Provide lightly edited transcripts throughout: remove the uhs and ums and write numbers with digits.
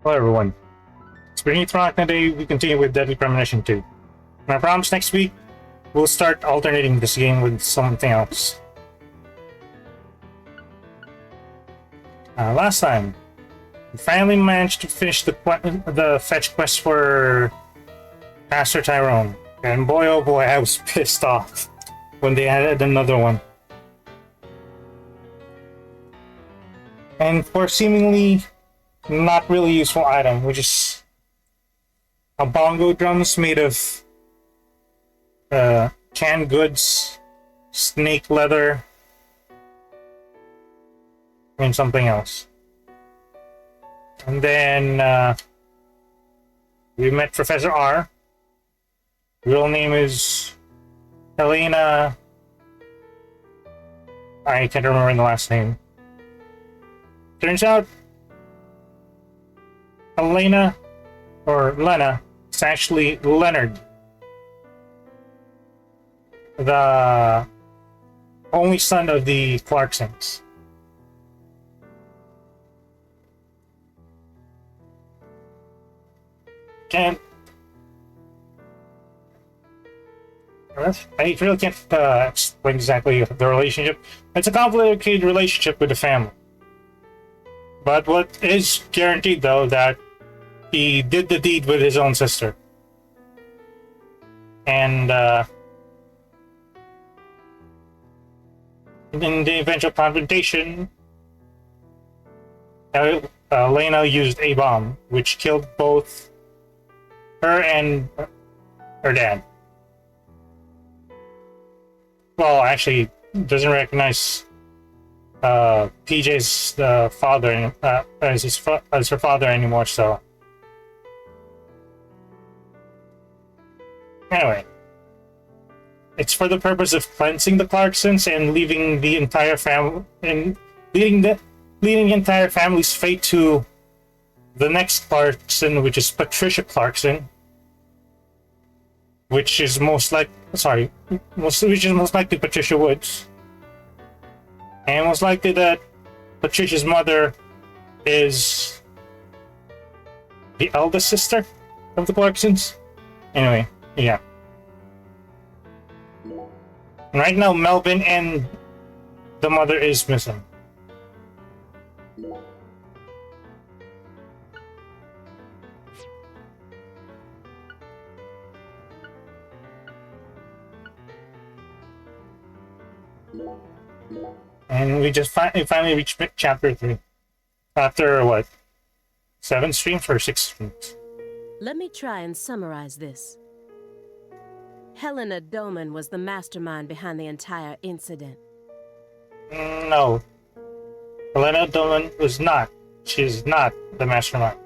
Hello everyone. It's Beneath Rock. Today we continue with Deadly Premonition 2. And I promise next week we'll start alternating this game with something else. Last time, we finally managed to finish the fetch quest for Pastor Tyrone. And boy oh boy, I was pissed off when they added another one. And for a seemingly not really useful item, which is a bongo drums made of canned goods, snake leather, and something else. And then we met Professor R. Real name is Helena. I can't remember the last name. Turns out Elena, or Lena, is actually Leonard, the only son of the Clarksons. I really can't explain exactly the relationship. It's a complicated relationship with the family. But what is guaranteed, though, that he did the deed with his own sister. And in the eventual confrontation, Lena used a bomb, which killed both her and her dad. Well, actually, doesn't recognize PJ's father as her father anymore. So anyway, it's for the purpose of cleansing the Clarksons and leaving the entire family and leading the entire family's fate to the next Clarkson, which is Patricia Clarkson, which is most likely Patricia Woods. And most likely that Patricia's mother is the eldest sister of the Clarksons. Anyway, yeah. Right now, Melvin and the mother is missing. And we just finally reached chapter 3. After, what, 7 streams or 6 streams? Let me try and summarize this. Helena Doman was the mastermind behind the entire incident. No. Helena Doman was not. She's not the mastermind.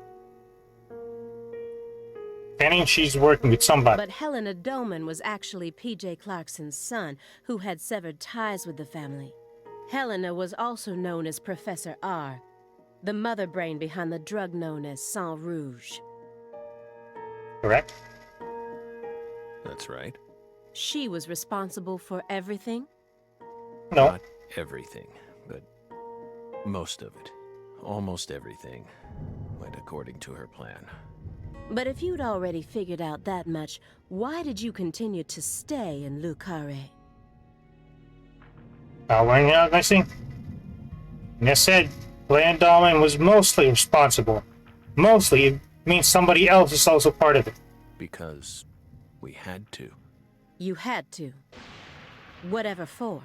Fanning, she's working with somebody. But Helena Doman was actually P.J. Clarkson's son, who had severed ties with the family. Helena was also known as Professor R, the mother brain behind the drug known as Sang Rouge. Correct? That's right. She was responsible for everything? No. Not everything, but most of it. Almost everything went according to her plan. But if you'd already figured out that much, why did you continue to stay in Le Carré? When you're missing, like I said, Helena Doman was mostly responsible. Mostly, it means somebody else is also part of it. Because we had to. You had to. Whatever for.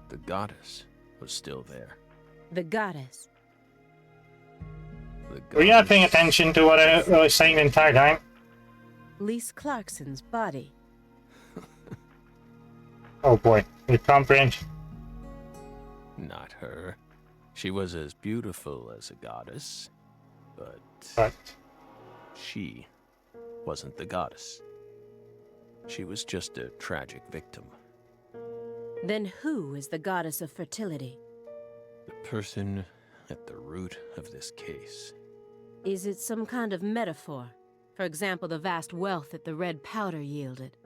The goddess was still there. The goddess. Were you not paying attention to what I was saying the entire time? Lise Clarkson's body. Oh boy, you comprehend. Not her. She was as beautiful as a goddess, but she wasn't the goddess. She was just a tragic victim. Then who is the goddess of fertility? The person at the root of this case. Is it some kind of metaphor? For example, the vast wealth that the red powder yielded.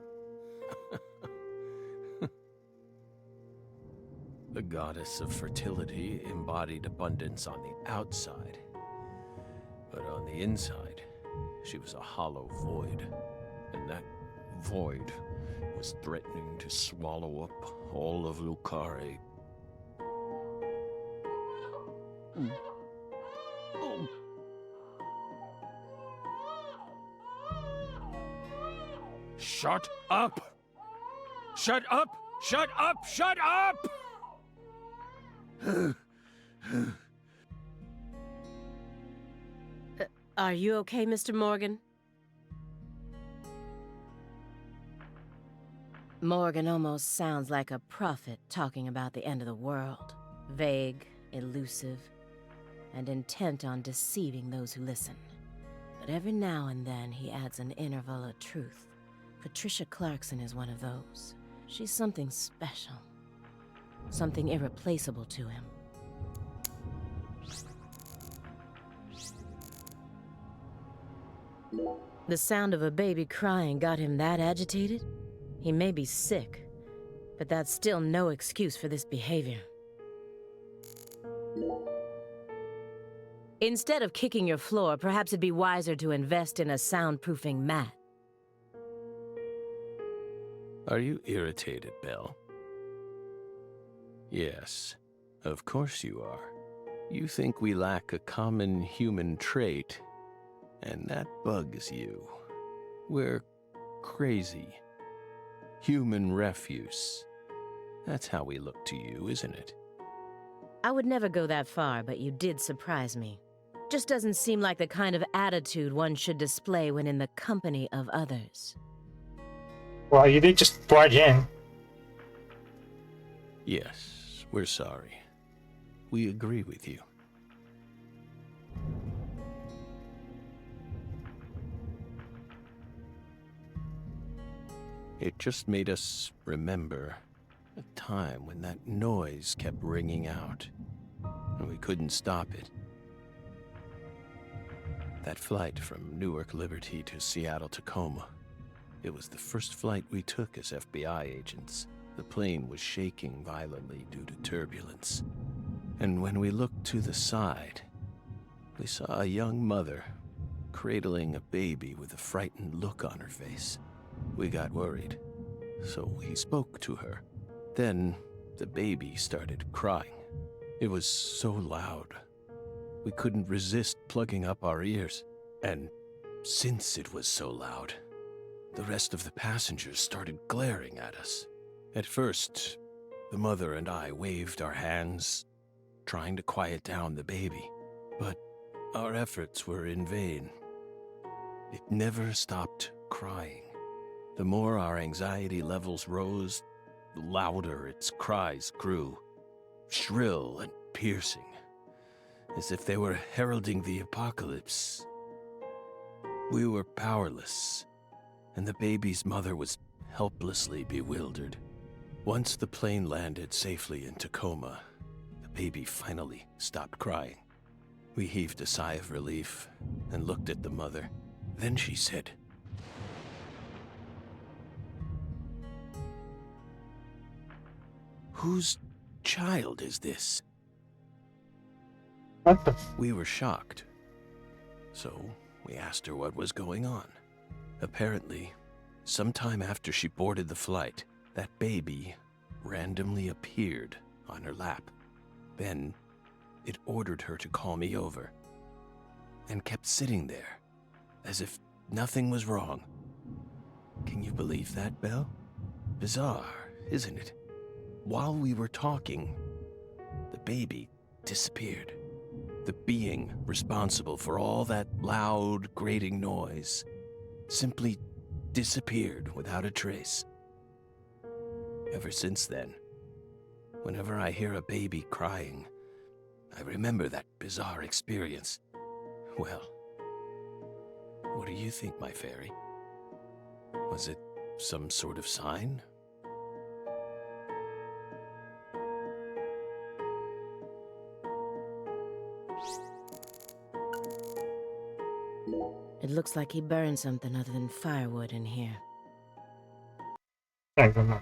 The goddess of fertility embodied abundance on the outside, But on the inside, she was a hollow void. And that void was threatening to swallow up all of Lucare. Shut up! Shut up! Shut up! Shut up! Are you okay, Mr. Morgan? Morgan almost sounds like a prophet talking about the end of the world. Vague, elusive, and intent on deceiving those who listen. But every now and then he adds an interval of truth. Patricia Clarkson is one of those. She's something special. Something irreplaceable to him. The sound of a baby crying got him that agitated? He may be sick, but that's still no excuse for this behavior. Instead of kicking your floor, perhaps it'd be wiser to invest in a soundproofing mat. Are you irritated, Belle? Yes, of course you are. You think we lack a common human trait, and that bugs you. We're crazy. Human refuse. That's how we look to you, isn't it? I would never go that far, but you did surprise me. Just doesn't seem like the kind of attitude one should display when in the company of others. Well, you did just barge in. Yes, we're sorry. We agree with you. It just made us remember a time when that noise kept ringing out, and we couldn't stop it. That flight from Newark Liberty to Seattle Tacoma. It was the first flight we took as FBI agents. The plane was shaking violently due to turbulence. And when we looked to the side, we saw a young mother cradling a baby with a frightened look on her face. We got worried, so we spoke to her. Then the baby started crying. It was so loud. We couldn't resist plugging up our ears. And since it was so loud, the rest of the passengers started glaring at us. At first, the mother and I waved our hands, trying to quiet down the baby. But our efforts were in vain. It never stopped crying. The more our anxiety levels rose, the louder its cries grew, shrill and piercing, as if they were heralding the apocalypse. We were powerless, and the baby's mother was helplessly bewildered. Once the plane landed safely in Tacoma, the baby finally stopped crying. We heaved a sigh of relief and looked at the mother. Then she said, "Whose child is this?" What the? We were shocked. So we asked her what was going on. Apparently, sometime after she boarded the flight, that baby randomly appeared on her lap. Then it ordered her to call me over and kept sitting there as if nothing was wrong. Can you believe that, Belle? Bizarre, isn't it? While we were talking, the baby disappeared. The being responsible for all that loud, grating noise simply disappeared without a trace. Ever since then, whenever I hear a baby crying, I remember that bizarre experience. Well, what do you think, my fairy? Was it some sort of sign? It looks like he burned something other than firewood in here. I don't know.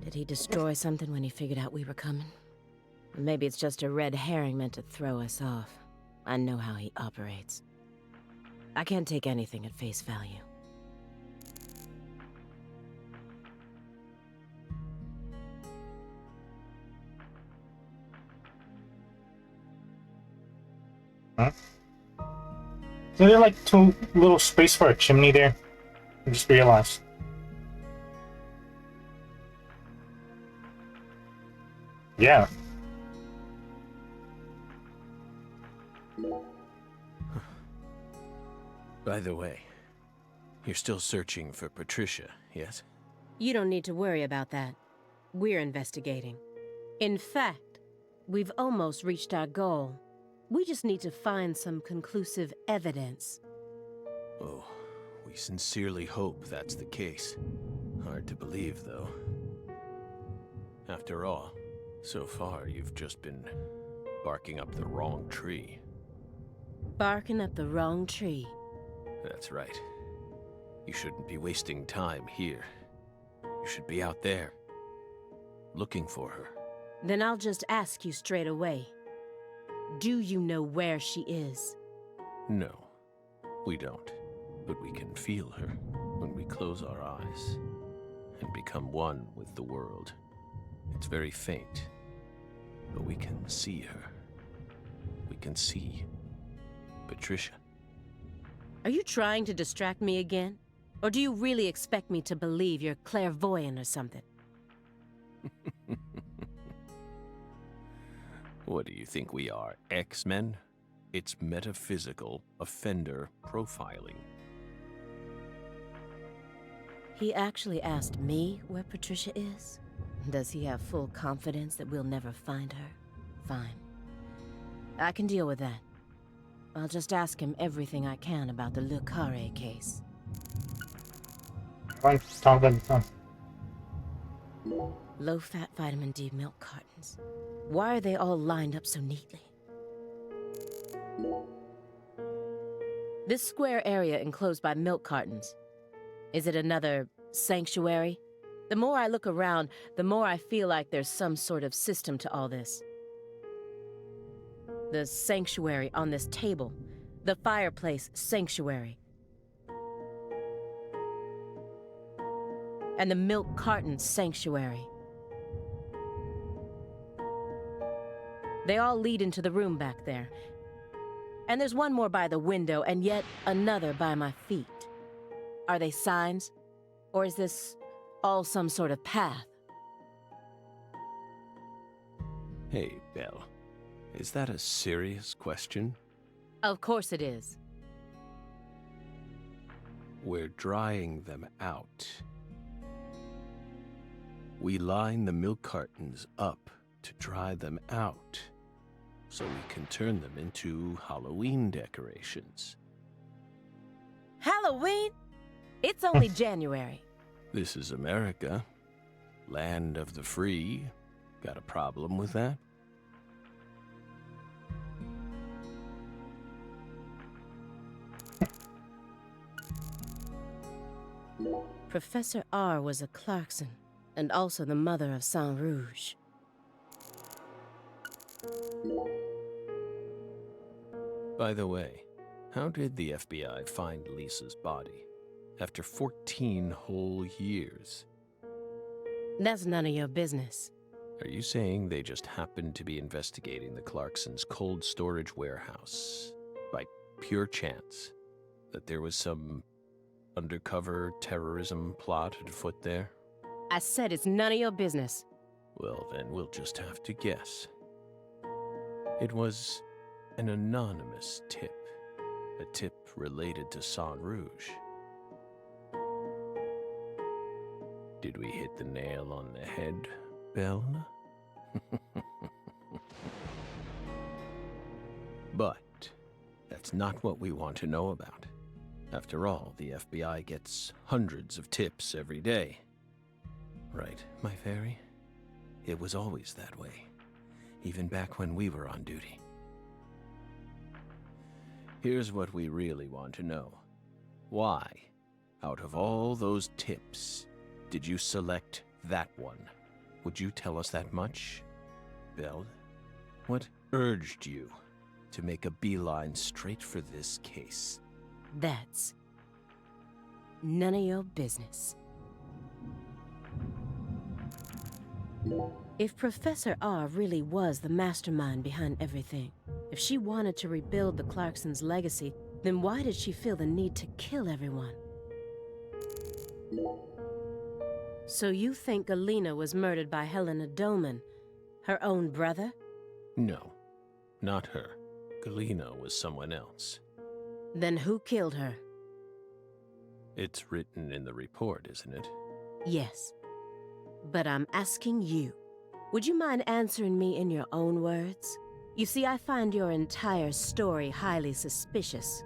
Did he destroy something when he figured out we were coming? Or maybe it's just a red herring meant to throw us off. I know how he operates. I can't take anything at face value. Huh? Is there like too little space for a chimney there? I just realized. Yeah. By the way, you're still searching for Patricia, yes? You don't need to worry about that. We're investigating. In fact, we've almost reached our goal. We just need to find some conclusive evidence. Oh, we sincerely hope that's the case. Hard to believe, though. After all, so far you've just been barking up the wrong tree. Barking up the wrong tree. That's right. You shouldn't be wasting time here. You should be out there, looking for her. Then I'll just ask you straight away. Do you know where she is? No, we don't. But we can feel her when we close our eyes and become one with the world. It's very faint, but we can see her. We can see Patricia. Are you trying to distract me again? Or do you really expect me to believe you're clairvoyant or something? What do you think we are, X-Men? It's metaphysical offender profiling. He actually asked me where Patricia is? Does he have full confidence that we'll never find her? Fine. I can deal with that. I'll just ask him everything I can about the Le Carré case. I'm talking. Low-fat vitamin D milk cartons. Why are they all lined up so neatly? This square area enclosed by milk cartons. Is it another sanctuary? The more I look around, the more I feel like there's some sort of system to all this. The sanctuary on this table. The fireplace sanctuary. And the milk carton sanctuary. They all lead into the room back there. And there's one more by the window, and yet another by my feet. Are they signs? Or is this all some sort of path? Hey, Belle. Is that a serious question? Of course it is. We're drying them out. We line the milk cartons up to dry them out, so we can turn them into Halloween decorations. Halloween? It's only January. This is America, land of the free. Got a problem with that? Professor R was a Clarkson, and also the mother of Saint Rouge. By the way, how did the FBI find Lisa's body? After 14 whole years. That's none of your business. Are you saying they just happened to be investigating the Clarksons' cold storage warehouse by pure chance? That there was some undercover terrorism plot afoot there? I said it's none of your business. Well, then we'll just have to guess. It was an anonymous tip. A tip related to Saint Rouge. Did we hit the nail on the head, Belle? But that's not what we want to know about. After all, the FBI gets hundreds of tips every day. Right, my fairy? It was always that way, even back when we were on duty. Here's what we really want to know. Why, out of all those tips, did you select that one? Would you tell us that much, Belle? What urged you to make a beeline straight for this case? That's none of your business. If Professor R really was the mastermind behind everything, if she wanted to rebuild the Clarksons' legacy, then why did she feel the need to kill everyone? So you think Galena was murdered by Helena Dolman, her own brother? No, not her. Galena was someone else. Then who killed her? It's written in the report, isn't it? Yes. But I'm asking you, would you mind answering me in your own words? You see, I find your entire story highly suspicious.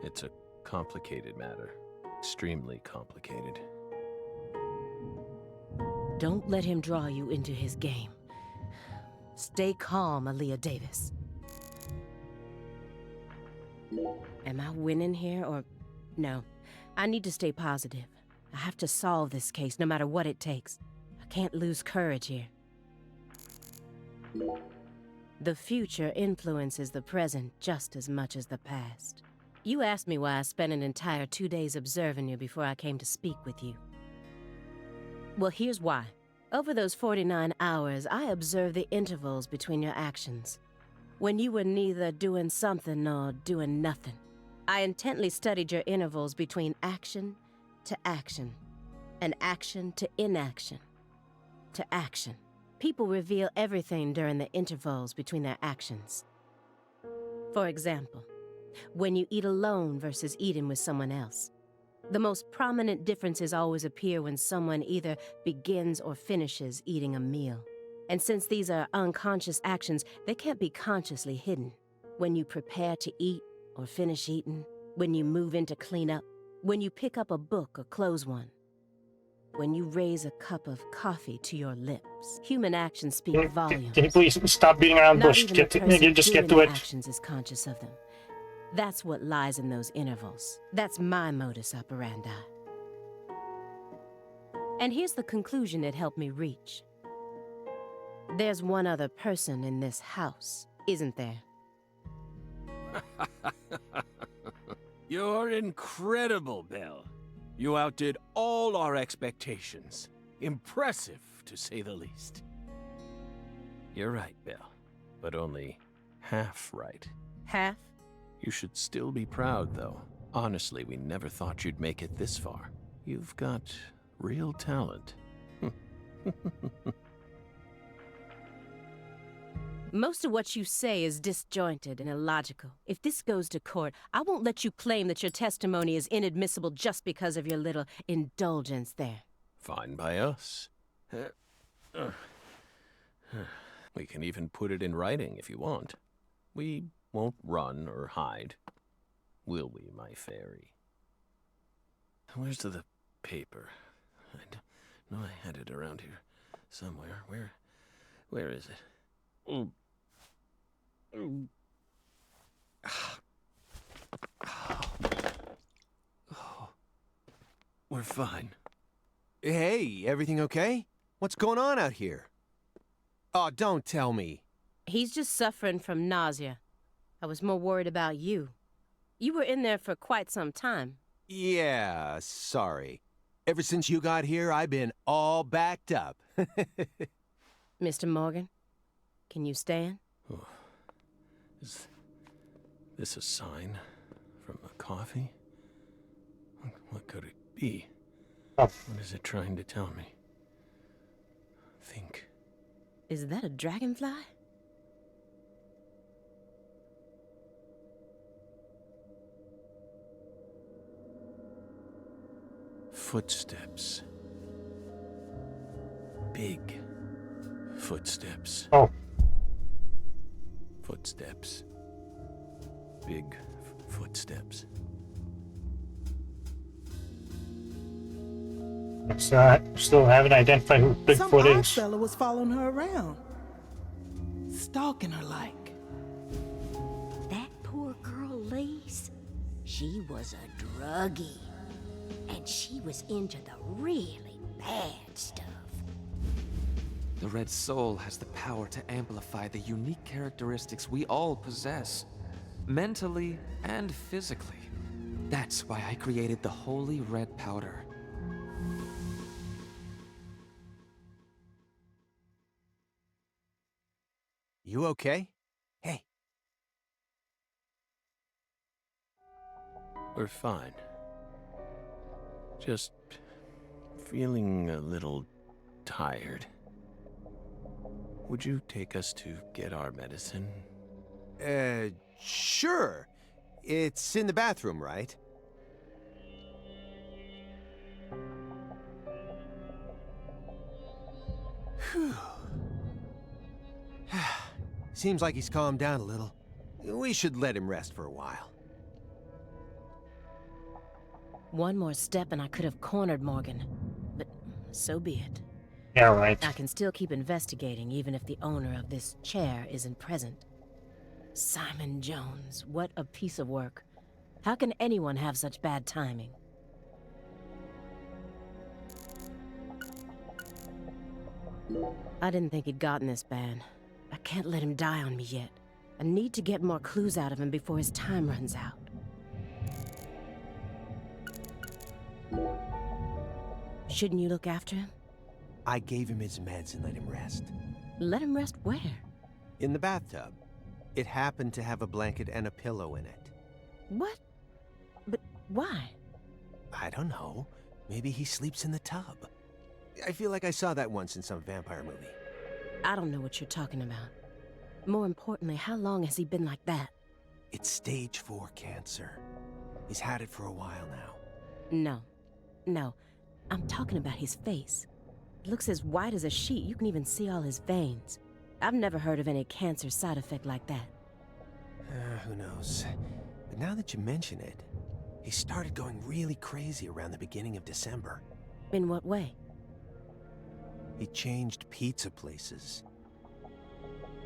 It's a complicated matter. Extremely complicated. Don't let him draw you into his game. Stay calm, Aaliyah Davis. Am I winning here, or... No, I need to stay positive. I have to solve this case, no matter what it takes. I can't lose courage here. The future influences the present just as much as the past. You asked me why I spent an entire 2 days observing you before I came to speak with you. Well, here's why. Over those 49 hours, I observed the intervals between your actions. When you were neither doing something nor doing nothing. I intently studied your intervals between action to action, and action to inaction, to action. People reveal everything during the intervals between their actions. For example, when you eat alone versus eating with someone else. The most prominent differences always appear when someone either begins or finishes eating a meal. And since these are unconscious actions, they can't be consciously hidden. When you prepare to eat or finish eating, when you move in to clean up, when you pick up a book or close one, when you raise a cup of coffee to your lips. Human actions speak volumes. Can you please stop beating around the Not bush? even the person Just get doing to the it. actions is conscious of them. That's what lies in those intervals. That's my modus operandi. And here's the conclusion it helped me reach. There's one other person in this house, isn't there? You're incredible, Belle. You outdid all our expectations. Impressive, to say the least. You're right, Belle, but only half right. Half? You should still be proud, though. Honestly, we never thought you'd make it this far. You've got real talent. Most of what you say is disjointed and illogical. If this goes to court, I won't let you claim that your testimony is inadmissible just because of your little indulgence there. Fine by us. We can even put it in writing if you want. We won't run or hide. Will we, my fairy? Where's the paper? I know I had it around here somewhere. Where is it? Oh. We're fine. Hey, everything okay? What's going on out here? Oh, don't tell me. He's just suffering from nausea. I was more worried about you. You were in there for quite some time. Yeah, sorry. Ever since you got here, I've been all backed up. Mr. Morgan, can you stand? Oh. Is this a sign from a coffee? What could it be? Oh. What is it trying to tell me? Think. Is that a dragonfly? Footsteps. Big footsteps. Oh. Footsteps. Big footsteps. Still haven't identified who Some Bigfoot odd is. fella was following her around, stalking her like. That poor girl, Lise, she was a druggie. And she was into the really bad stuff. The Red Soul has the power to amplify the unique characteristics we all possess, mentally and physically. That's why I created the Holy Red Powder. You okay? Hey. We're fine. Just feeling a little tired. Would you take us to get our medicine? Sure. It's in the bathroom, right? Whew. Seems like he's calmed down a little. We should let him rest for a while. One more step and I could have cornered Morgan. But so be it. Yeah, right. I can still keep investigating even if the owner of this chair isn't present. Simon Jones, what a piece of work. How can anyone have such bad timing? I didn't think he'd gotten this bad. I can't let him die on me yet. I need to get more clues out of him before his time runs out. Shouldn't you look after him? I gave him his meds and let him rest. Let him rest where? In the bathtub. It happened to have a blanket and a pillow in it. What? But why? I don't know. Maybe he sleeps in the tub. I feel like I saw that once in some vampire movie. I don't know what you're talking about. More importantly, how long has he been like that? It's stage 4 cancer. He's had it for a while now. No. I'm talking about his face. It looks as white as a sheet. You can even see all his veins. I've never heard of any cancer side effect like that. Who knows? But now that you mention it, he started going really crazy around the beginning of December. In what way? He changed pizza places.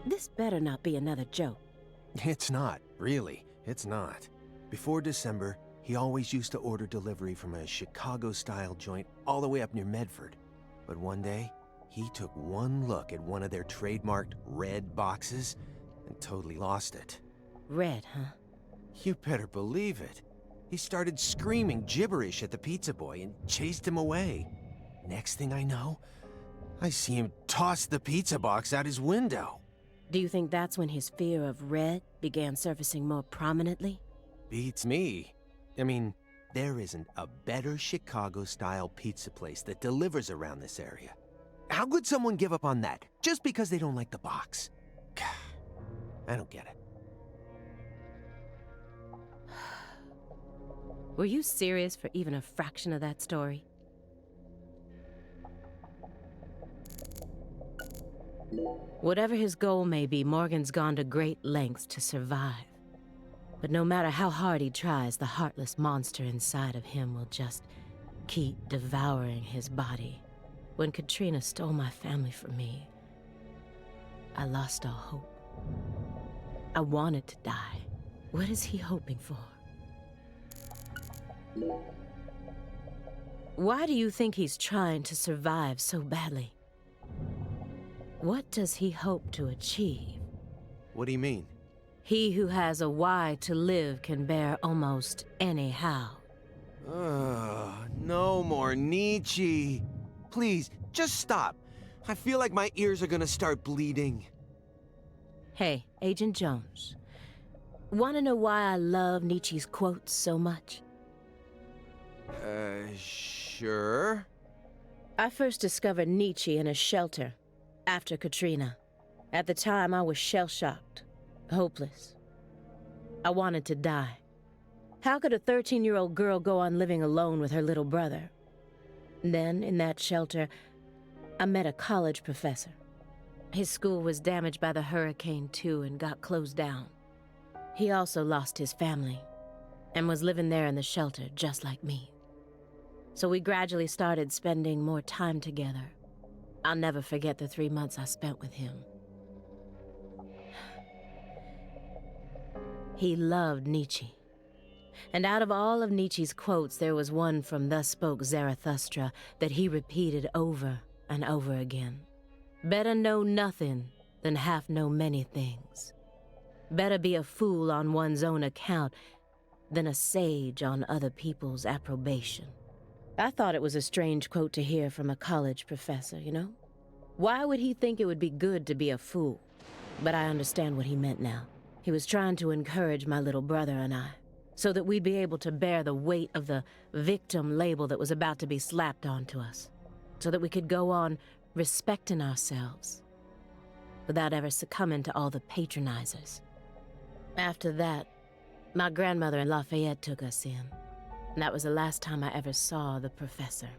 This better not be another joke. It's not, really. It's not. Before December, he always used to order delivery from a Chicago-style joint all the way up near Medford. But one day, he took one look at one of their trademarked red boxes and totally lost it. Red, huh? You better believe it. He started screaming gibberish at the pizza boy and chased him away. Next thing I know, I see him toss the pizza box out his window. Do you think that's when his fear of red began surfacing more prominently? Beats me. I mean, there isn't a better Chicago-style pizza place that delivers around this area. How could someone give up on that just because they don't like the box? I don't get it. Were you serious for even a fraction of that story? Whatever his goal may be, Morgan's gone to great lengths to survive. But no matter how hard he tries, the heartless monster inside of him will just keep devouring his body. When Katrina stole my family from me, I lost all hope. I wanted to die. What is he hoping for? Why do you think he's trying to survive so badly? What does he hope to achieve? What do you mean? He who has a why to live can bear almost any how. No more Nietzsche. Please, just stop. I feel like my ears are gonna start bleeding. Hey, Agent Jones. Want to know why I love Nietzsche's quotes so much? Sure. I first discovered Nietzsche in a shelter after Katrina. At the time, I was shell-shocked, hopeless. I wanted to die. How could a 13-year-old girl go on living alone with her little brother? Then, in that shelter, I met a college professor. His school was damaged by the hurricane, too, and got closed down. He also lost his family and was living there in the shelter, just like me. So we gradually started spending more time together. I'll never forget the 3 months I spent with him. He loved Nietzsche. And out of all of Nietzsche's quotes, there was one from Thus Spoke Zarathustra that he repeated over and over again. Better know nothing than half know many things. Better be a fool on one's own account than a sage on other people's approbation. I thought it was a strange quote to hear from a college professor, you know? Why would he think it would be good to be a fool? But I understand what he meant now. He was trying to encourage my little brother and I, so that we'd be able to bear the weight of the victim label that was about to be slapped onto us, so that we could go on respecting ourselves without ever succumbing to all the patronizers. After that, my grandmother in Lafayette took us in. And that was the last time I ever saw the professor.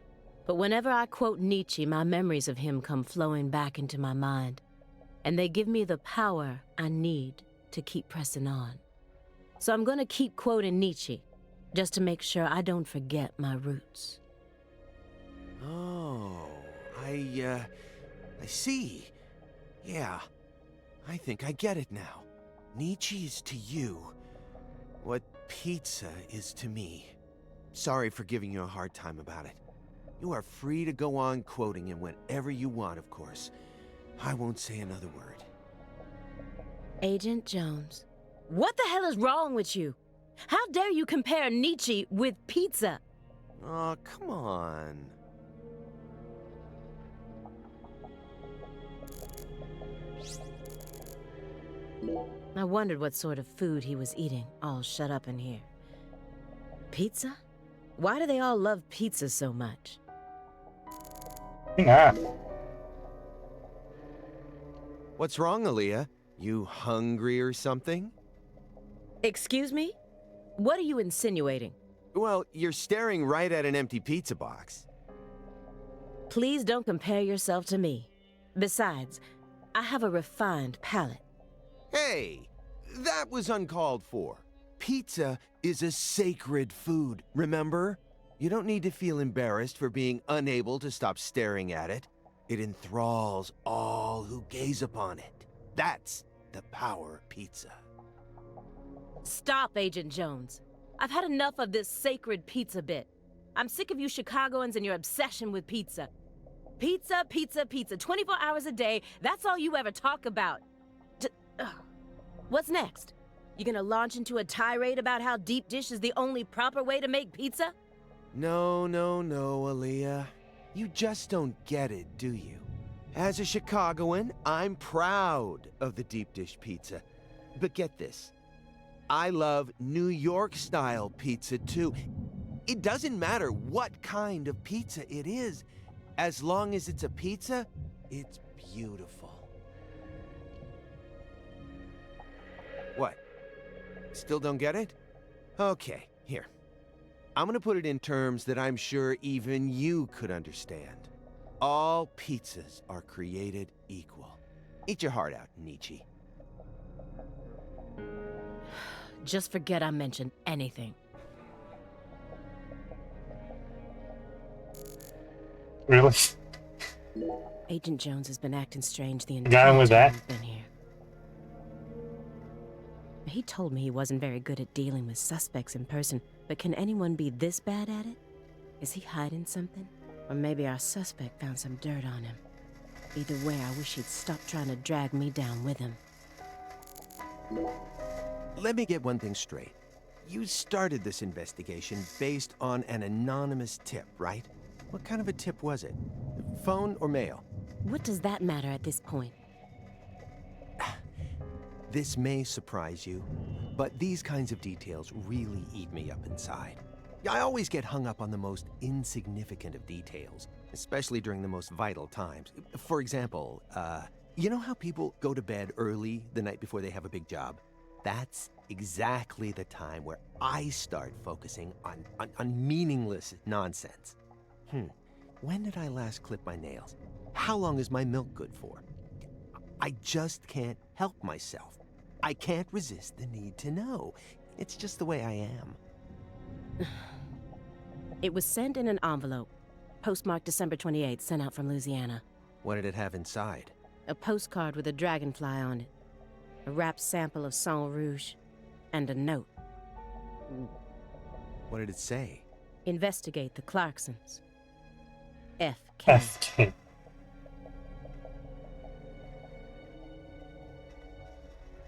But whenever I quote Nietzsche, my memories of him come flowing back into my mind, and they give me the power I need to keep pressing on. So I'm gonna keep quoting Nietzsche, just to make sure I don't forget my roots. Oh, I see. Yeah, I think I get it now. Nietzsche is to you what pizza is to me. Sorry for giving you a hard time about it. You are free to go on quoting him whenever you want, of course. I won't say another word. Agent Jones, what the hell is wrong with you? How dare you compare Nietzsche with pizza? Oh, come on. I wondered what sort of food he was eating, all shut up in here. Pizza? Why do they all love pizza so much? Yeah. What's wrong, Aaliyah? You hungry or something? Excuse me? What are you insinuating? Well, you're staring right at an empty pizza box. Please don't compare yourself to me. Besides, I have a refined palate. Hey, that was uncalled for. Pizza is a sacred food, remember? You don't need to feel embarrassed for being unable to stop staring at it. It enthralls all who gaze upon it. That's the power of pizza. Stop, Agent Jones. I've had enough of this sacred pizza bit. I'm sick of you Chicagoans and your obsession with pizza. Pizza, pizza, pizza. 24 hours a day, that's all you ever talk about. What's next? You gonna launch into a tirade about how deep dish is the only proper way to make pizza? No, Aaliyah. You just don't get it, do you? As a Chicagoan, I'm proud of the deep dish pizza. But get this, I love New York-style pizza too. It doesn't matter what kind of pizza it is. As long as it's a pizza, it's beautiful. What? Still don't get it? Okay, here. I'm gonna put it in terms that I'm sure even you could understand. All pizzas are created equal. Eat your heart out, Nietzsche. Just forget I mentioned anything. Really? Agent Jones has been acting strange the Got him entire with time that? I've been here. He told me he wasn't very good at dealing with suspects in person, but can anyone be this bad at it? Is he hiding something? Or maybe our suspect found some dirt on him. Either way, I wish he'd stop trying to drag me down with him. Let me get one thing straight. You started this investigation based on an anonymous tip, right? What kind of a tip was it? Phone or mail? What does that matter at this point? This may surprise you, but these kinds of details really eat me up inside. I always get hung up on the most insignificant of details, especially during the most vital times. For example, you know how people go to bed early the night before they have a big job? That's exactly the time where I start focusing on meaningless nonsense. When did I last clip my nails? How long is my milk good for? I just can't help myself. I can't resist the need to know. It's just the way I am. It was sent in an envelope, postmarked December 28th, sent out from Louisiana. What did it have inside? A postcard with a dragonfly on it, a wrapped sample of Sang Rouge, and a note. What did it say? Investigate the Clarksons. FK. FK.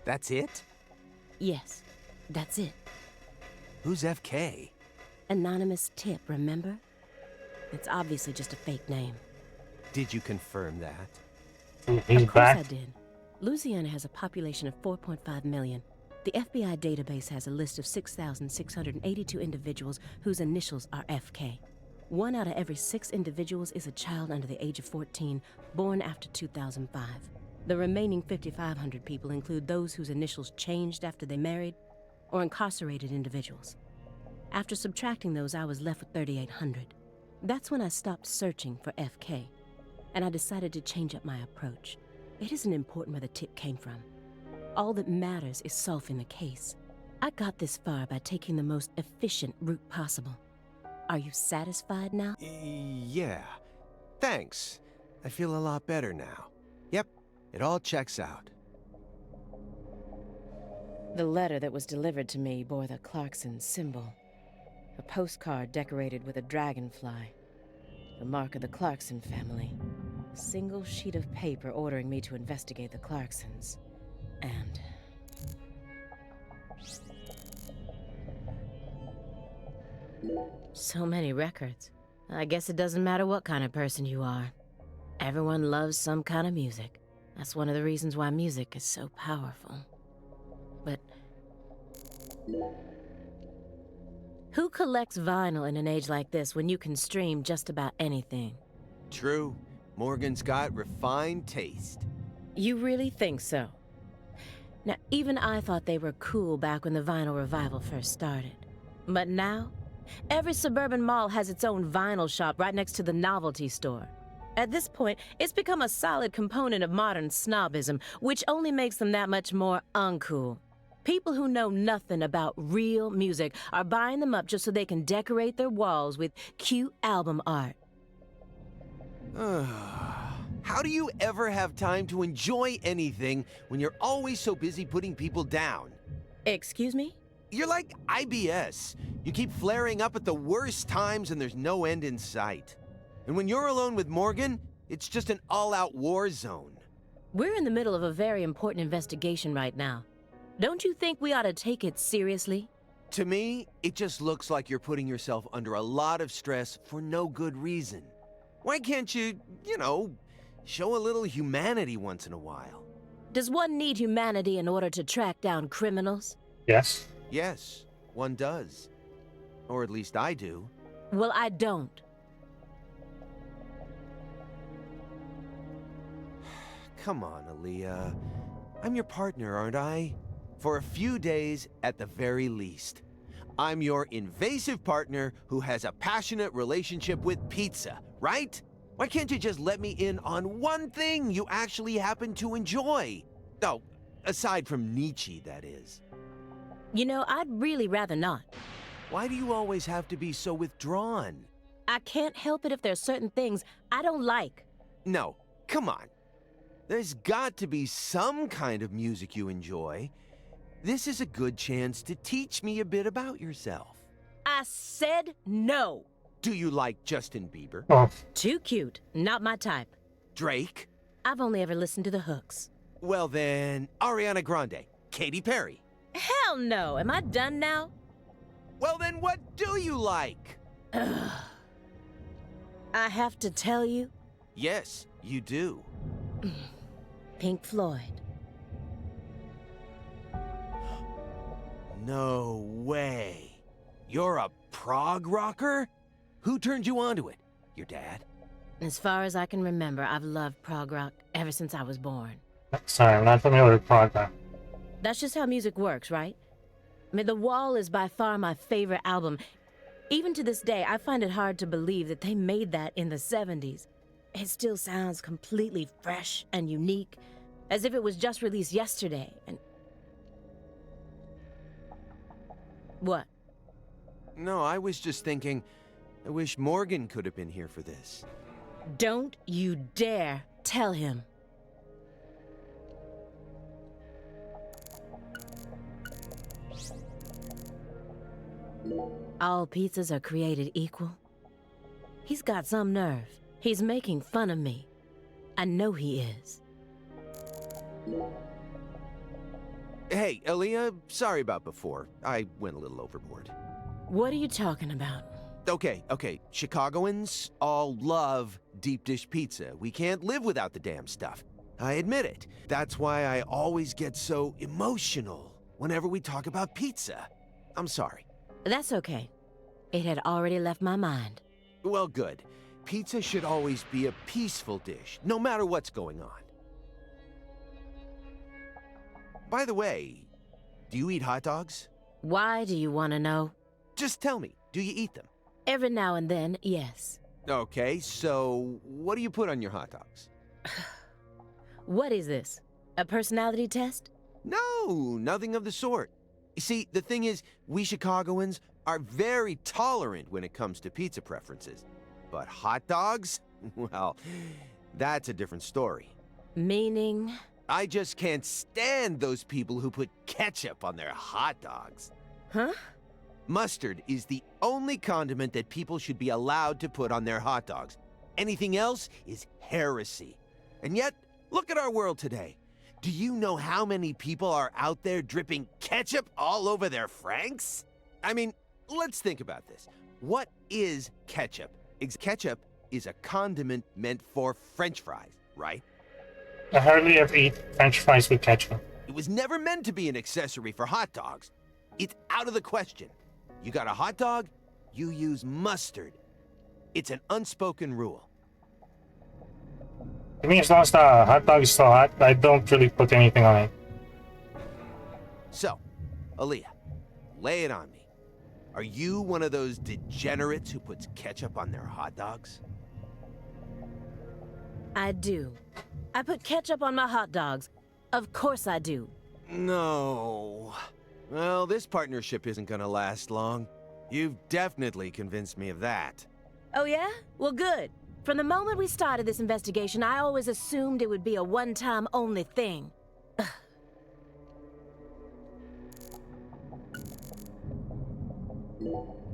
That's it? Yes, that's it. Who's FK? Anonymous tip, remember? It's obviously just a fake name. Did you confirm that? He's Of course back. I did. Louisiana has a population of 4.5 million. The FBI database has a list of 6,682 individuals whose initials are FK. 1 out of every 6 individuals is a child under the age of 14, born after 2005. The remaining 5,500 people include those whose initials changed after they married, or incarcerated individuals. After subtracting those, I was left with 3,800. That's when I stopped searching for FK, and I decided to change up my approach. It isn't important where the tip came from. All that matters is solving the case. I got this far by taking the most efficient route possible. Are you satisfied now? Yeah. Thanks. I feel a lot better now. Yep, it all checks out. The letter that was delivered to me bore the Clarkson symbol. A postcard decorated with a dragonfly. The mark of the Clarkson family. A single sheet of paper ordering me to investigate the Clarksons. And... so many records. I guess it doesn't matter what kind of person you are. Everyone loves some kind of music. That's one of the reasons why music is so powerful. But... who collects vinyl in an age like this when you can stream just about anything? True. Morgan's got refined taste. You really think so? Now, even I thought they were cool back when the vinyl revival first started. But now, every suburban mall has its own vinyl shop right next to the novelty store. At this point, it's become a solid component of modern snobism, which only makes them that much more uncool. People who know nothing about real music are buying them up just so they can decorate their walls with cute album art. How do you ever have time to enjoy anything when you're always so busy putting people down? Excuse me? You're like IBS. You keep flaring up at the worst times and there's no end in sight. And when you're alone with Morgan, it's just an all-out war zone. We're in the middle of a very important investigation right now. Don't you think we ought to take it seriously? To me, it just looks like you're putting yourself under a lot of stress for no good reason. Why can't you, show a little humanity once in a while? Does one need humanity in order to track down criminals? Yes. Yes, one does. Or at least I do. Well, I don't. Come on, Aaliyah. I'm your partner, aren't I? For a few days, at the very least. I'm your invasive partner who has a passionate relationship with pizza, right? Why can't you just let me in on one thing you actually happen to enjoy? Oh, aside from Nietzsche, that is. I'd really rather not. Why do you always have to be so withdrawn? I can't help it if there's certain things I don't like. No, come on. There's got to be some kind of music you enjoy. This is a good chance to teach me a bit about yourself. I said no. Do you like Justin Bieber? Oh, Too cute. Not my type. Drake? I've only ever listened to the hooks. Well then, Ariana Grande, Katy Perry. Hell no. Am I done now? Well then, what do you like? Ugh. I have to tell you? Yes, you do. Pink Floyd. No way. You're a prog rocker? Who turned you onto it? Your dad? As far as I can remember, I've loved prog rock ever since I was born. sorry, I'm not familiar with prog rock. That's just how music works, right? I mean, The Wall is by far my favorite album. Even to this day, I find it hard to believe that they made that in the 70s. It still sounds completely fresh and unique, as if it was just released yesterday, and... What? No, I was just thinking, I wish Morgan could have been here for this. Don't you dare tell him. All pizzas are created equal? He's got some nerve. He's making fun of me. I know he is. Hey, Aaliyah, sorry about before. I went a little overboard. What are you talking about? Okay. Chicagoans all love deep dish pizza. We can't live without the damn stuff. I admit it. That's why I always get so emotional whenever we talk about pizza. I'm sorry. That's okay. It had already left my mind. Well, good. Pizza should always be a peaceful dish, no matter what's going on. By the way, do you eat hot dogs? Why do you want to know? Just tell me, do you eat them? Every now and then, yes. Okay, so what do you put on your hot dogs? What is this? A personality test? No, nothing of the sort. You see, the thing is, we Chicagoans are very tolerant when it comes to pizza preferences. But hot dogs? Well, that's a different story. Meaning? I just can't stand those people who put ketchup on their hot dogs. Huh? Mustard is the only condiment that people should be allowed to put on their hot dogs. Anything else is heresy. And yet, look at our world today. Do you know how many people are out there dripping ketchup all over their Franks? I mean, let's think about this. What is ketchup? Ketchup is a condiment meant for French fries, right? I hardly ever eat French fries with ketchup. It was never meant to be an accessory for hot dogs. It's out of the question. You got a hot dog, you use mustard. It's an unspoken rule. I mean, as long as the hot dog is still hot, I don't really put anything on it. So, Aaliyah, lay it on me. Are you one of those degenerates who puts ketchup on their hot dogs? I do. I put ketchup on my hot dogs. Of course I do. No. Well, this partnership isn't gonna last long. You've definitely convinced me of that. Oh yeah? Well, good. From the moment we started this investigation, I always assumed it would be a one-time only thing.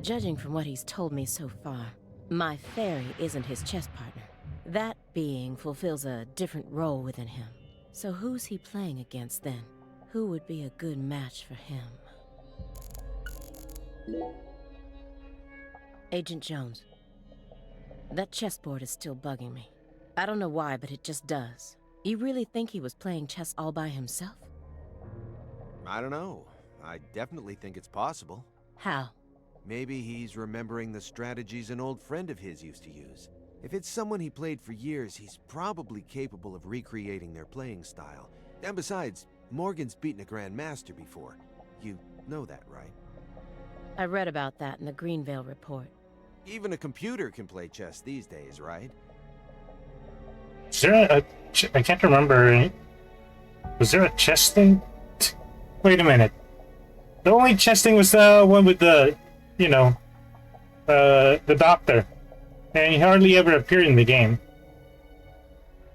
Judging from what he's told me so far, my fairy isn't his chess partner. That being fulfills a different role within him. So who's he playing against then? Who would be a good match for him? Agent Jones. That chessboard is still bugging me. I don't know why, but it just does. You really think he was playing chess all by himself? I don't know. I definitely think it's possible. How? Maybe he's remembering the strategies an old friend of his used to use. If it's someone he played for years, he's probably capable of recreating their playing style. And besides, Morgan's beaten a Grandmaster before. You know that, right? I read about that in the Greenvale report. Even a computer can play chess these days, right? Is there I can't remember. Was there a chess thing? Wait a minute. The only chess thing was the one with the, the doctor. And he hardly ever appeared in the game.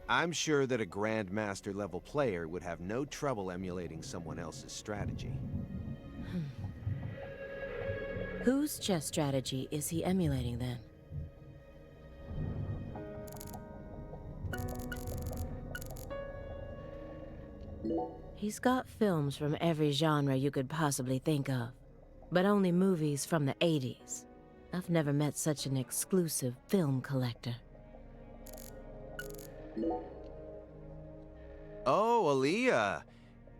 I'm sure that a Grandmaster level player would have no trouble emulating someone else's strategy. Whose chess strategy is he emulating then? He's got films from every genre you could possibly think of, but only movies from the 80s. I've never met such an exclusive film collector. Oh, Aaliyah.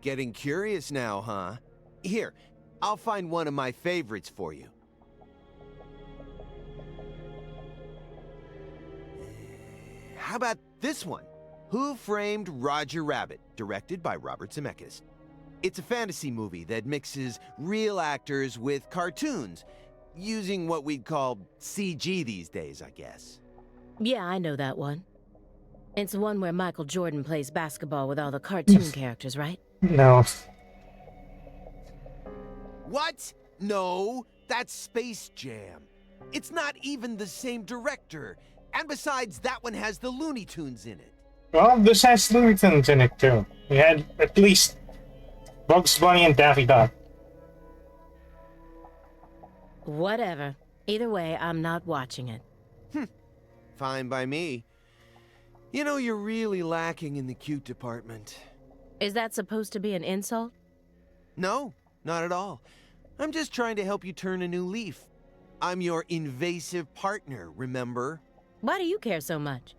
Getting curious now, huh? Here, I'll find one of my favorites for you. How about this one? Who Framed Roger Rabbit, directed by Robert Zemeckis. It's a fantasy movie that mixes real actors with cartoons, using what we'd call CG these days, I guess. Yeah, I know that one. It's the one where Michael Jordan plays basketball with all the cartoon characters, right? No. What? No, that's Space Jam. It's not even the same director. And besides, that one has the Looney Tunes in it. Well, this has Looney Tunes in it too. We had at least Bugs Bunny and Daffy Duck. Whatever. Either way, I'm not watching it. Fine by me. You know, you're really lacking in the cute department. Is that supposed to be an insult? No, not at all. I'm just trying to help you turn a new leaf. I'm your invasive partner, remember? Why do you care so much?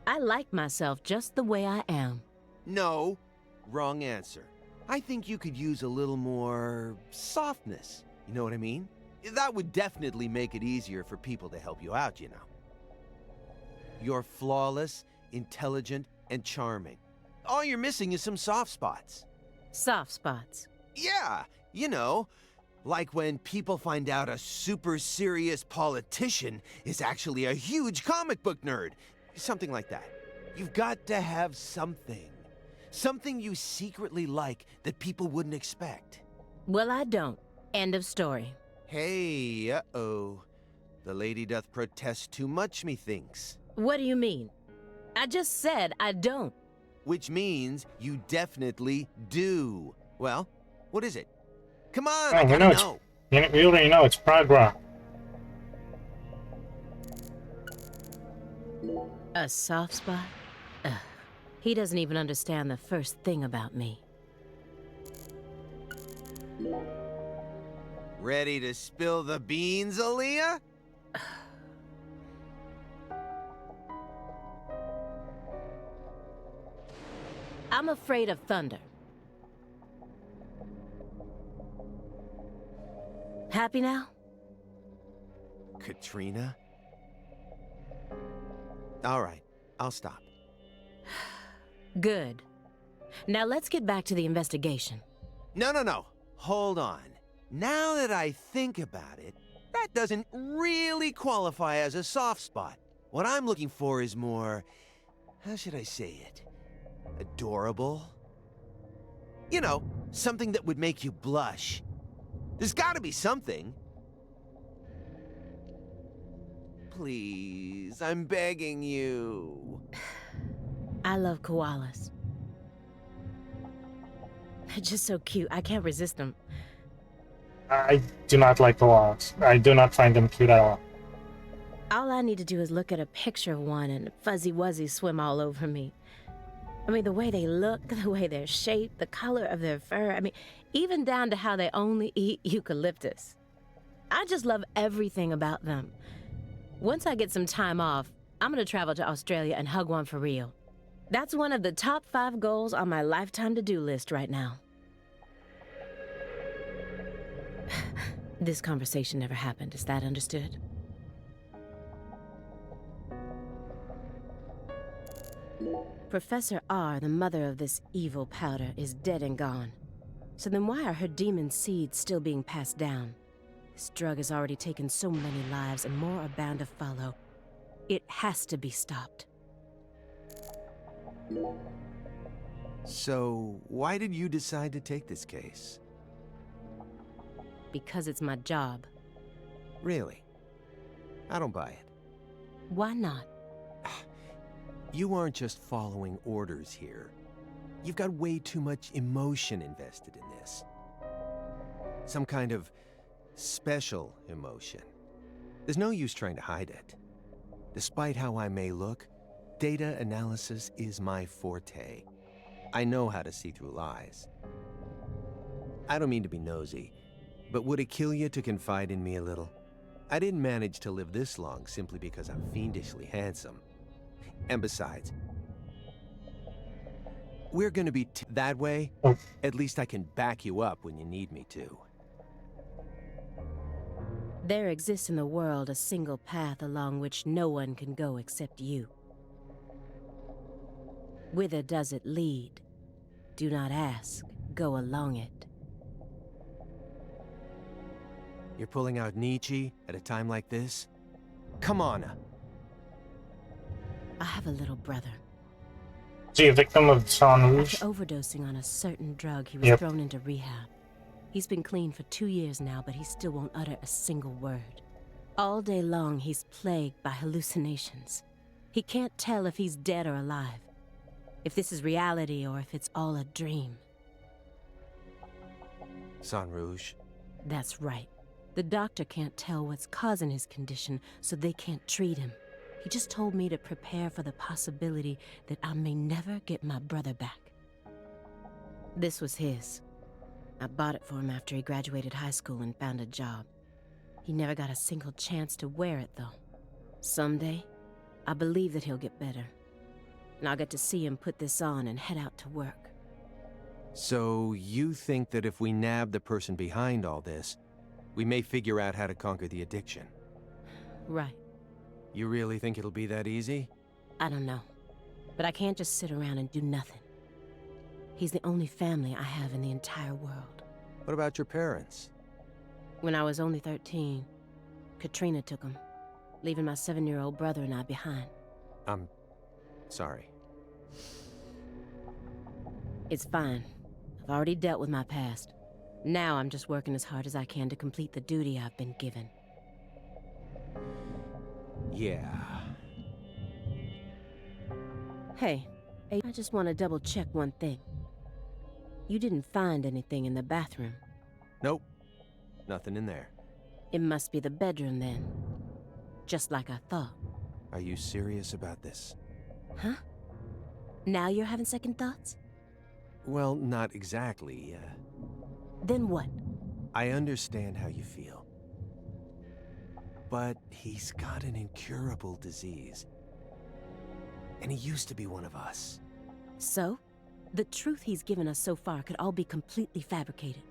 I like myself just the way I am. No, wrong answer. I think you could use a little more softness. You know what I mean? That would definitely make it easier for people to help you out, you know. You're flawless, intelligent, and charming. All you're missing is some soft spots. Soft spots. Yeah, you know, like when people find out a super serious politician is actually a huge comic book nerd. Something like that. You've got to have something. Something you secretly like that people wouldn't expect. Well, I don't. End of story. Hey, uh-oh. The lady doth protest too much, methinks. What do you mean? I just said I don't. Which means you definitely do. Well, what is it? Come on, Oh, I we gotta know know. we already know it's prog rock. A soft spot? Ugh. He doesn't even understand the first thing about me. Ready to spill the beans, Aaliyah? I'm afraid of thunder. Happy now? Katrina? All right, I'll stop. Good. Now let's get back to the investigation. No. Hold on. Now that I think about it, that doesn't really qualify as a soft spot. What I'm looking for is more, how should I say it? Adorable? You know, something that would make you blush. There's gotta be something. Please, I'm begging you. I love koalas. They're just so cute. I can't resist them. I do not like the laws. I do not find them cute at all. All I need to do is look at a picture of one and fuzzy wuzzies swim all over me. I mean, the way they look, the way they're shaped, the color of their fur. I mean, even down to how they only eat eucalyptus. I just love everything about them. Once I get some time off, I'm gonna travel to Australia and hug one for real. That's one of the top 5 goals on my lifetime to-do list right now. This conversation never happened. Is that understood? Professor R, the mother of this evil powder, is dead and gone. So then why are her demon seeds still being passed down? This drug has already taken so many lives and more are bound to follow. It has to be stopped. So, why did you decide to take this case? Because it's my job. Really? I don't buy it. Why not? You aren't just following orders here. You've got way too much emotion invested in this. Some kind of special emotion. There's no use trying to hide it. Despite how I may look, data analysis is my forte. I know how to see through lies. I don't mean to be nosy, but would it kill you to confide in me a little? I didn't manage to live this long simply because I'm fiendishly handsome. And besides, we're gonna be that way. At least I can back you up when you need me to. There exists in the world a single path along which no one can go except you. Whither does it lead? Do not ask, go along it. You're pulling out Nietzsche at a time like this? Come on. I have a little brother. Is he a victim of San Rouge? After overdosing on a certain drug, he was Yep. thrown into rehab. He's been clean for 2 years now, but he still won't utter a single word. All day long, he's plagued by hallucinations. He can't tell if he's dead or alive, if this is reality or if it's all a dream. San Rouge. That's right. The doctor can't tell what's causing his condition, so they can't treat him. He just told me to prepare for the possibility that I may never get my brother back. This was his. I bought it for him after he graduated high school and found a job. He never got a single chance to wear it, though. Someday, I believe that he'll get better. And I'll get to see him put this on and head out to work. So you think that if we nab the person behind all this, we may figure out how to conquer the addiction? Right. You really think it'll be that easy? I don't know. But I can't just sit around and do nothing. He's the only family I have in the entire world. What about your parents? When I was only 13, Katrina took him, leaving my 7-year-old brother and I behind. I'm sorry. It's fine. I've already dealt with my past. Now I'm just working as hard as I can to complete the duty I've been given. Yeah. Hey, I just want to double-check one thing. You didn't find anything in the bathroom. Nope. Nothing in there. It must be the bedroom then. Just like I thought. Are you serious about this? Huh? Now you're having second thoughts? Well, not exactly. Then what? I understand how you feel. But he's got an incurable disease. And he used to be one of us. So? The truth he's given us so far could all be completely fabricated.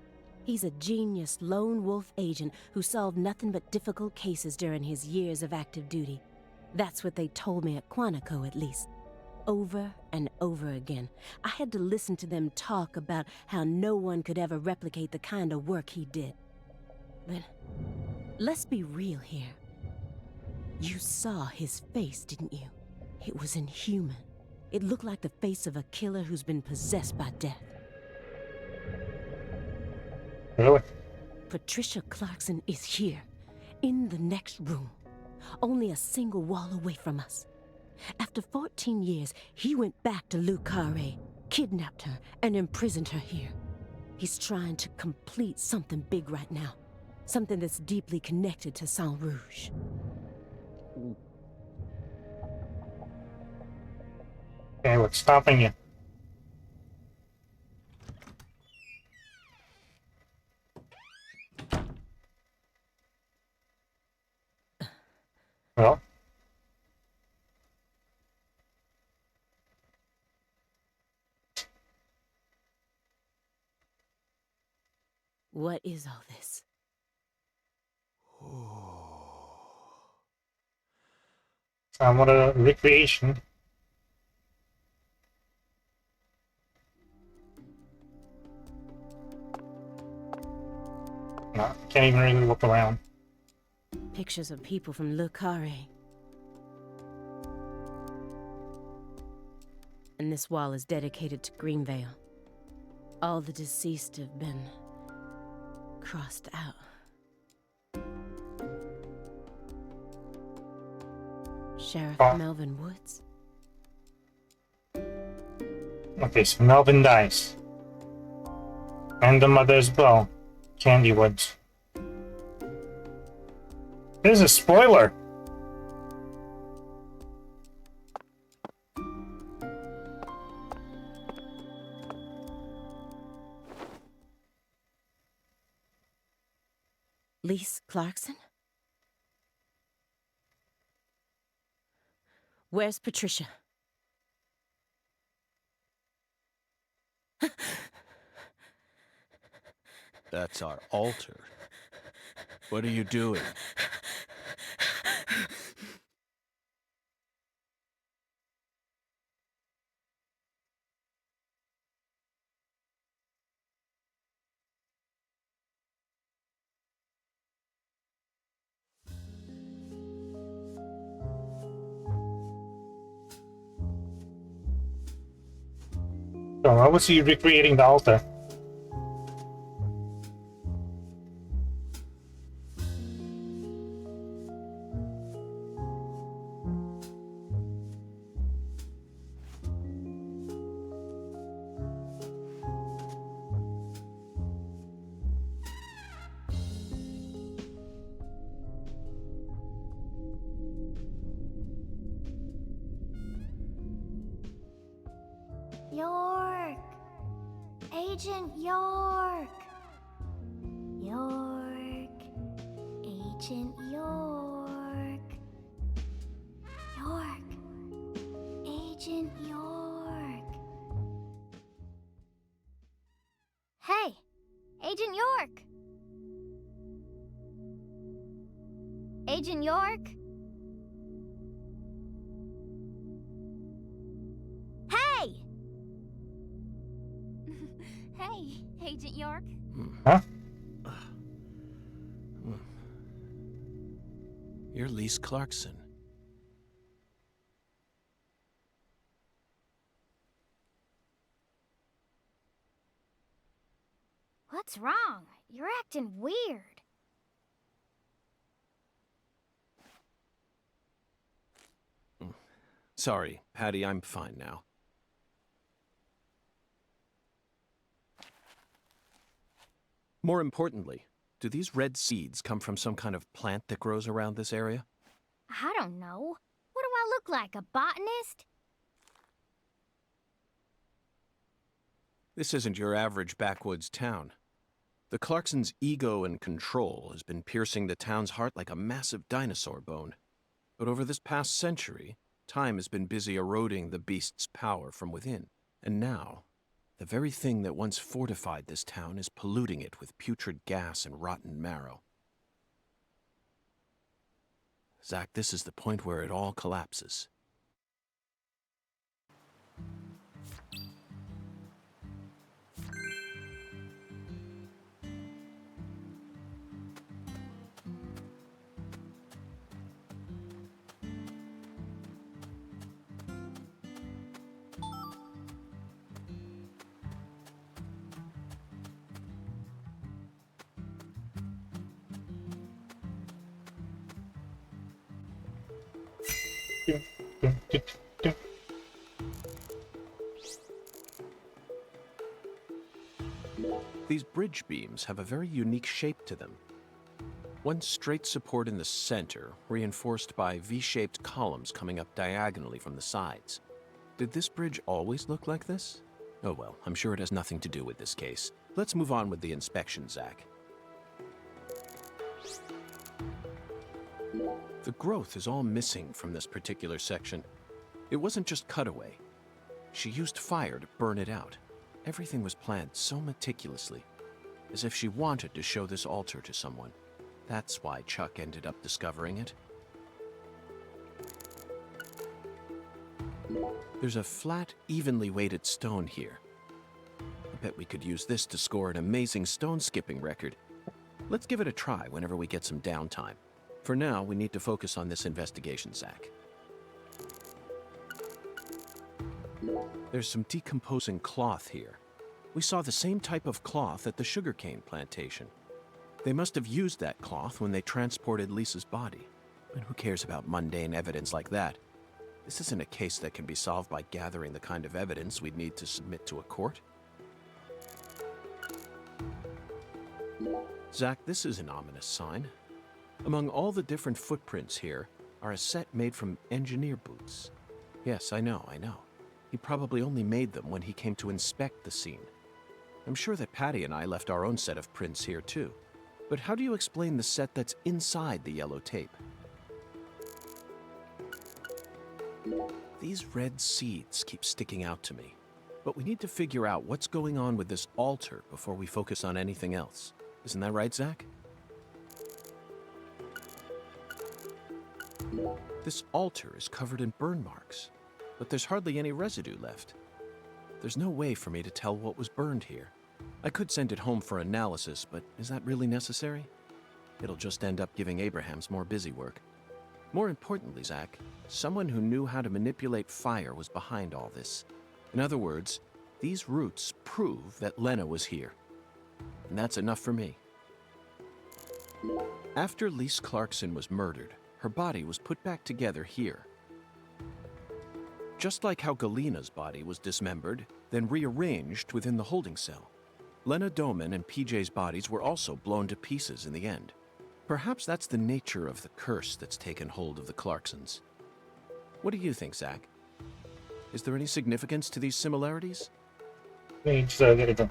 He's a genius lone wolf agent who solved nothing but difficult cases during his years of active duty. That's what they told me at Quantico, at least. Over and over again. I had to listen to them talk about how no one could ever replicate the kind of work he did. But let's be real here. You saw his face, didn't you? It was inhuman. It looked like the face of a killer who's been possessed by death. Really? Patricia Clarkson is here, in the next room, only a single wall away from us. After 14 years, he went back to Le Carré, kidnapped her, and imprisoned her here. He's trying to complete something big right now, something that's deeply connected to Saint Rouge. Okay, what's stopping you? Well? What is all this? Somewhat a recreation. No, I can't even really look around. Pictures of people from Le Carré. And this wall is dedicated to Greenvale. All the deceased have been crossed out. Sheriff Oh. Melvin Woods? Okay, so Melvin dies. And the mother as well. Candy Woods. There's a spoiler! Lise Clarkson? Where's Patricia? That's our altar. What are you doing? So why was he recreating the altar? York! Agent York! York. Agent York. York. Agent York. Hey, Agent York. Agent York? Hey! Hey, Agent York. Huh? You're Lise Clarkson. What's wrong? You're acting weird. Sorry, Patty, I'm fine now. More importantly, do these red seeds come from some kind of plant that grows around this area? I don't know. What do I look like, a botanist? This isn't your average backwoods town. The Clarksons' ego and control has been piercing the town's heart like a massive dinosaur bone. But over this past century, time has been busy eroding the beast's power from within. And now, the very thing that once fortified this town is polluting it with putrid gas and rotten marrow. Zach, this is the point where it all collapses. These bridge beams have a very unique shape to them. One straight support in the center, reinforced by V-shaped columns coming up diagonally from the sides. Did this bridge always look like this? Oh well, I'm sure it has nothing to do with this case. Let's move on with the inspection, Zach. The growth is all missing from this particular section. It wasn't just cutaway. She used fire to burn it out. Everything was planned so meticulously, as if she wanted to show this altar to someone. That's why Chuck ended up discovering it. There's a flat, evenly weighted stone here. I bet we could use this to score an amazing stone skipping record. Let's give it a try whenever we get some downtime. For now, we need to focus on this investigation, Zach. There's some decomposing cloth here. We saw the same type of cloth at the sugarcane plantation. They must have used that cloth when they transported Lisa's body. But who cares about mundane evidence like that? This isn't a case that can be solved by gathering the kind of evidence we'd need to submit to a court. Zach, this is an ominous sign. Among all the different footprints here are a set made from engineer boots. Yes, I know. He probably only made them when he came to inspect the scene. I'm sure that Patty and I left our own set of prints here too. But how do you explain the set that's inside the yellow tape? These red seeds keep sticking out to me. But we need to figure out what's going on with this altar before we focus on anything else. Isn't that right, Zach? This altar is covered in burn marks, but there's hardly any residue left. There's no way for me to tell what was burned here. I could send it home for analysis, but is that really necessary? It'll just end up giving Abrahams more busy work. More importantly, Zach, someone who knew how to manipulate fire was behind all this. In other words, these roots prove that Lena was here. And that's enough for me. After Lise Clarkson was murdered, her body was put back together here. Just like how Galena's body was dismembered, then rearranged within the holding cell. Lena Doman and PJ's bodies were also blown to pieces in the end. Perhaps that's the nature of the curse that's taken hold of the Clarksons. What do you think, Zach? Is there any significance to these similarities? Let me just get it done.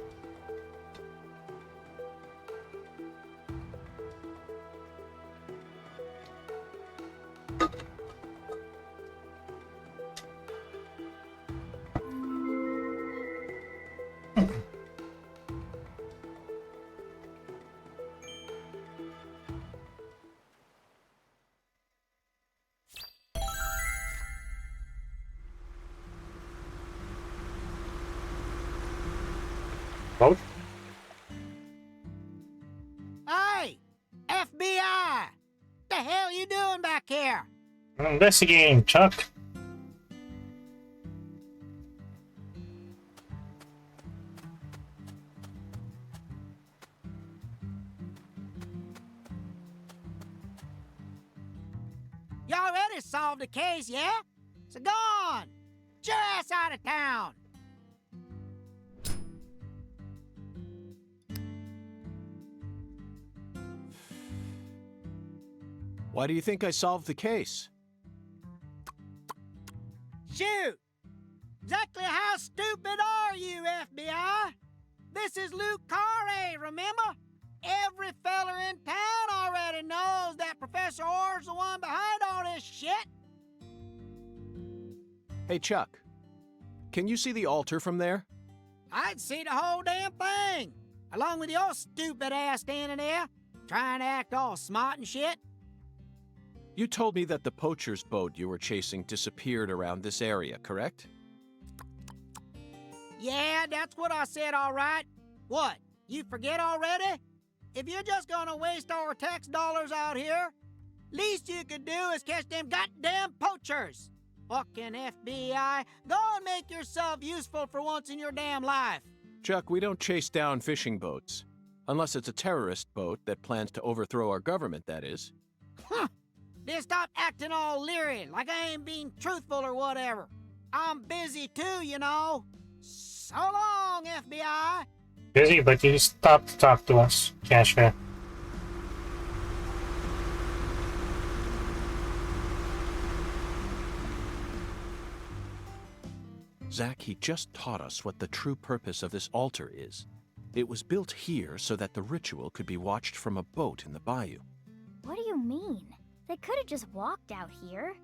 FBI! The hell you doing back here? I'm investigating, Chuck. You already solved the case, yeah? So go on! Get your ass out of town! Why do you think I solved the case? Shoot! Exactly how stupid are you, FBI? This is Luke Carre, remember? Every feller in town already knows that Professor Orr's the one behind all this shit. Hey, Chuck. Can you see the altar from there? I'd see the whole damn thing, along with your stupid ass standing there, trying to act all smart and shit. You told me that the poacher's boat you were chasing disappeared around this area, correct? Yeah, that's what I said, all right. What, you forget already? If you're just gonna waste our tax dollars out here, least you could do is catch them goddamn poachers. Fucking FBI, go and make yourself useful for once in your damn life. Chuck, we don't chase down fishing boats. Unless it's a terrorist boat that plans to overthrow our government, that is. Huh. Then stop acting all leery, like I ain't being truthful or whatever. I'm busy too, you know. So long, FBI. Busy, but you stopped to talk to us, Cashman. Zach, he just taught us what the true purpose of this altar is. It was built here so that the ritual could be watched from a boat in the bayou. What do you mean? They could have just walked out here.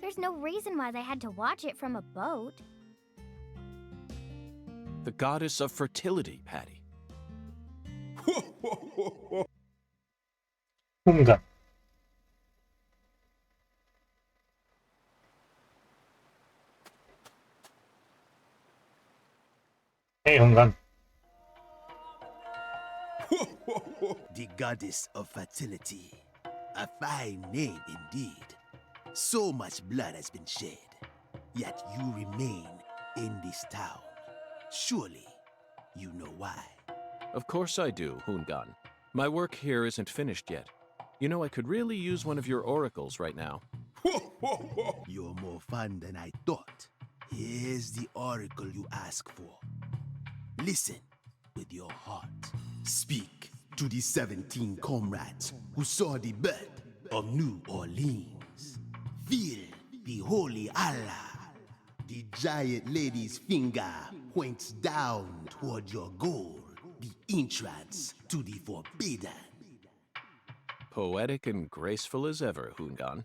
There's no reason why they had to watch it from a boat. The goddess of fertility, Patty. Hunga. Hey, Hungan. The goddess of fertility. A fine name indeed. So much blood has been shed, yet you remain in this town. Surely, you know why. Of course I do, Hungan. My work here isn't finished yet. You know, I could really use one of your oracles right now. You're more fun than I thought. Here's the oracle you ask for. Listen with your heart. Speak to the 17 comrades who saw the birth of New Orleans. Feel the holy Allah. The giant lady's finger points down toward your goal, the entrance to the forbidden. Poetic and graceful as ever, Hungan.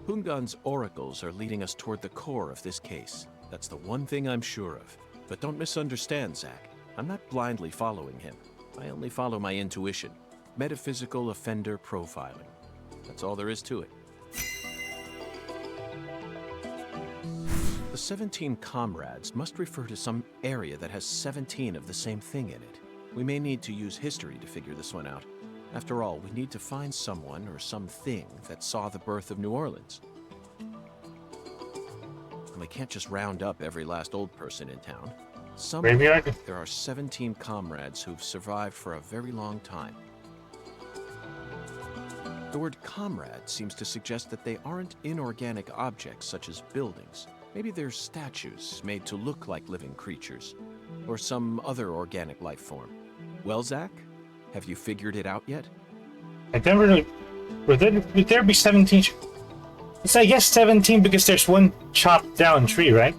Hungan's oracles are leading us toward the core of this case. That's the one thing I'm sure of. But don't misunderstand, Zach. I'm not blindly following him. I only follow my intuition. Metaphysical offender profiling. That's all there is to it. The 17 comrades must refer to some area that has 17 of the same thing in it. We may need to use history to figure this one out. After all, we need to find someone or something that saw the birth of New Orleans. And we can't just round up every last old person in town. Graveyard? There are 17 comrades who've survived for a very long time. The word comrade seems to suggest that they aren't inorganic objects such as buildings. Maybe they're statues made to look like living creatures, or some other organic life form. Well, Zach? Have you figured it out yet? I never really... Would there be 17... It's, I guess, 17 because there's one chopped down tree, right?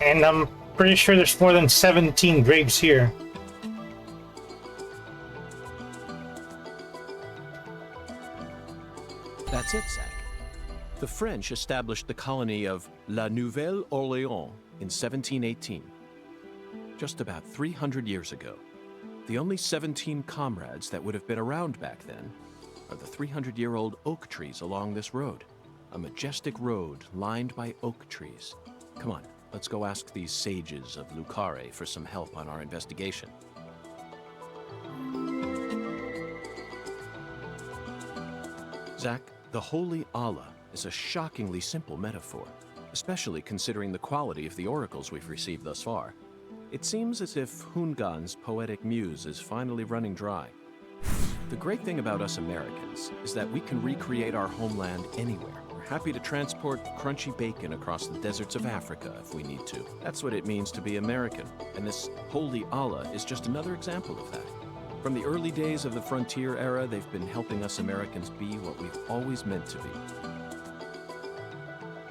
And I'm pretty sure there's more than 17 graves here. That's it, Zach. The French established the colony of La Nouvelle-Orléans in 1718. Just about 300 years ago. The only 17 comrades that would have been around back then are the 300-year-old oak trees along this road. A majestic road lined by oak trees. Come on, let's go ask these sages of Lucare for some help on our investigation. Zach, the Holy Allah is a shockingly simple metaphor, especially considering the quality of the oracles we've received thus far. It seems as if Hungan's poetic muse is finally running dry. The great thing about us Americans is that we can recreate our homeland anywhere. We're happy to transport crunchy bacon across the deserts of Africa if we need to. That's what it means to be American, and this Holy Allah is just another example of that. From the early days of the frontier era, they've been helping us Americans be what we've always meant to be.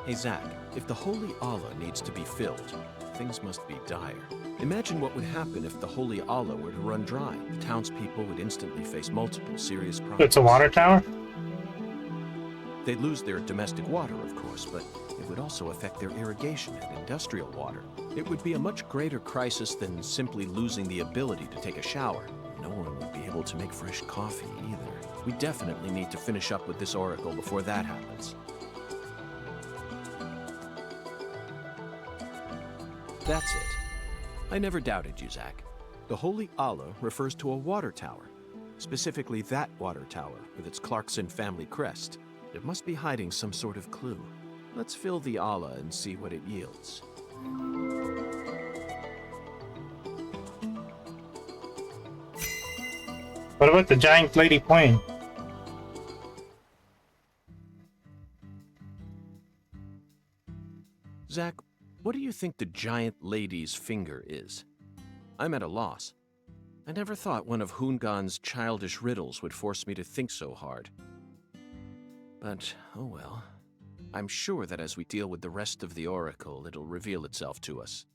Hey Zach, if the Holy Allah needs to be filled, things must be dire. Imagine what would happen if the Holy Allah were to run dry. The townspeople would instantly face multiple serious problems. It's a water tower? They'd lose their domestic water, of course, but it would also affect their irrigation and industrial water. It would be a much greater crisis than simply losing the ability to take a shower. No one would be able to make fresh coffee either. We definitely need to finish up with this oracle before that happens. That's it. I never doubted you, Zach. The Holy Allah refers to a water tower, specifically that water tower with its Clarkson family crest. It must be hiding some sort of clue. Let's fill the Allah and see what it yields. What about the giant lady plane? Zach, what do you think the giant lady's finger is? I'm at a loss. I never thought one of Hungan's childish riddles would force me to think so hard. But, oh well. I'm sure that as we deal with the rest of the oracle, it'll reveal itself to us.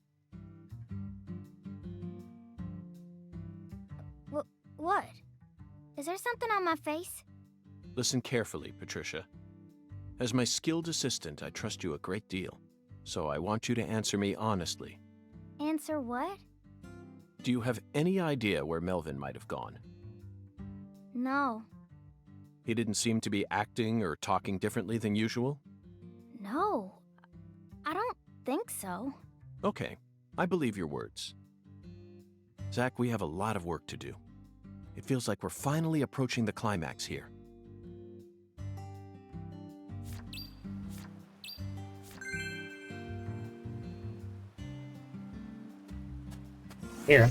What? Is there something on my face? Listen carefully, Patricia. As my skilled assistant, I trust you a great deal. So I want you to answer me honestly. Answer what? Do you have any idea where Melvin might have gone? No. He didn't seem to be acting or talking differently than usual? No. I don't think so. Okay, I believe your words. Zach, we have a lot of work to do. It feels like we're finally approaching the climax here. Here.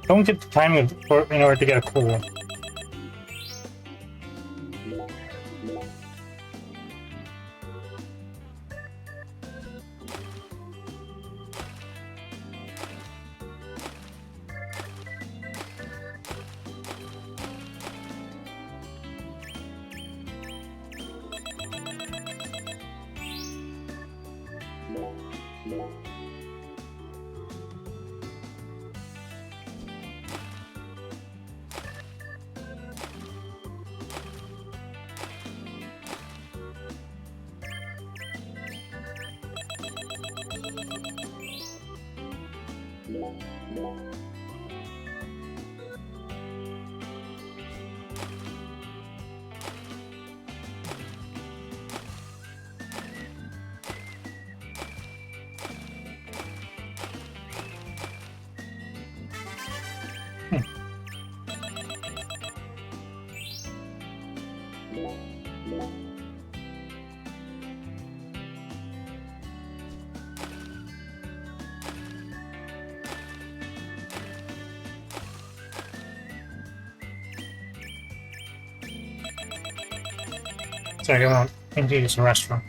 Don't get the timing in order to get a cool one. check him out. I think it's a restaurant.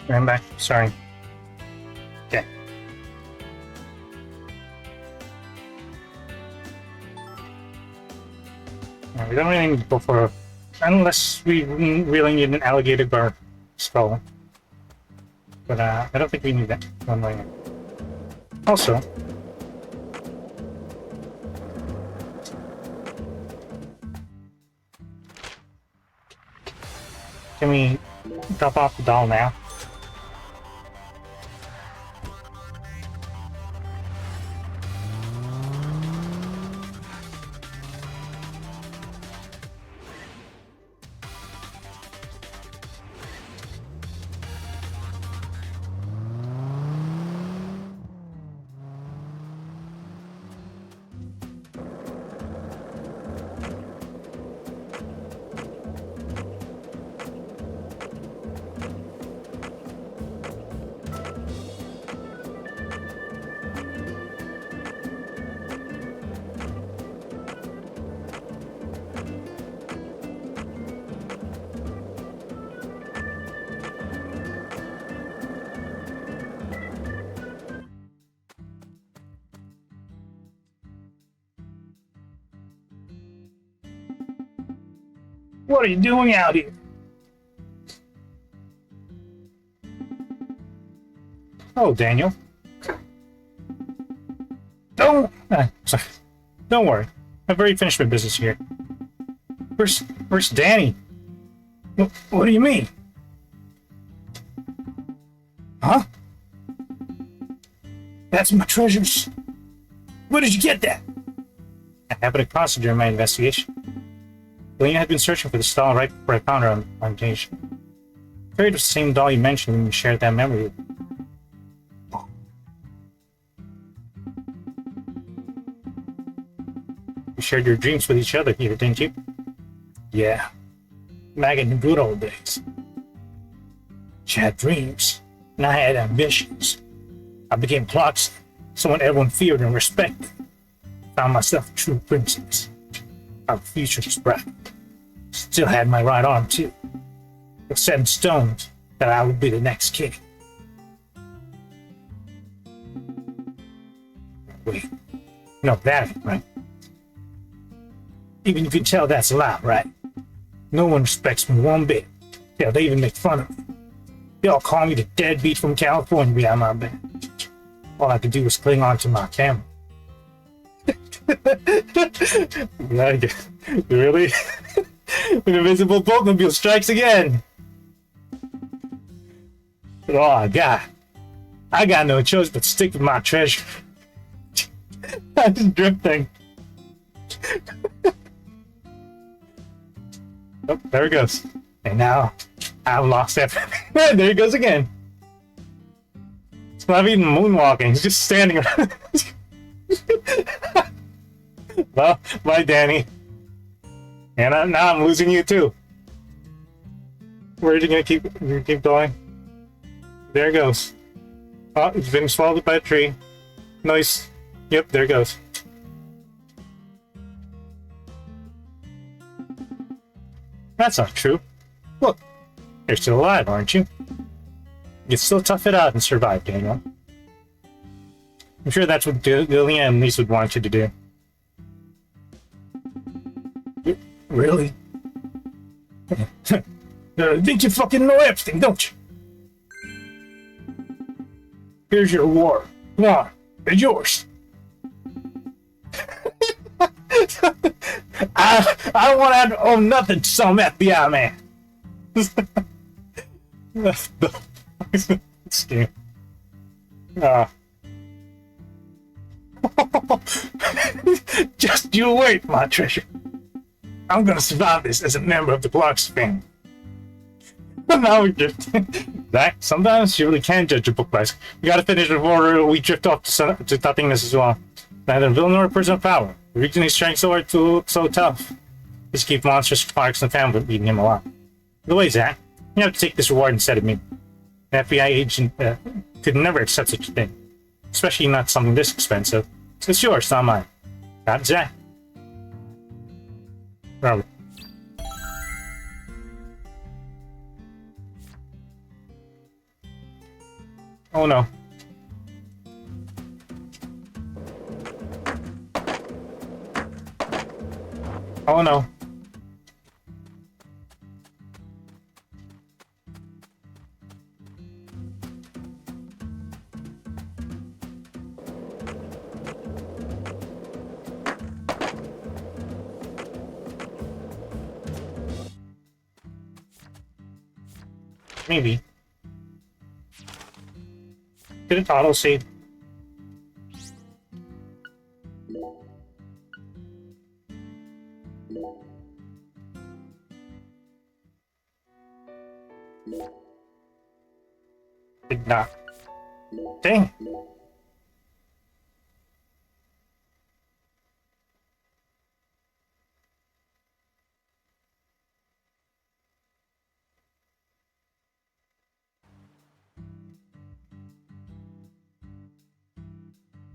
I'm back. Sorry. Okay. We don't really need to go for... Unless we really need an alligator bar skull. But I don't think we need that one right now. Also... Can we drop off the doll now? What are you doing out here? Oh, Daniel. Sorry. Don't worry. I've already finished my business here. Where's Danny? What do you mean? Huh? That's my treasures. Where did you get that? I happened across it during my investigation. Lena had been searching for the doll right before I found her on plantation. Carried the same doll you mentioned when we shared that memory. You shared your dreams with each other here, didn't you? Yeah. Back in the good old days. She had dreams, and I had ambitions. I became Clarkson, someone everyone feared and respected. Found myself a true princess. Our future was bright. Still had my right arm, too. It set in stone that I would be the next king. Wait. No, that ain't right. Even you can tell that's a lie, right? No one respects me one bit. Hell, they even make fun of me. They all call me the deadbeat from California behind my back. All I could do was cling on to my camera. Really? An invisible boatmobile strikes again. Oh, God. I got no choice but to stick with my treasure. I'm just drifting. Oh, there it goes. And now I've lost everything. There he goes again. It's not even moonwalking. He's just standing around. Well, bye, Danny. And now I'm losing you too. Where are you gonna keep going? There it goes. Oh, it's been swallowed by a tree. Nice. Yep, there it goes. That's not true. Look, you're still alive, aren't you? You can still tough it out and survive, Daniel. I'm sure that's what Lillian and Lise would want you to do. Really? Think you fucking know everything, don't you? Here's your reward. Come on, it's yours. I don't want to owe nothing to some FBI man. Scam. Just you wait, my treasure. I'm gonna survive this as a member of the Clarkson family. Now we drift. Zach, sometimes you really can judge a book by its. We gotta finish before we drift off to nothingness as well. Neither villain nor person of power. The reason his strength so tough is to keep monstrous Clarkson family from eating him alive. By the way, Zach, you have to take this reward instead of me. An FBI agent could never accept such a thing. Especially not something this expensive. It's yours, not mine. Got it, Zach? Robert. Oh no. Oh no. Maybe. Did it auto save? Did not. Dang.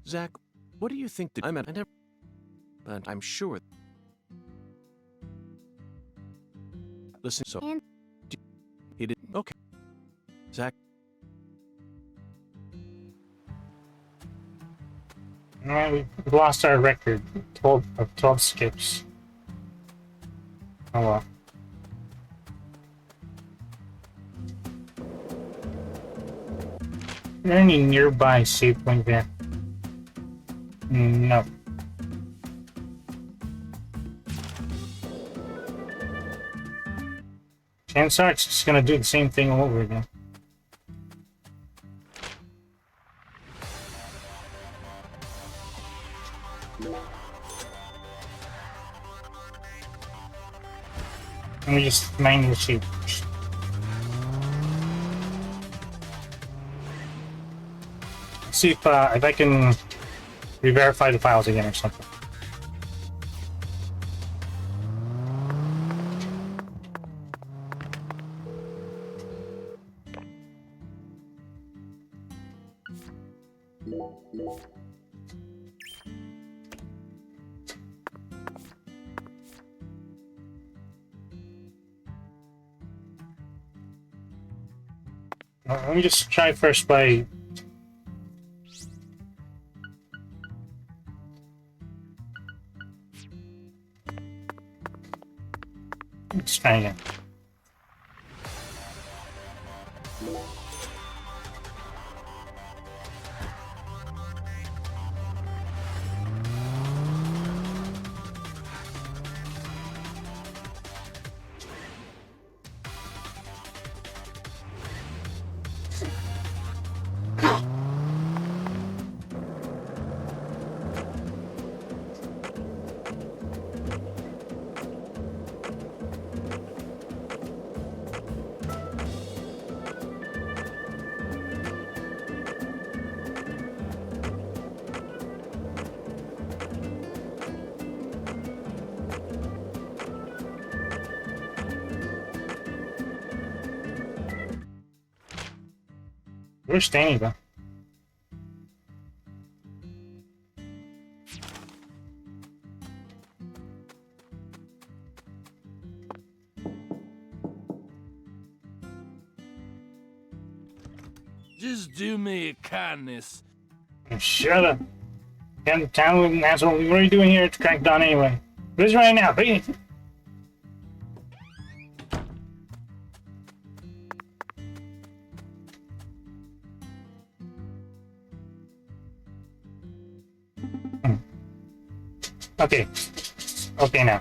Zach, what do you think that I never, but I'm sure. Listen, so And- he did. Okay, Zach. We lost our record. 12 skips. Oh well. Are there any nearby save point there? No. Chances are it's just gonna do the same thing all over again. Let me just manually save. See if I can re-verify the files again or something. Let me just try first by... Let's try again. Where's Danny though? Just do me a kindness. Shut up. Can't tell an asshole. What are you doing here? It's Crackdown anyway. What is right now? Hey. Okay. Okay now.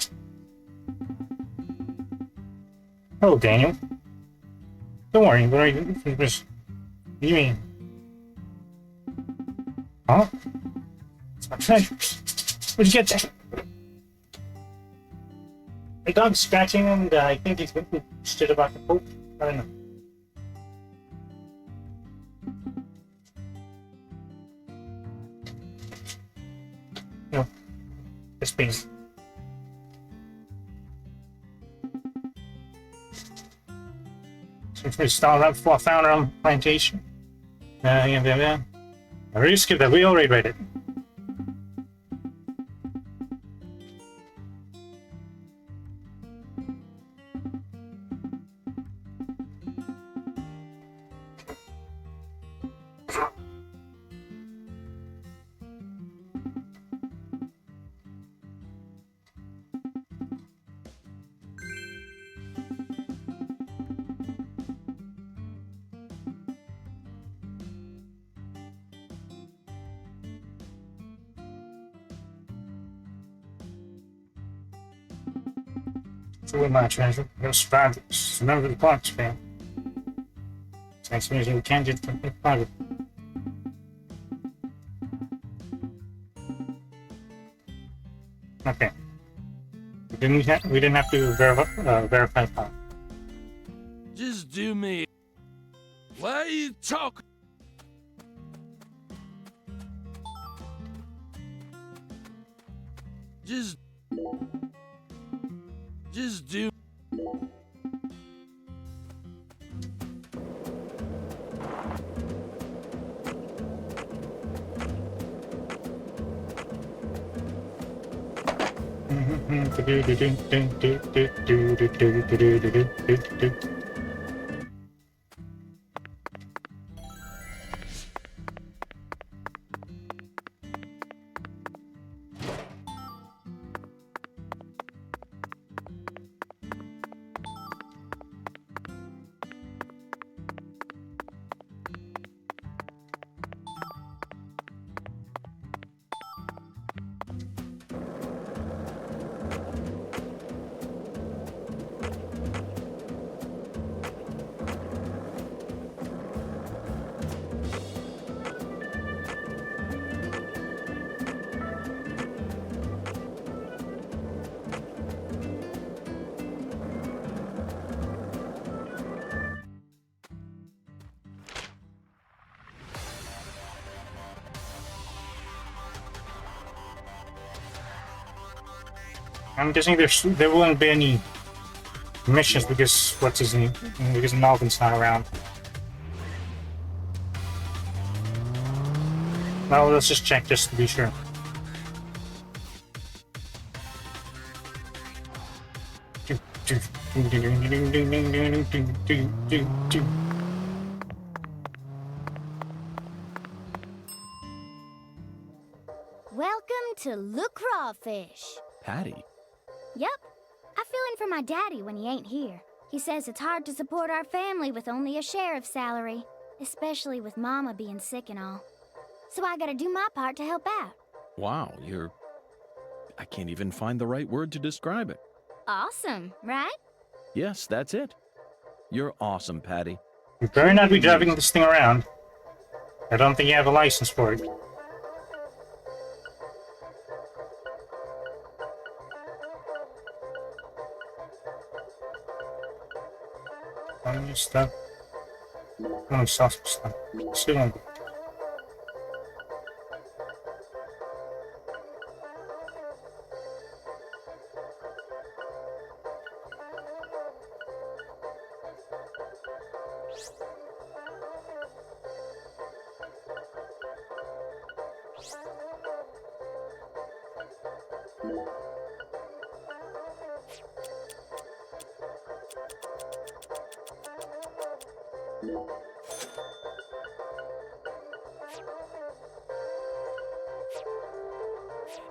Hello, Daniel. Don't worry. What are you? What do you mean? Huh? It's my treasure. Where'd you get that? My dog's scratching and I think he's going to shit about the poop. I don't know. No. This piece. So we start up for founder on plantation. Yeah. I already skipped that. We already read it. Too much, man. Those spiders. Remember the clock span. Next means we can't get the bug. Okay. We didn't have to verify that. Just do me. Why are you talking? Just do. I'm guessing there wouldn't be any missions because what's his name? Because Melvin's not around. Well, let's just check just to be sure. Welcome to Look Crawfish. Patty? Yep. I fill in for my daddy when he ain't here. He says it's hard to support our family with only a sheriff's salary, especially with Mama being sick and all. So I gotta do my part to help out. Wow, I can't even find the right word to describe it. Awesome, right? Yes, that's it. You're awesome, Patty. You better not be driving this thing around. I don't think you have a license for it. Stuff. No, soft stuff. Still.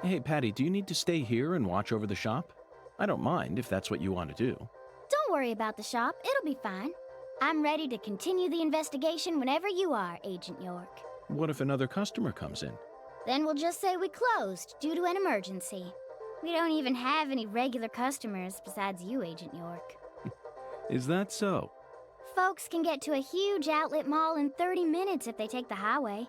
Hey, Patty, do you need to stay here and watch over the shop? I don't mind if that's what you want to do. Don't worry about the shop. It'll be fine. I'm ready to continue the investigation whenever you are, Agent York. What if another customer comes in? Then we'll just say we closed due to an emergency. We don't even have any regular customers besides you, Agent York. Is that so? Folks can get to a huge outlet mall in 30 minutes if they take the highway.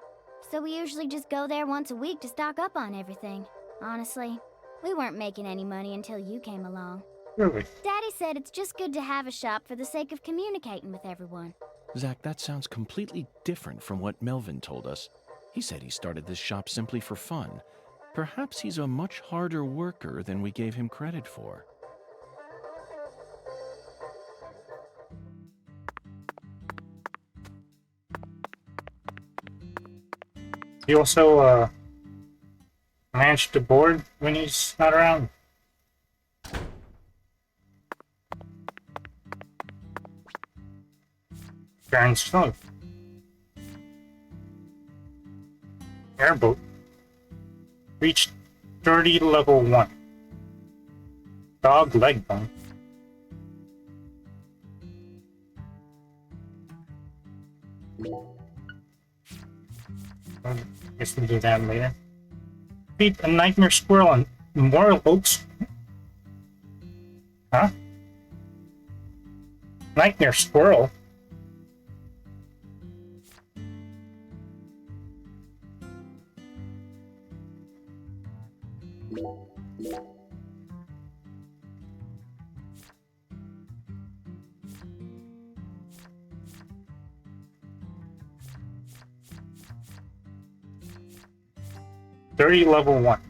So we usually just go there once a week to stock up on everything. Honestly, we weren't making any money until you came along. Really? Daddy said it's just good to have a shop for the sake of communicating with everyone. Zach, that sounds completely different from what Melvin told us. He said he started this shop simply for fun. Perhaps he's a much harder worker than we gave him credit for. He also, managed to board when he's not around. Baron Snow. Airboat. Reached 30 level 1. Dog leg bone. Guess we'll do that later. Beat a nightmare squirrel on Memorial Oaks. Huh? Nightmare squirrel. Dirty level 1.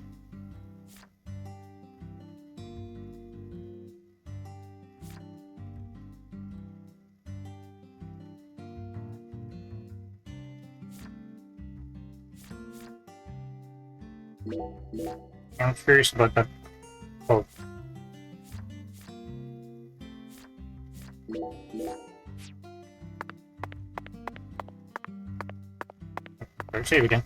I'm curious about that. Oh. Better save again.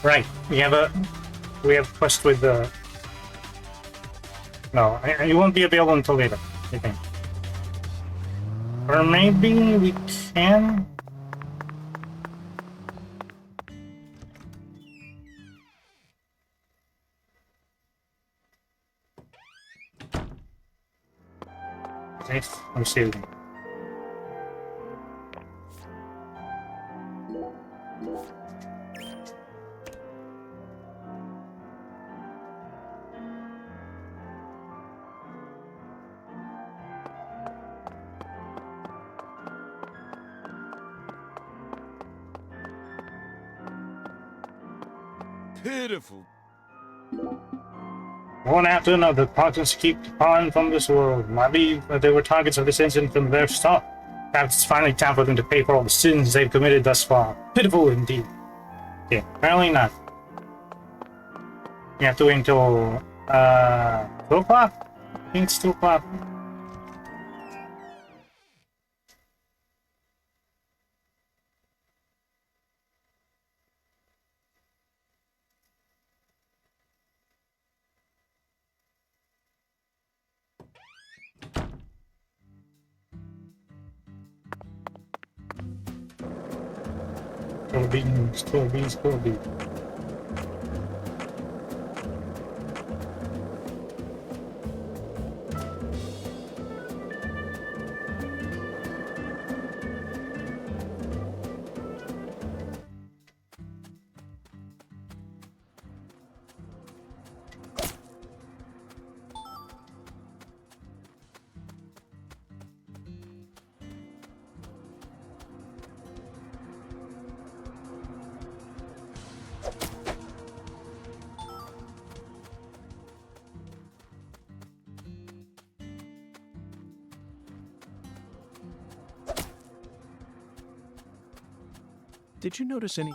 Right, we have a quest with the. No, it won't be available until later, I think. Or maybe we can. Nice. Let me see again. Pitiful. One after another, toxins keep departing from this world. Maybe they were targets of this incident from the very start. Perhaps it's finally time for them to pay for all the sins they've committed thus far. Pitiful indeed. Yeah, apparently not. You have to wait until 2 o'clock? I think it's 2 o'clock. Still beans. Did you notice any...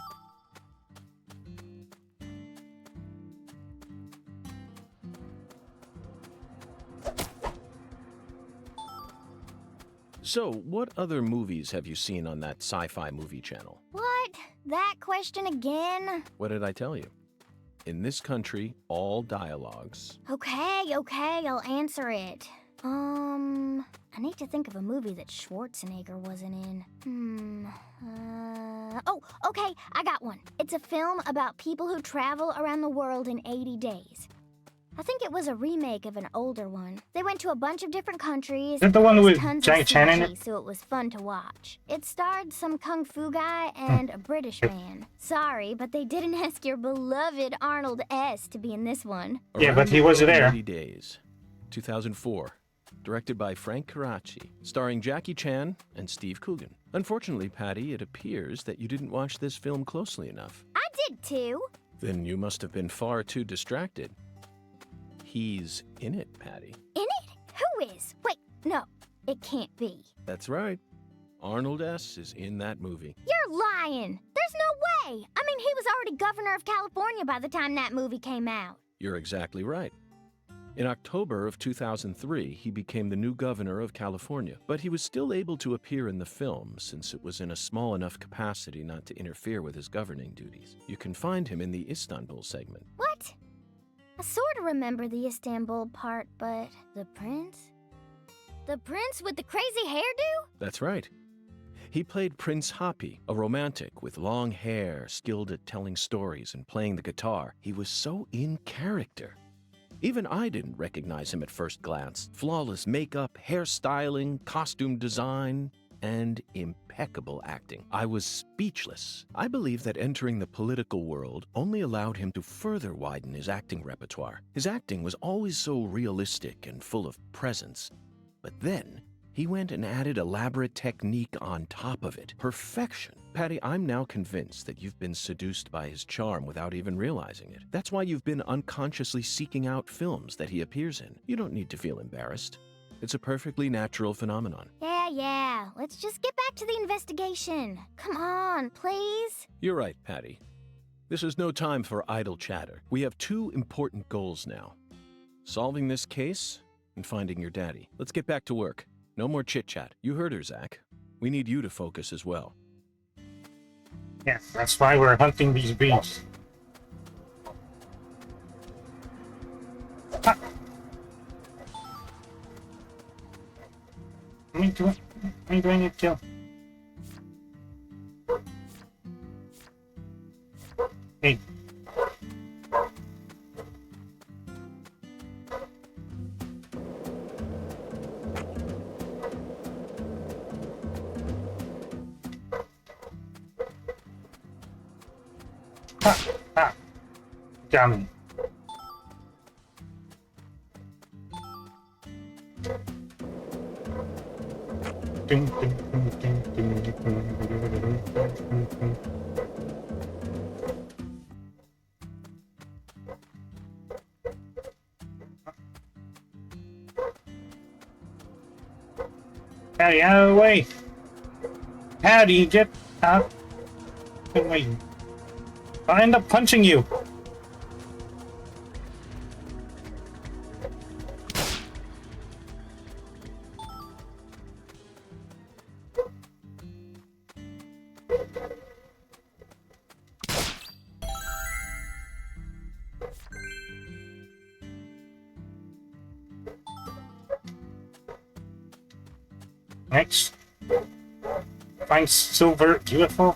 So, what other movies have you seen on that sci-fi movie channel? What? That question again? What did I tell you? In this country, all dialogues... Okay, I'll answer it. I need to think of a movie that Schwarzenegger wasn't in. Oh, okay, I got one. It's a film about people who travel around the world in 80 days. I think it was a remake of an older one. They went to a bunch of different countries. Is that the one with tons Jackie of Chan in CG, it? so it was fun to watch. It starred some kung fu guy and a British man. Sorry, but they didn't ask your beloved Arnold S. to be in this one. Yeah, but he was there. 80 Days, 2004. Directed by Frank Karachi, starring Jackie Chan and Steve Coogan. Unfortunately, Patty, it appears that you didn't watch this film closely enough. I did too. Then you must have been far too distracted. He's in it, Patty. In it? Who is? Wait, no, it can't be. That's right. Arnold S. is in that movie. You're lying! There's no way! I mean, he was already governor of California by the time that movie came out. You're exactly right. In October of 2003, he became the new governor of California, but he was still able to appear in the film since it was in a small enough capacity not to interfere with his governing duties. You can find him in the Istanbul segment. What? I sort of remember the Istanbul part, but the prince? The prince with the crazy hairdo? That's right. He played Prince Happy, a romantic with long hair, skilled at telling stories and playing the guitar. He was so in character. Even I didn't recognize him at first glance. Flawless makeup, hairstyling, costume design, and impeccable acting. I was speechless. I believe that entering the political world only allowed him to further widen his acting repertoire. His acting was always so realistic and full of presence. But then, he went and added elaborate technique on top of it. Perfection. Patty, I'm now convinced that you've been seduced by his charm without even realizing it. That's why you've been unconsciously seeking out films that he appears in. You don't need to feel embarrassed. It's a perfectly natural phenomenon. Yeah. Let's just get back to the investigation. Come on, please. You're right, Patty. This is no time for idle chatter. We have two important goals now. Solving this case and finding your daddy. Let's get back to work. No more chit-chat. You heard her, Zach. We need you to focus as well. Yeah, that's why we're hunting these bees. Ah. How many do I need to kill? Hey. Ha! Got me. Howdy, out of the way! How do you get out? Wait. I'll end up punching you. Next, find silver UFO.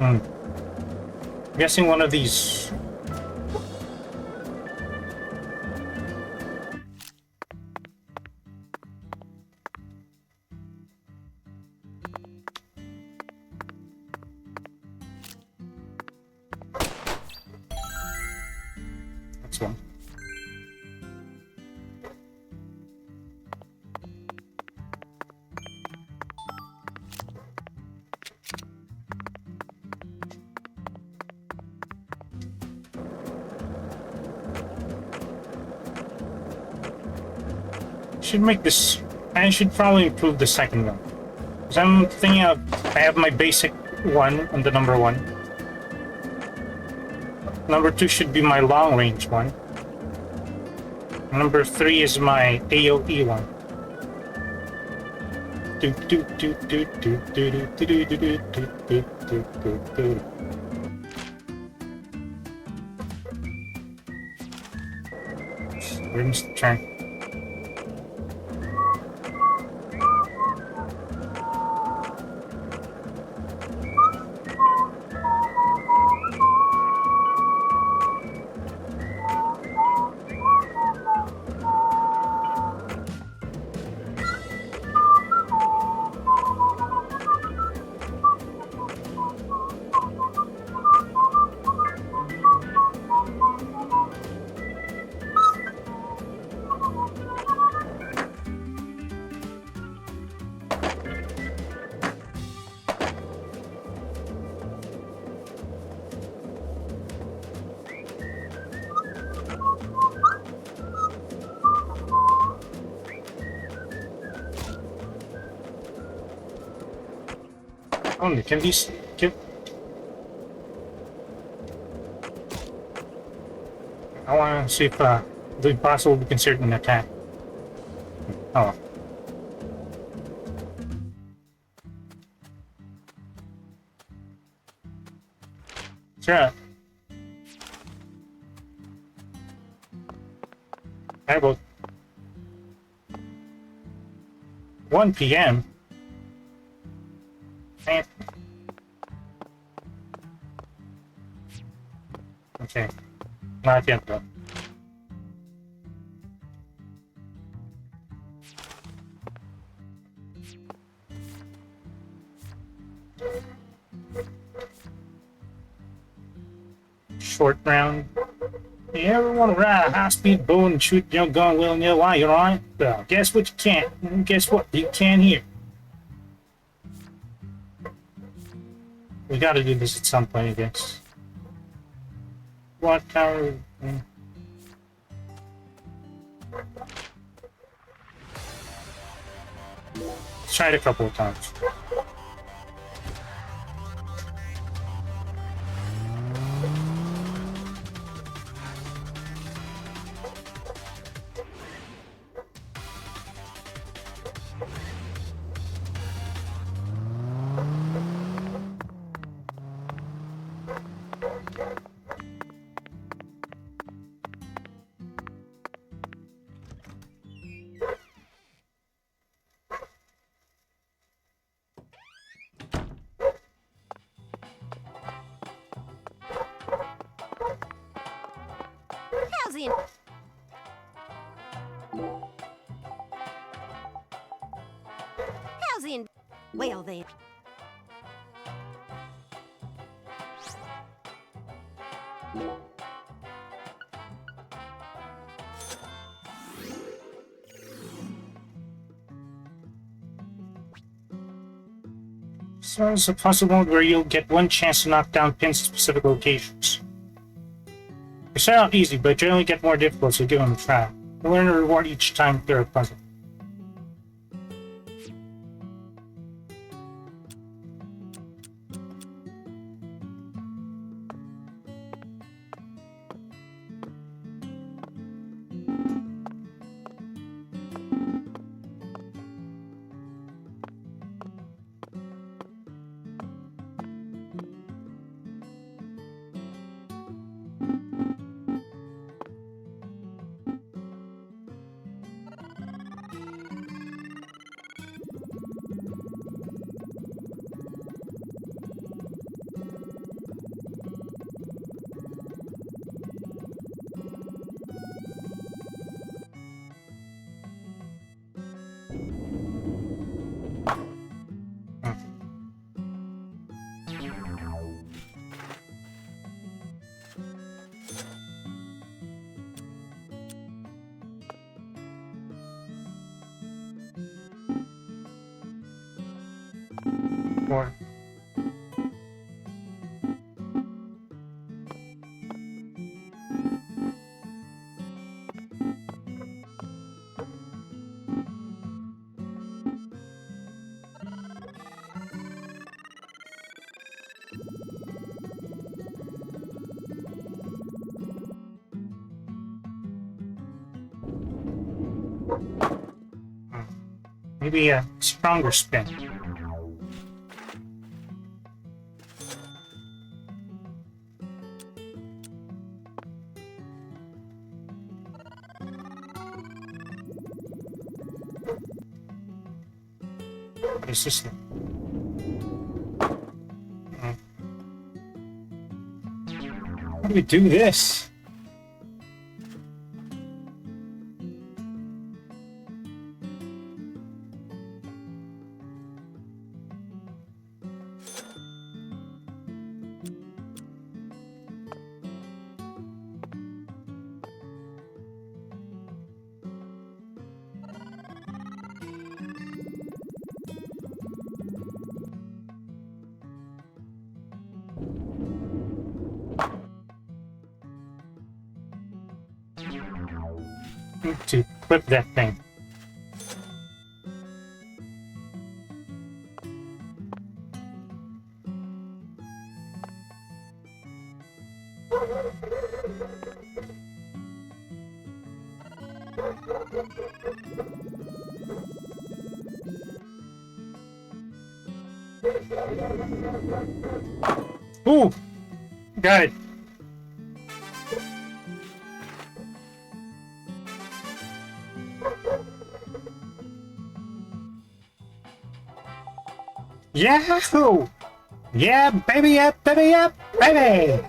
I'm guessing one of these. That's one. Should make this. I should probably improve the second one. Because I'm thinking I have my basic one and the number one. Number 2 should be my long range one. Number 3 is my AOE one. Rim's turn. Only can these... I want to see if the impossible will be considered an attack. Oh. Sure. How about 1 p.m.? Okay. Not yet though. Short round. You ever want to ride a high-speed boat and shoot your gun willy-nilly while you're on it? Well, guess what you can't. And guess what you can't hear. We gotta do this at some point, I guess. What tower? Tried a couple of times. How's in? How's in? Well then. So it's a puzzle mode where you'll get one chance to knock down pins at specific locations. They start out easy, but generally get more difficult, so give them a try. You'll earn a reward each time through a puzzle. More. Maybe a stronger spin. What is this thing? How do we do this? To equip that thing. Ooh! Got it. Yahoo! Yeah, baby, yeah, baby, yeah, baby!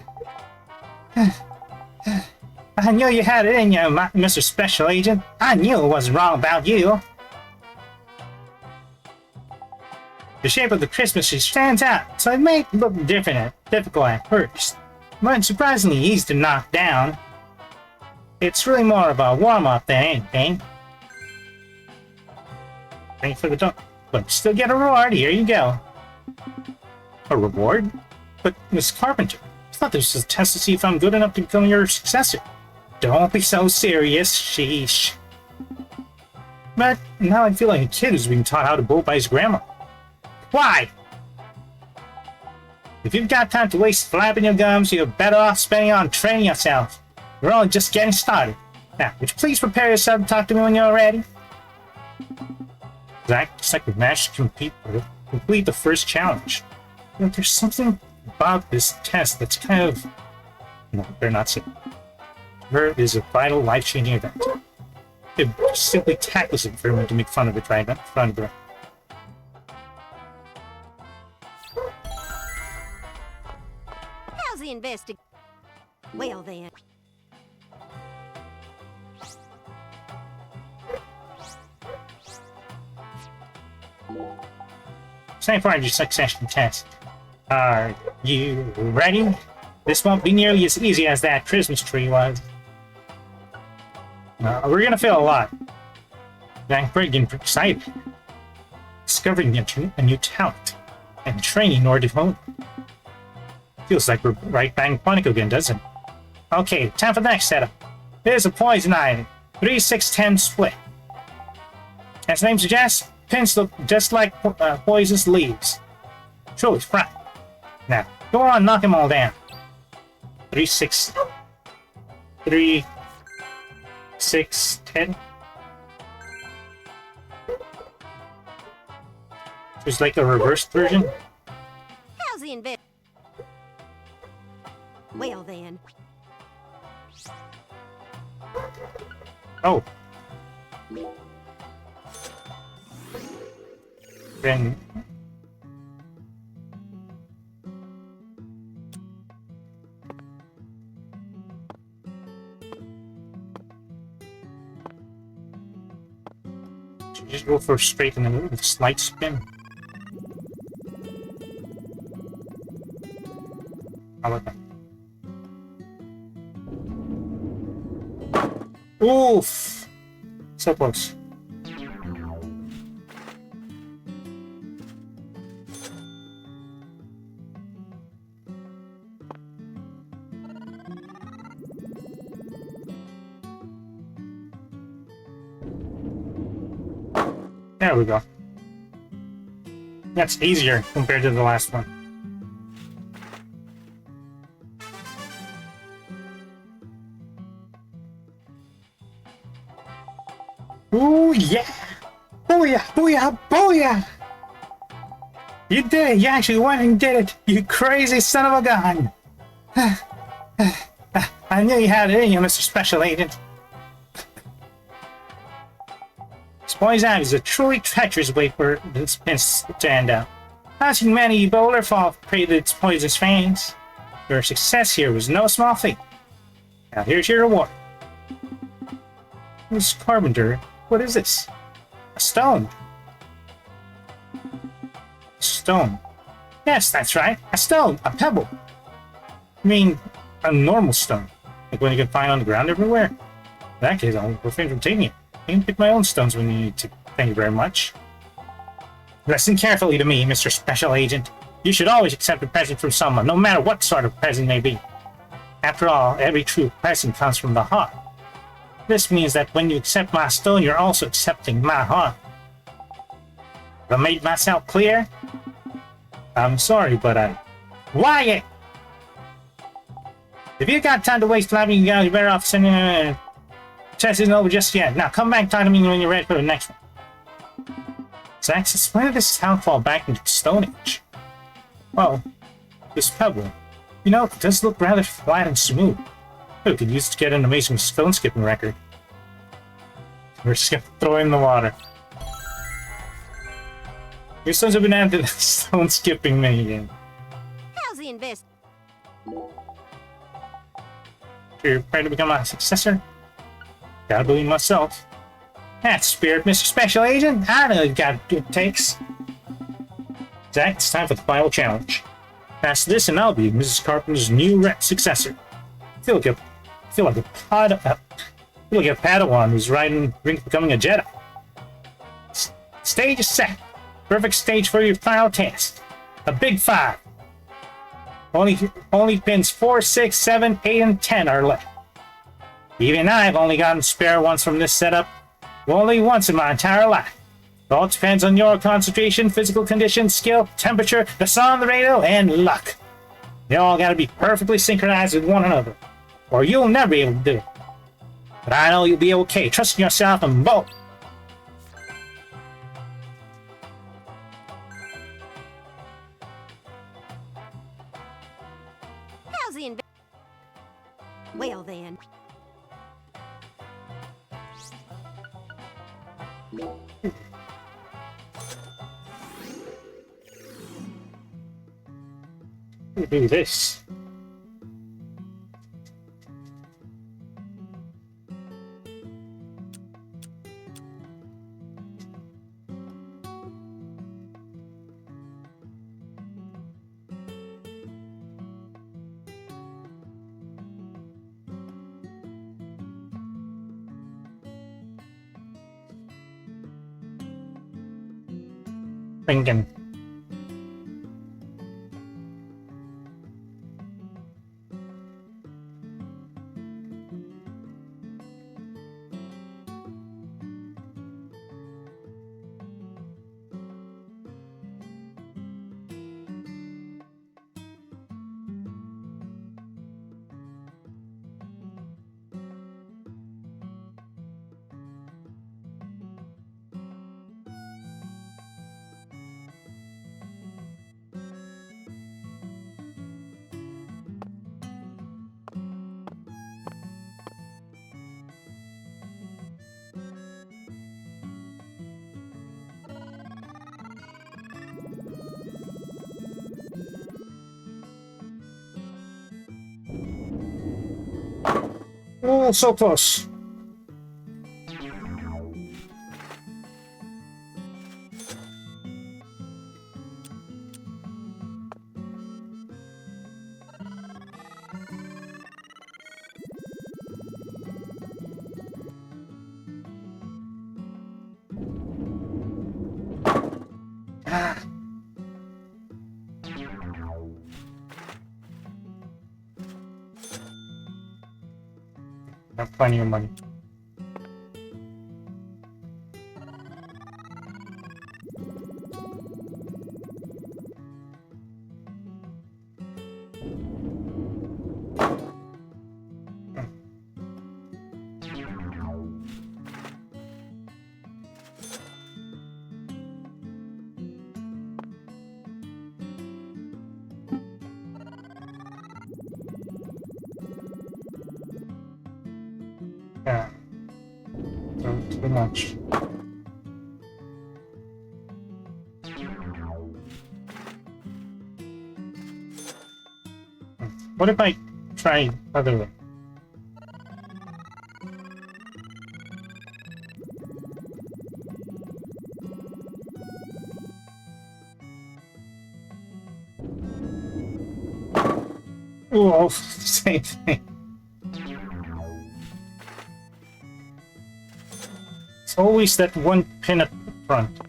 I knew you had it in you, Mr. Special Agent. I knew it wasn't wrong about you. The shape of the Christmas tree stands out, so it may look difficult at first, but surprisingly easy to knock down. It's really more of a warm-up than anything. Thank you for the dump, but still get a reward. Here you go. A reward? But Miss Carpenter, I thought this was a test to see if I'm good enough to become your successor. Don't be so serious, sheesh. But now I feel like a kid who's being taught how to boat by his grandma. Why? If you've got time to waste flapping your gums, you're better off spending it on training yourself. We're only just getting started. Now, would you please prepare yourself to talk to me when you're ready? Zach, just like we managed to complete the first challenge. But there's something about this test that's kind of... No, better not say. Her is a vital, life-changing event. It simply tackles it for me to make fun of it right in front of her. How's the investigation? Well then. Same for your succession test. Are you ready? This won't be nearly as easy as that Christmas tree was. We're gonna fail a lot. I'm pretty excited. Discovering a new talent and training or development. Feels like we're right back in Quantico again, doesn't it? Okay, time for the next setup. Here's a poison item. 3-6-10 split. As the name suggests, pins look just like poisonous leaves. Truly fine. Now, go on, knock them all down. 3, 6, 3, 6, 10. There's like a reversed version. How's the invest? Well then. Oh. Then. Should just go for straight and then with a slight spin. How about that? Oof! So close. There we go. That's easier compared to the last one. Ooh, yeah! Booyah! Booyah! Booyah! You did it! You actually went and did it! You crazy son of a gun! I knew you had it in you, Mr. Special Agent. Poison ivy is a truly treacherous way for this pins to end up. I've seen many bowler fall prey to its poisonous fangs. Your success here was no small feat. Now here's your reward. Miss Carpenter, what is this? A stone. Stone. Yes, that's right. A stone. A pebble. I mean, a normal stone. Like one you can find on the ground everywhere. In that case, I'll refrain from taking it. I can pick my own stones when you need to. Thank you very much. Listen carefully to me, Mr. Special Agent. You should always accept a present from someone, no matter what sort of present may be. After all, every true present comes from the heart. This means that when you accept my stone, you're also accepting my heart. Have I made myself clear? I'm sorry, but Wyatt! If you got time to waste flapping you guys, you're better off sending test isn't over just yet. Now come back and talk to me when you're ready for the next one. Zaxxas, when did this town fall back into the Stone Age? Well, this pebble. You know, it does look rather flat and smooth. We could use it to get an amazing stone skipping record. We're just gonna throw it in the water. Your sons have been added to the stone skipping minigame. How's the invest? You're prepared to become a successor? Gotta believe myself. That's spirit, Mr. Special Agent. I know you got good takes. Zach, it's time for the final challenge. Pass this and I'll be Mrs. Carpenter's new successor. I feel like a Padawan who's riding brink becoming a Jedi. Stage is set. Perfect stage for your final test. A big 5. Only pins 4, 6, 7, 8, and 10 are left. Even I've only gotten spare ones from this setup. Only once in my entire life. It all depends on your concentration, physical condition, skill, temperature, the song on the radio, and luck. They all gotta be perfectly synchronized with one another, or you'll never be able to do it. But I know you'll be okay. Trust in yourself and both. How's the invest? Well then. Do this. Thinking. Oh, so close. I have plenty of money. Yeah. Too much. What if I try other way? Oh, same thing. It's always that one pin at the front.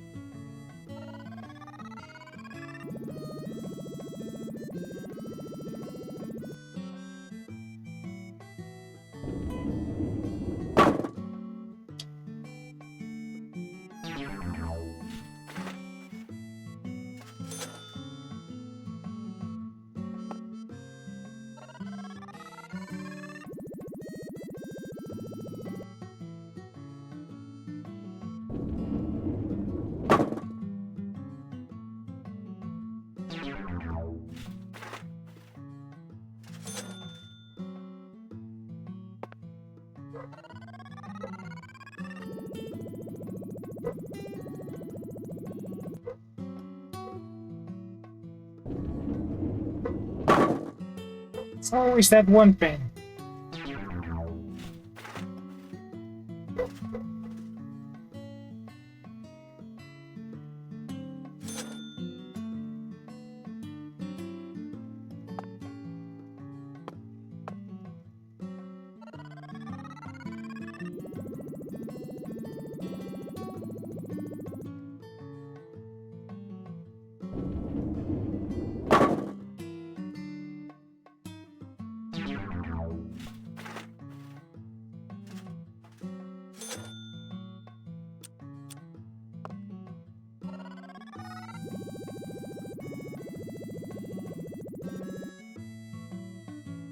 It's always that one thing.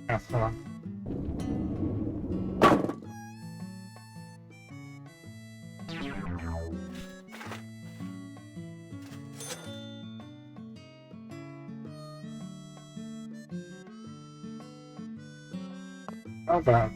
After all. How about?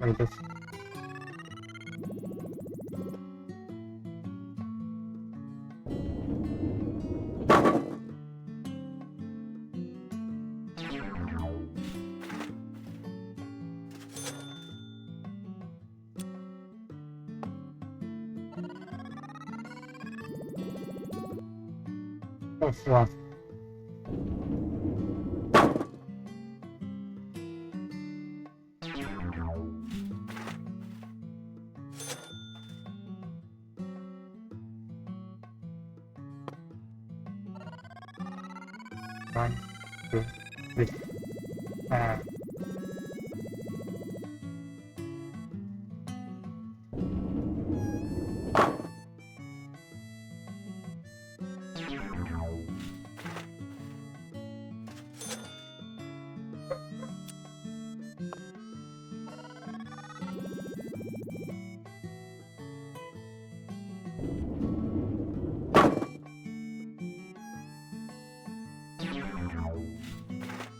Like this. Oh, wow. One, two, three.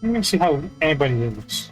Let me see how anybody looks.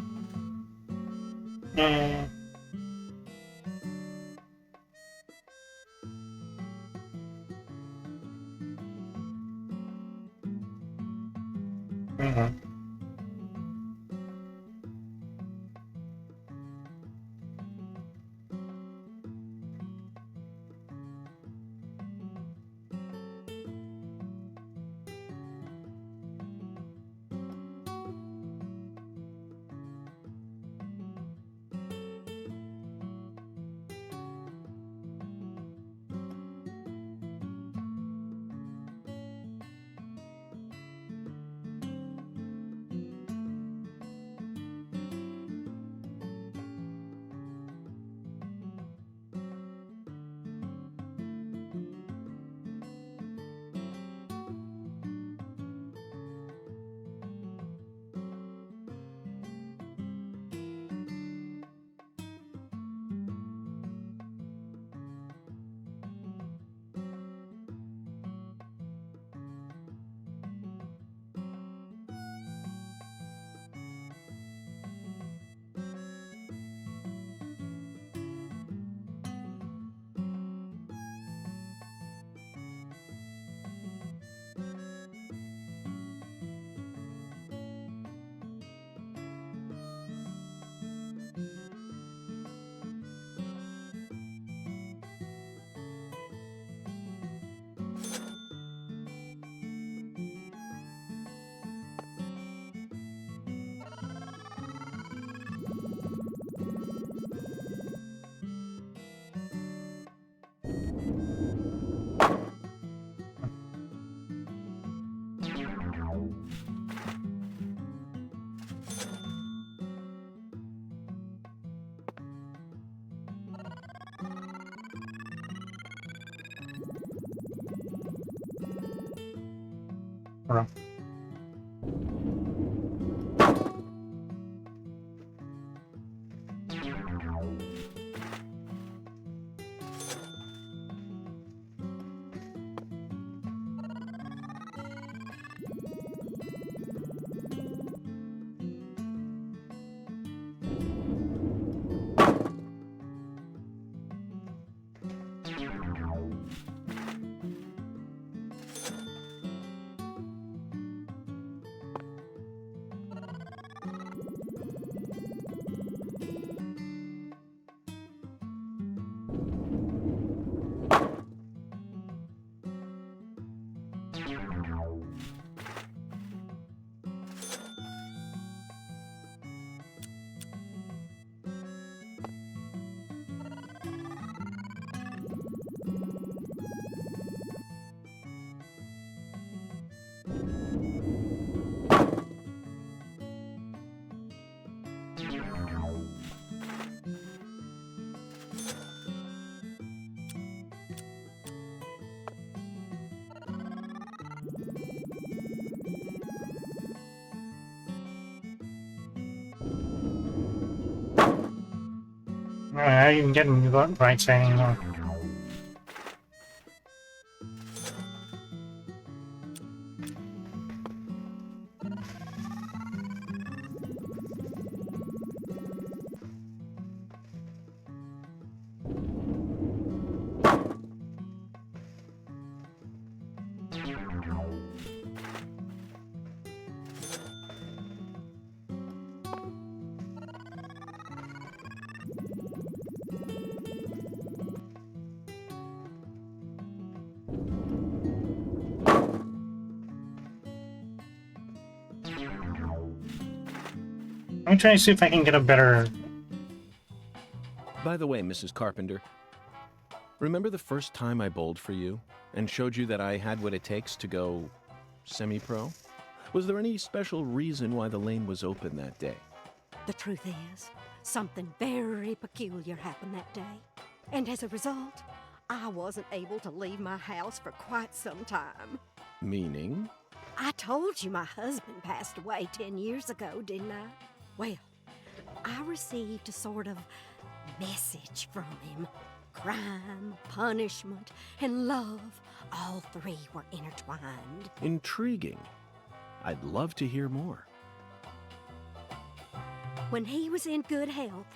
Hold on. I didn't get the right side anymore. I'm trying to see if I can get a better... By the way, Mrs. Carpenter, remember the first time I bowled for you and showed you that I had what it takes to go semi-pro? Was there any special reason why the lane was open that day? The truth is, something very peculiar happened that day. And as a result, I wasn't able to leave my house for quite some time. Meaning? I told you my husband passed away 10 years ago, didn't I? Well, I received a sort of message from him. Crime, punishment, and love, all three were intertwined. Intriguing. I'd love to hear more. When he was in good health,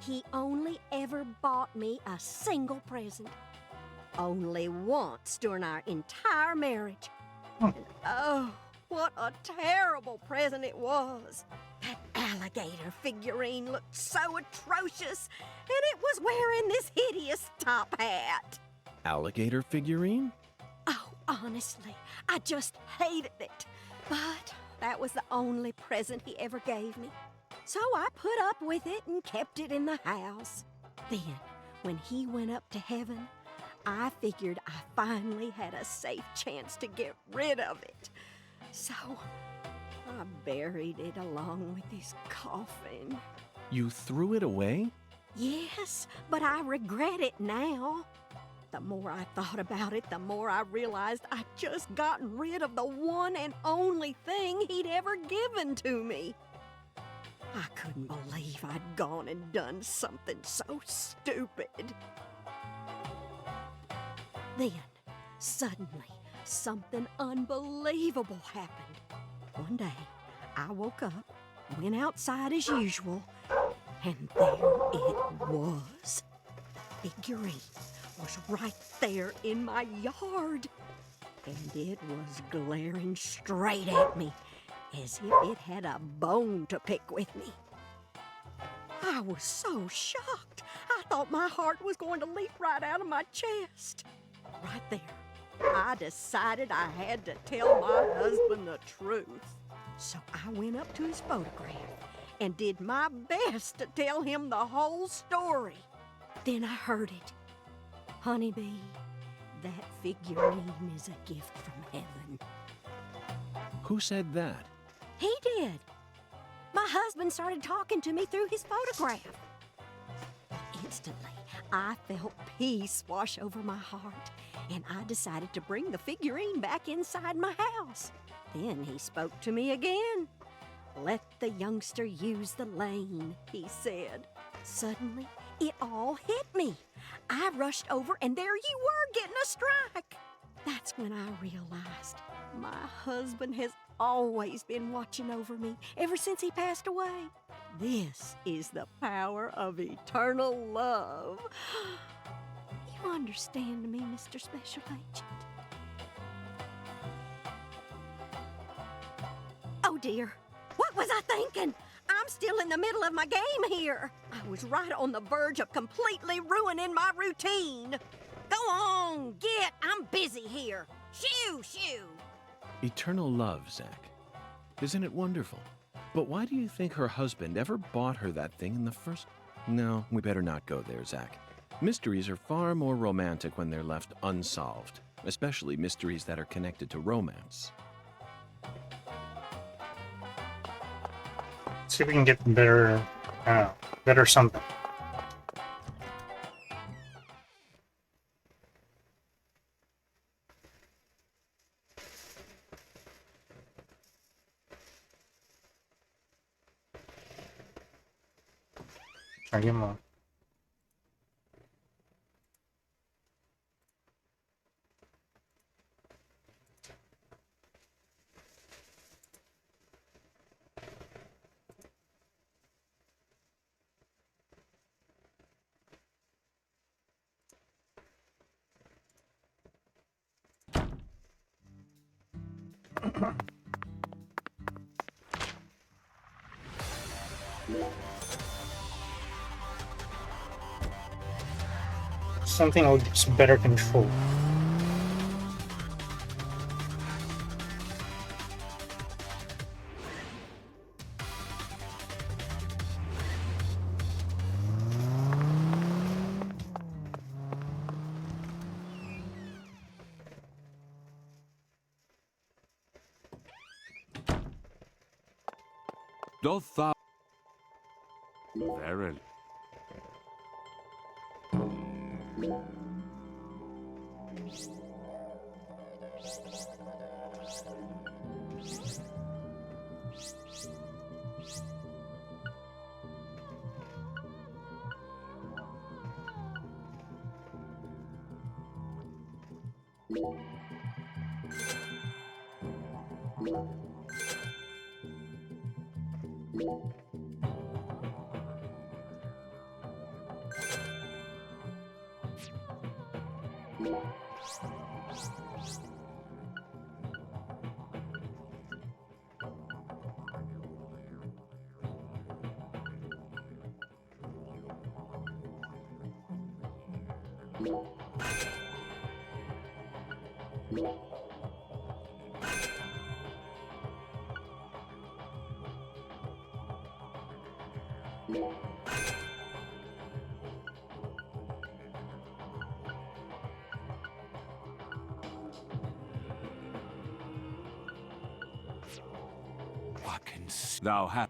he only ever bought me a single present. Only once during our entire marriage. And oh, what a terrible present it was. That alligator figurine looked so atrocious, and it was wearing this hideous top hat. Alligator figurine? Oh, honestly, I just hated it. But that was the only present he ever gave me. So I put up with it and kept it in the house. Then, when he went up to heaven, I figured I finally had a safe chance to get rid of it. So I buried it along with his coffin. You threw it away? Yes, but I regret it now. The more I thought about it, the more I realized I'd just gotten rid of the one and only thing he'd ever given to me. I couldn't believe I'd gone and done something so stupid. Then, suddenly, something unbelievable happened. One day, I woke up, went outside as usual, and there it was. The figurine was right there in my yard, and it was glaring straight at me as if it had a bone to pick with me. I was so shocked, I thought my heart was going to leap right out of my chest. Right there, I decided I had to tell my husband the truth. So I went up to his photograph and did my best to tell him the whole story. Then I heard it. Honeybee, that figurine is a gift from heaven. Who said that? He did. My husband started talking to me through his photograph. Instantly, I felt peace wash over my heart, and I decided to bring the figurine back inside my house. Then he spoke to me again. "Let the youngster use the lane," he said. Suddenly, it all hit me. I rushed over, and there you were getting a strike. That's when I realized my husband has always been watching over me ever since he passed away. This is the power of eternal love. You understand me, Mr. Special Agent? Oh dear, what was I thinking? I'm still in the middle of my game here. I was right on the verge of completely ruining my routine. Go on, I'm busy here. Shoo, shoo. Eternal love, Zach. Isn't it wonderful? But why do you think her husband ever bought her that thing in the first... No, we better not go there, Zach. Mysteries are far more romantic when they're left unsolved, especially mysteries that are connected to romance. See if we can get better, better something. Try him on. Something will get better control. Doth thou... Verily. What canst thou have?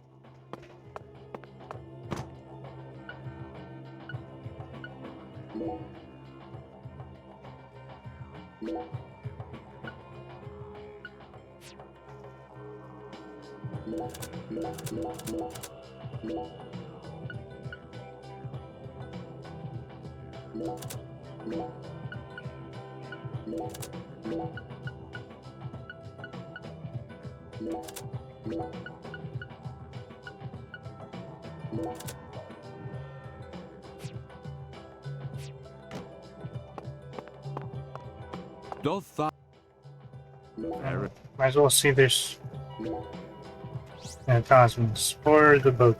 Doth thou... Might as well see this. Tasmans for the boat.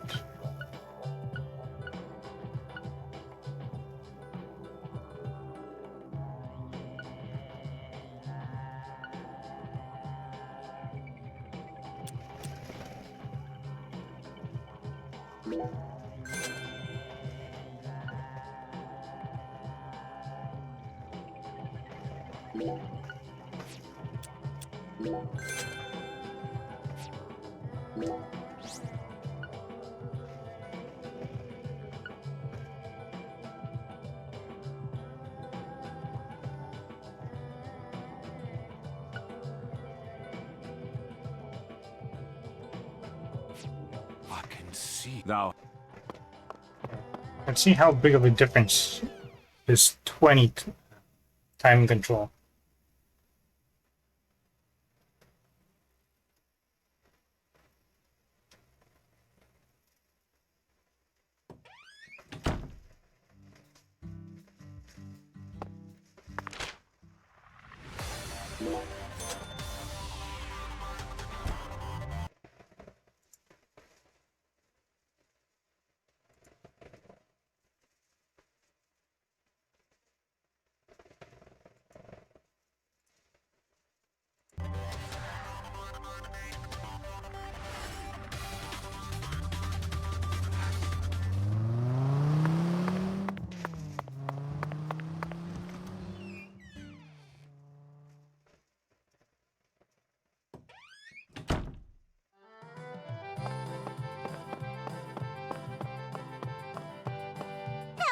see. Thou. Let's see how big of a difference this 20 time control.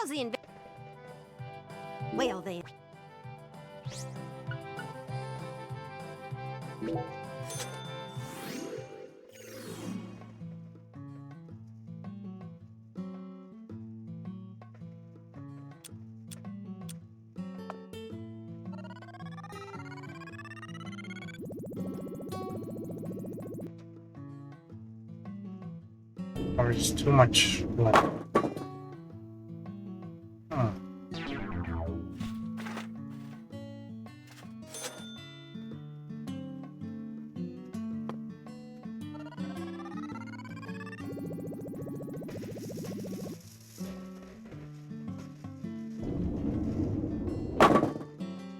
How's the Well then. Or is too much blood? Hmm.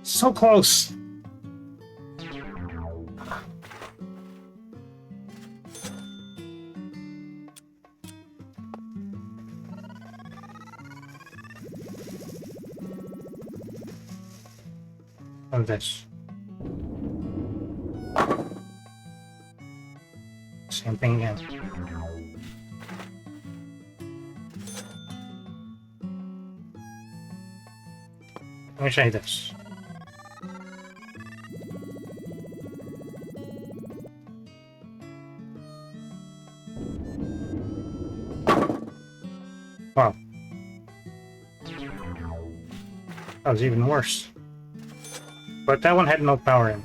So close. Of this. Same thing again. Let me try this. Wow. That was even worse. But that one had no power in.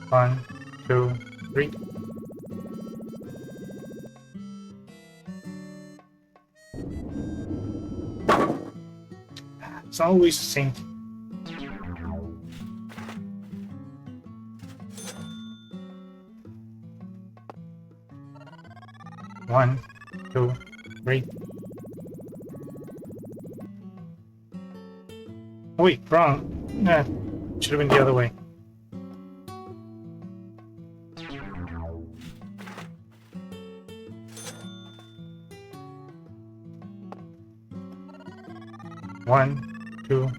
1, 2, 3. It's always the same. One, 2, 3. Oh, wait, wrong. Nah, should have been the other way. One, 2.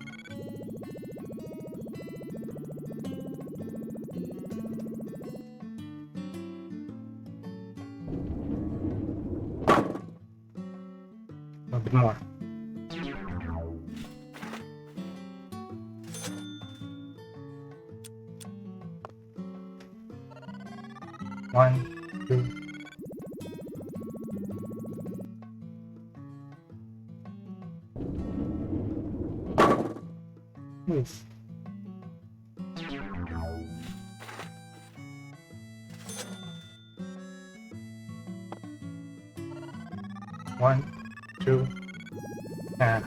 A bit more. One, 2. Oof. One, 2. Ah.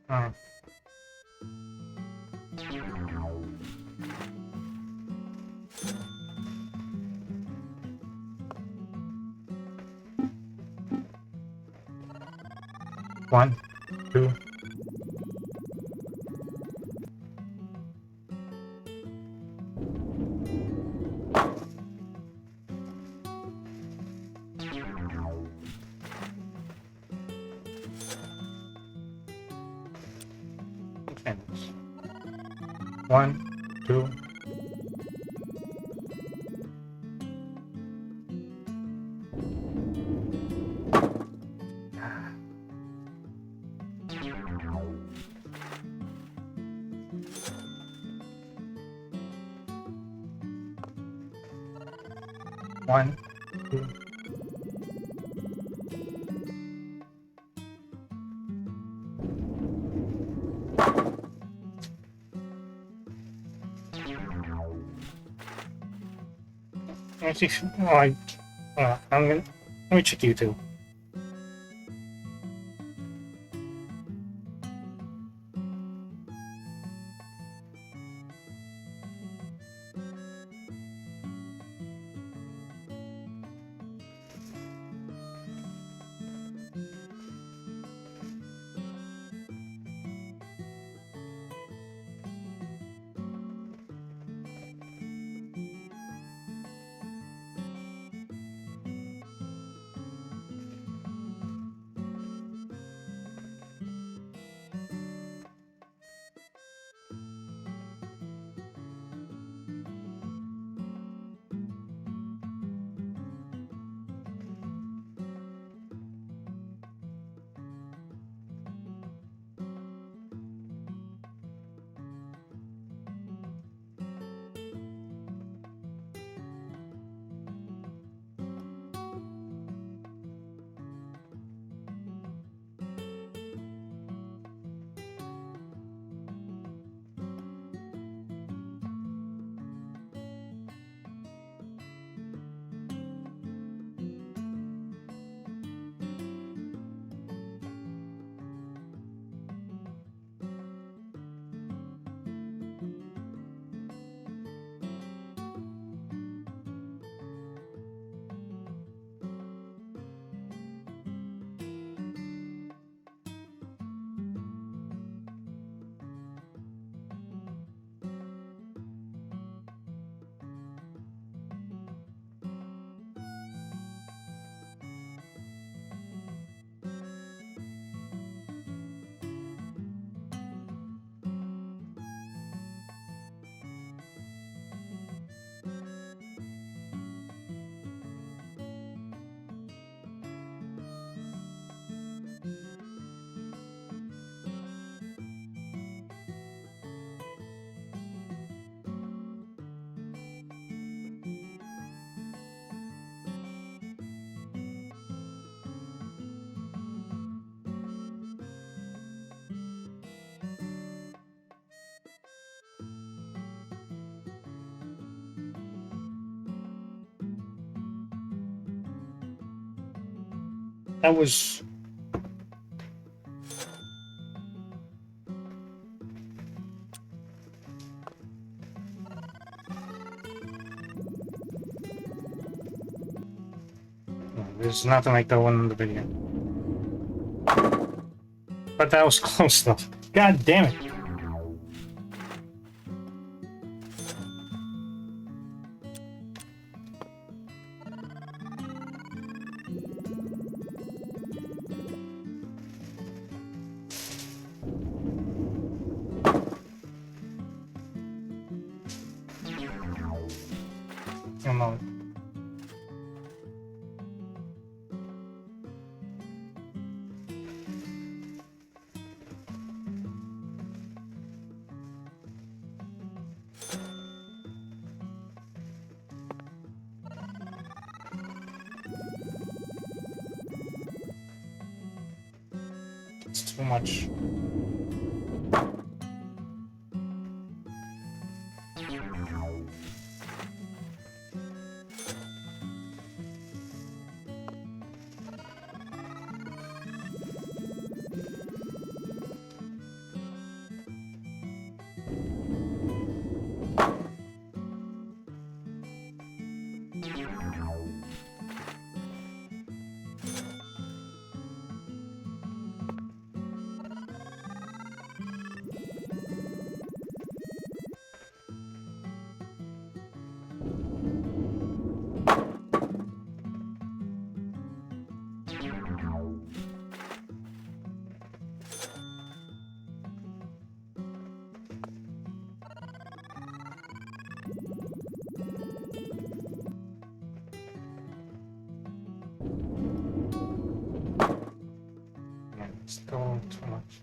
Ah. One, 2. Finish. 1, 2. One, two. Actually, I'm gonna let me check you two. That was there's nothing like the one in the video. But that was close enough. God damn it. A moment. It's too much. Still too much.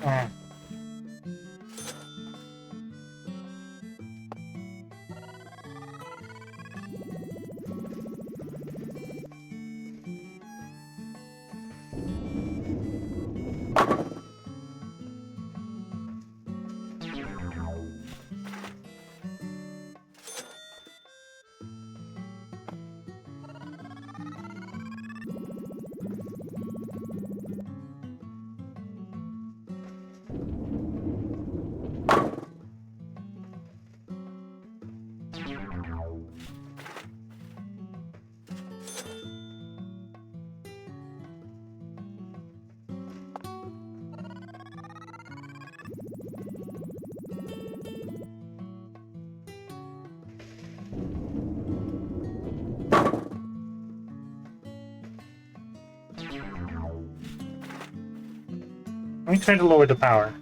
Ah. Let me try to lower the power.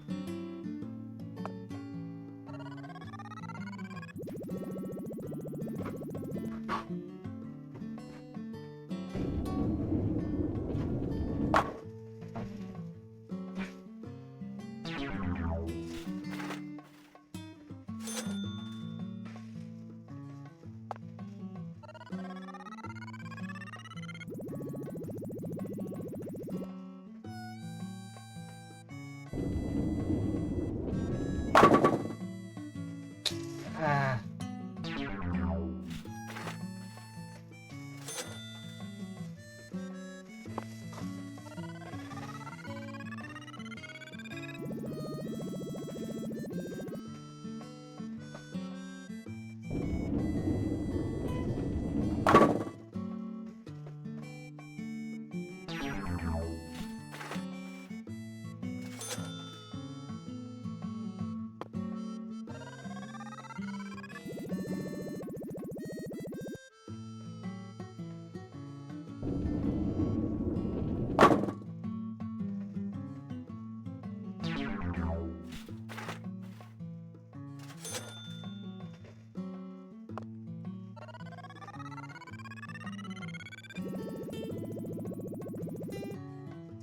Ah.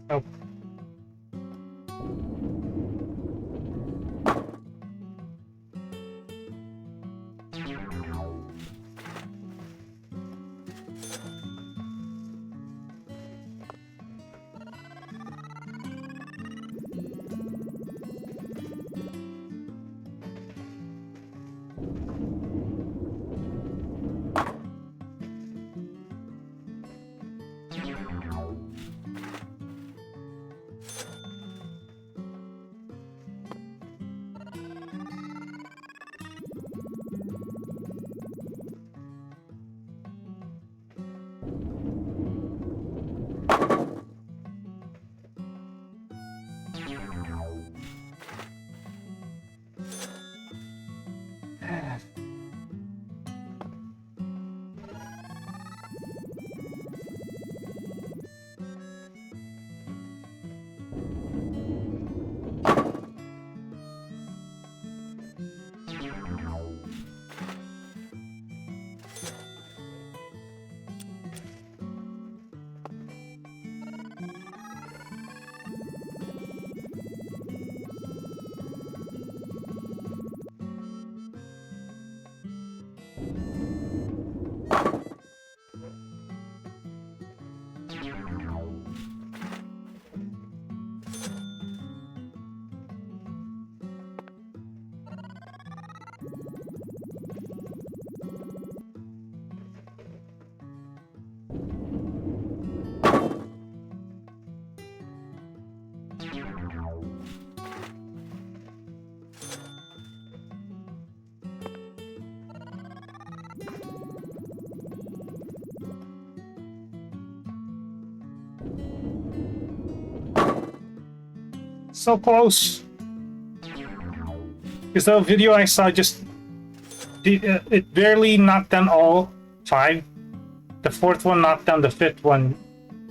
Nope. So close. Because the video I saw just... it barely knocked down all 5. The 4th one knocked down the 5th one.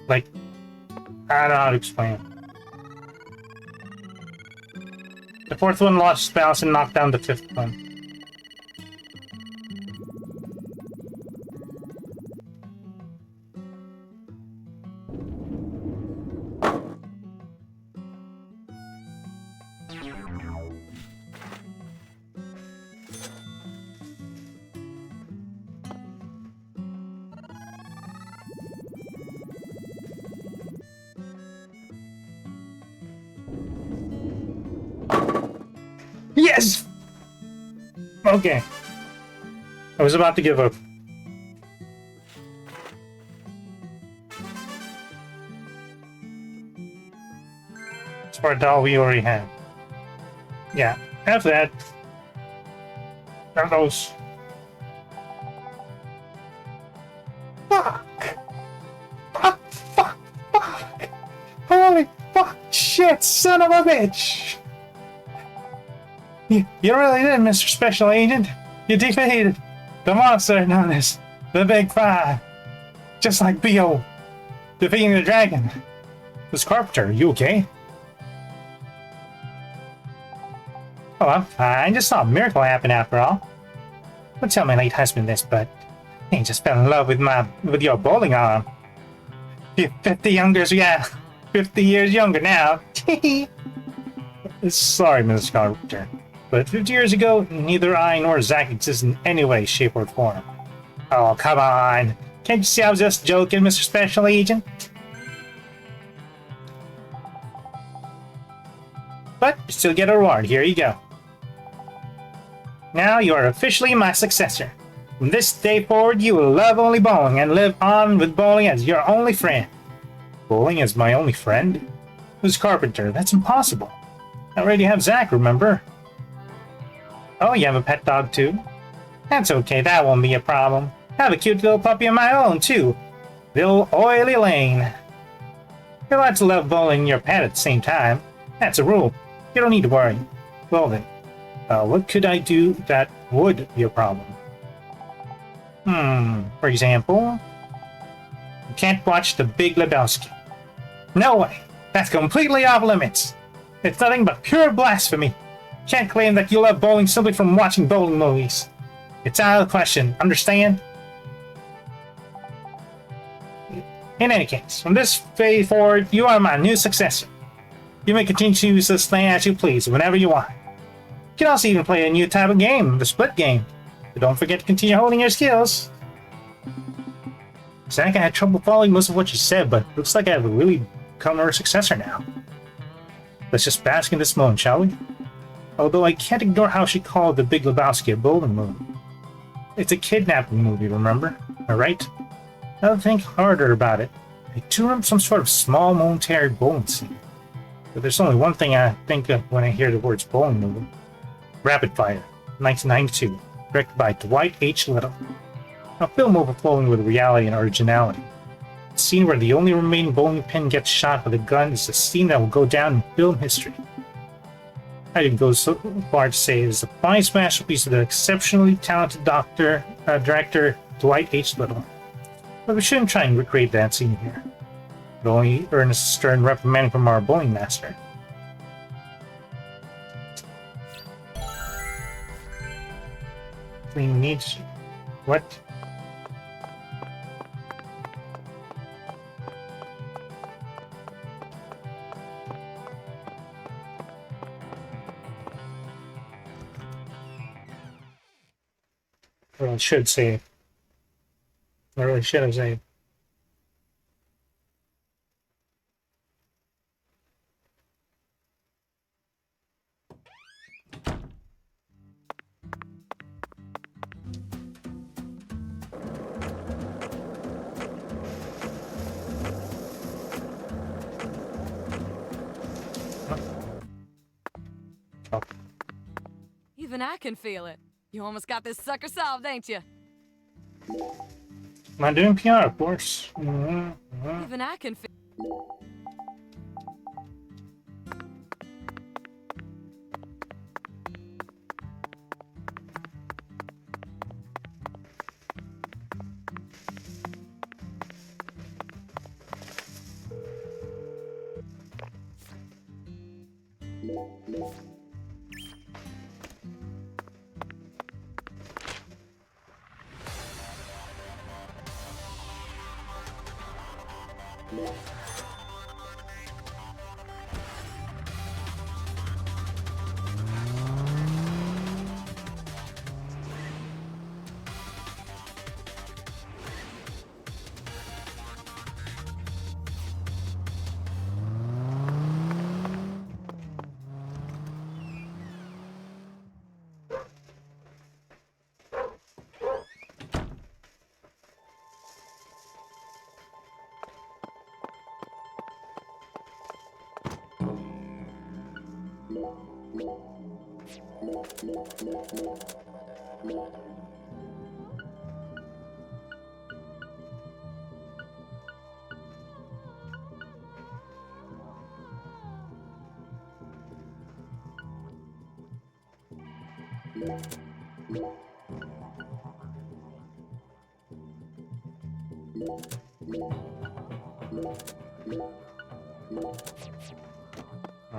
Like, I don't know how to explain it. The 4th one lost balance and knocked down the 5th one. Yes! Okay. I was about to give up. Spartal we already have. Yeah, have that. Have those. Fuck! Fuck! Fuck! Fuck! Holy fuck! Shit! Son of a bitch! You really did, Mr. Special Agent. You defeated the monster known as the Big Five. Just like B.O. defeating the dragon. Miss Carpenter, are you okay? Oh, I'm fine. Just saw a miracle happen after all. Don't tell my late husband this, but he just fell in love with your bowling arm. You're 50 younger, yeah. 50 years younger now. Sorry, Mrs. Carpenter. But 50 years ago, neither I nor Zack exist in any way, shape, or form. Oh, come on. Can't you see I was just joking, Mr. Special Agent? But you still get a reward. Here you go. Now you are officially my successor. From this day forward, you will love only bowling and live on with bowling as your only friend. Bowling as my only friend? Who's Carpenter? That's impossible. I already have Zack, remember? Oh, you have a pet dog too? That's okay, that won't be a problem. I have a cute little puppy of my own too. Little Oily Lane. You're allowed to love bowling and your pet at the same time. That's a rule. You don't need to worry. Well then, what could I do that would be a problem? For example, you can't watch The Big Lebowski. No way! That's completely off limits! It's nothing but pure blasphemy! Can't claim that you love bowling simply from watching bowling movies. It's out of the question, understand? In any case, from this day forward, you are my new successor. You may continue to use this thing as you please, whenever you want. You can also even play a new type of game, the split game. But don't forget to continue holding your skills. Zack, I had trouble following most of what you said, but it looks like I have really become her successor now. Let's just bask in this moment, shall we? Although I can't ignore how she called The Big Lebowski a bowling movie. It's a kidnapping movie, remember? Alright? Now think harder about it. I do remember some sort of small momentary bowling scene. But there's only one thing I think of when I hear the words bowling movie. Rapid Fire, 1992, directed by Dwight H. Little. A film overflowing with reality and originality. A scene where the only remaining bowling pin gets shot with a gun is a scene that will go down in film history. I didn't go so far to say it is a fine masterpiece of the exceptionally talented director Dwight H. Little. But we shouldn't try and recreate that scene here. It only earn a stern reprimand from our bowling master. We need... What? I really should save. I really should have saved. Oh. Even I can feel it. You almost got this sucker solved, ain't you? I'm doing PR, of course. Even I can feel. I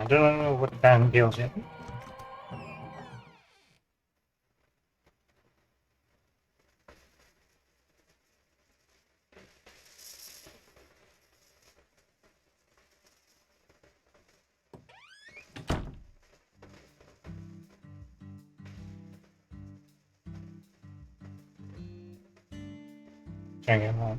don't know what Dan deals in. Check it out.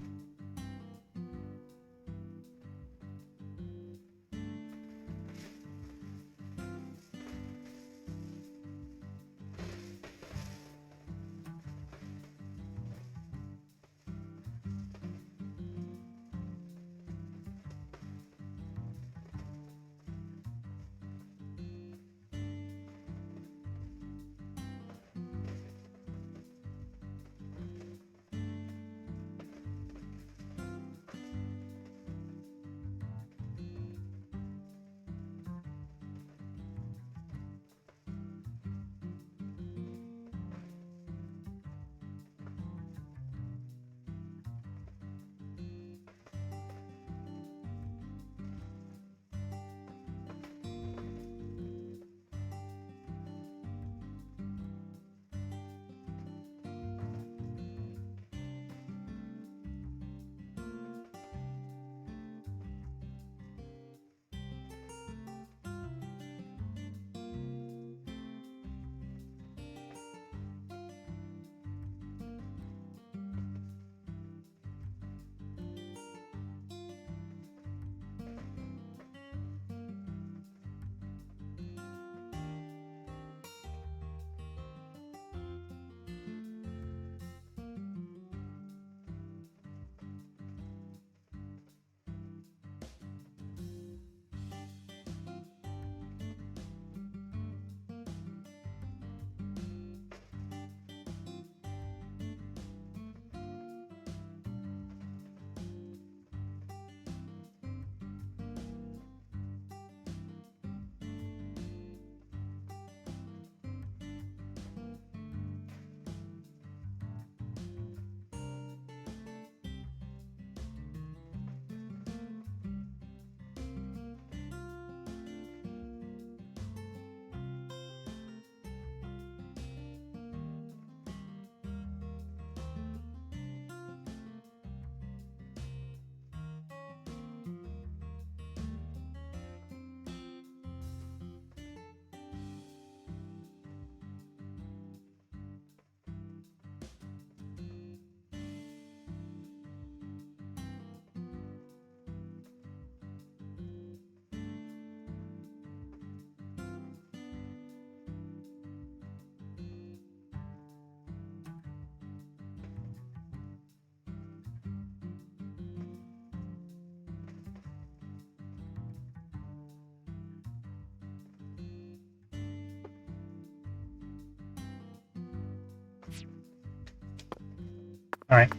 All right.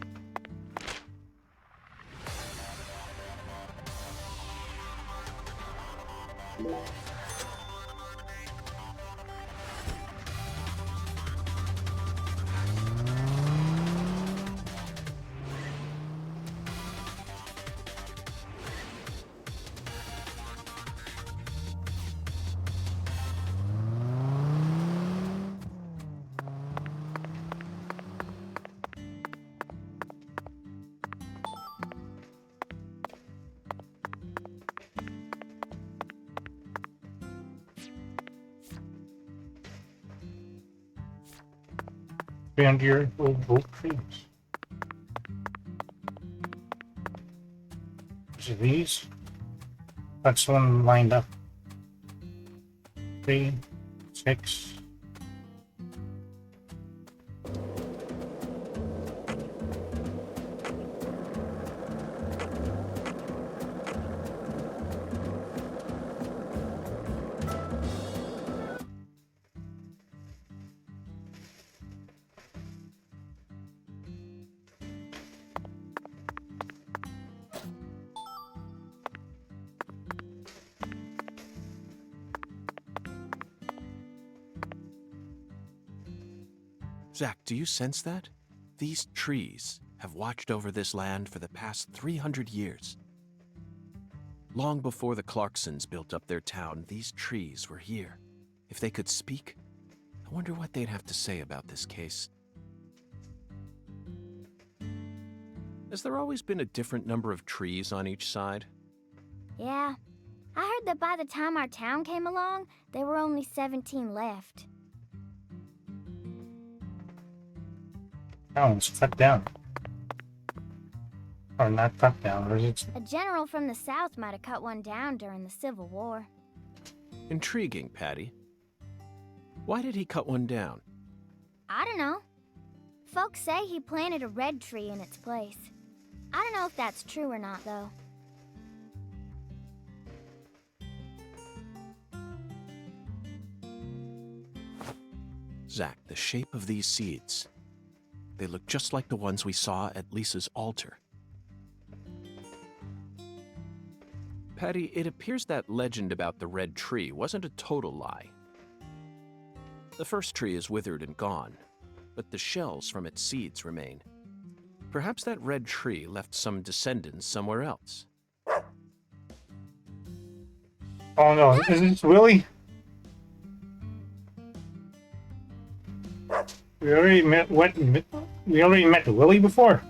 300-year-old oak trees. So these? That's one lined up. 3, 6. Zach, do you sense that? These trees have watched over this land for the past 300 years. Long before the Clarksons built up their town, these trees were here. If they could speak, I wonder what they'd have to say about this case. Has there always been a different number of trees on each side? Yeah. I heard that by the time our town came along, there were only 17 left. Oh, it's cut down. Or not cut down, or is it? A general from the South might have cut one down during the Civil War. Intriguing, Patty. Why did he cut one down? I don't know. Folks say he planted a red tree in its place. I don't know if that's true or not, though. Zach, the shape of these seeds. They look just like the ones we saw at Lisa's altar. Patty, it appears that legend about the red tree wasn't a total lie. The first tree is withered and gone, but the shells from its seeds remain. Perhaps that red tree left some descendants somewhere else. Oh no, is this Willie? We already met Willie before.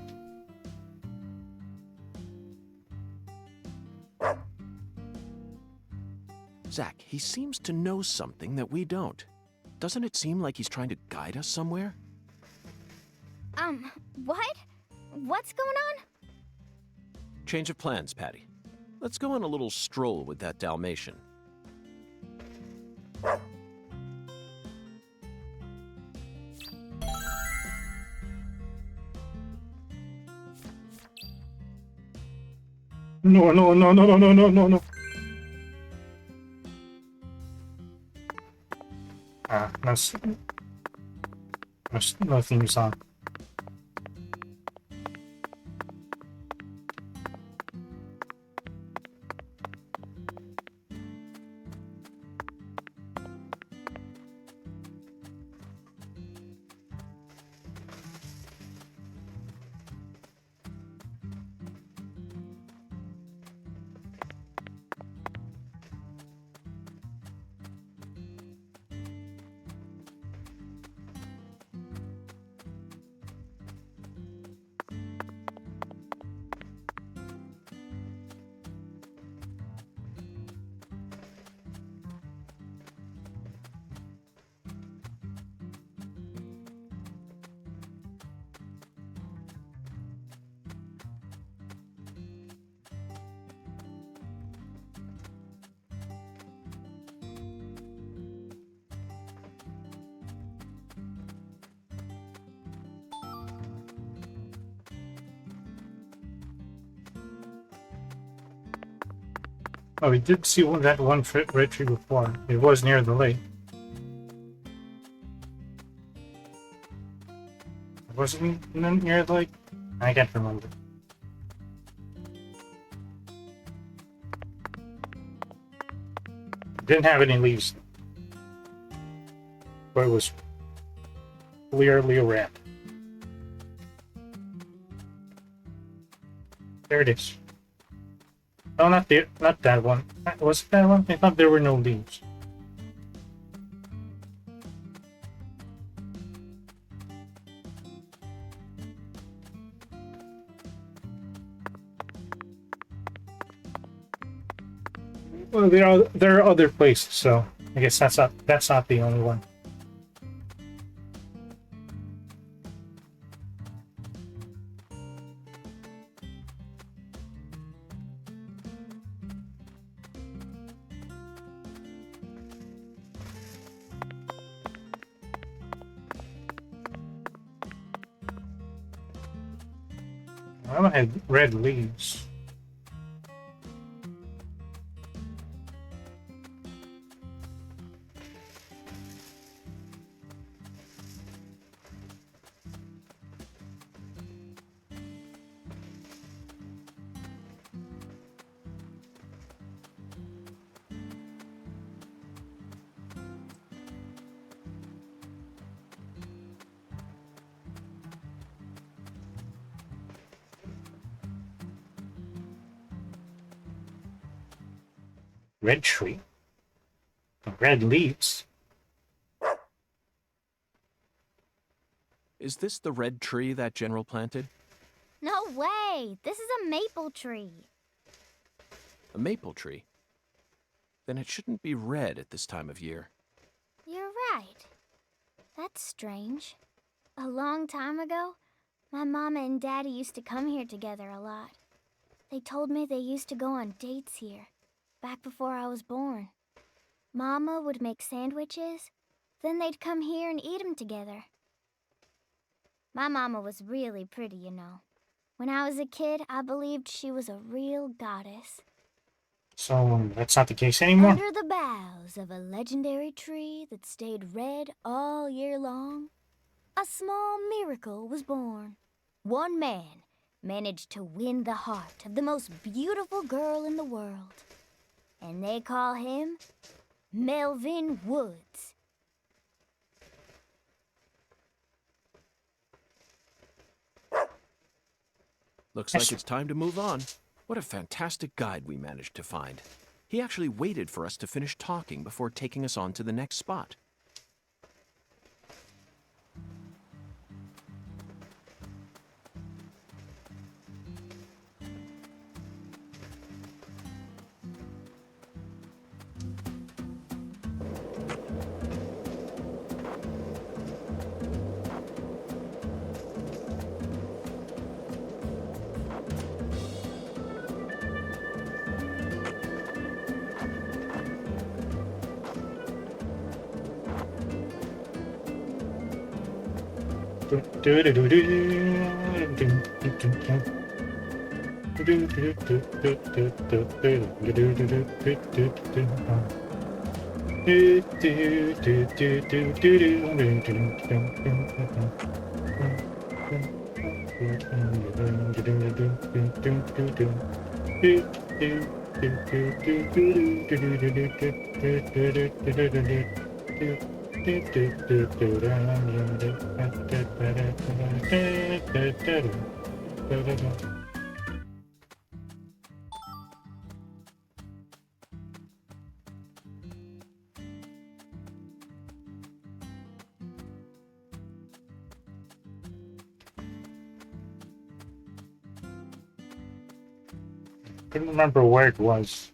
Zach, he seems to know something that we don't. Doesn't it seem like he's trying to guide us somewhere? What? What's going on? Change of plans, Patty. Let's go on a little stroll with that Dalmatian. No, no, no, no, no, no, no, no, no. Ah, no theme song. Oh, we did see that one red tree before. It was near the lake. Wasn't it near the lake? I can't remember. Didn't have any leaves. But it was clearly red. There it is. Oh, not that one. Was it that one? I thought there were no leaves. Well, there are other places, so I guess that's not the only one. I had red leaves. Red tree. Red leaves. Is this the red tree that General planted? No way! This is a maple tree. A maple tree? Then it shouldn't be red at this time of year. You're right. That's strange. A long time ago, my mama and daddy used to come here together a lot. They told me they used to go on dates here, back before I was born. Mama would make sandwiches, then they'd come here and eat them together. My mama was really pretty, you know. When I was a kid, I believed she was a real goddess. So that's not the case anymore? Under the boughs of a legendary tree that stayed red all year long, a small miracle was born. One man managed to win the heart of the most beautiful girl in the world. And they call him Melvin Woods. Looks like it's time to move on. What a fantastic guide we managed to find. He actually waited for us to finish talking before taking us on to the next spot. Couldn't remember where it was.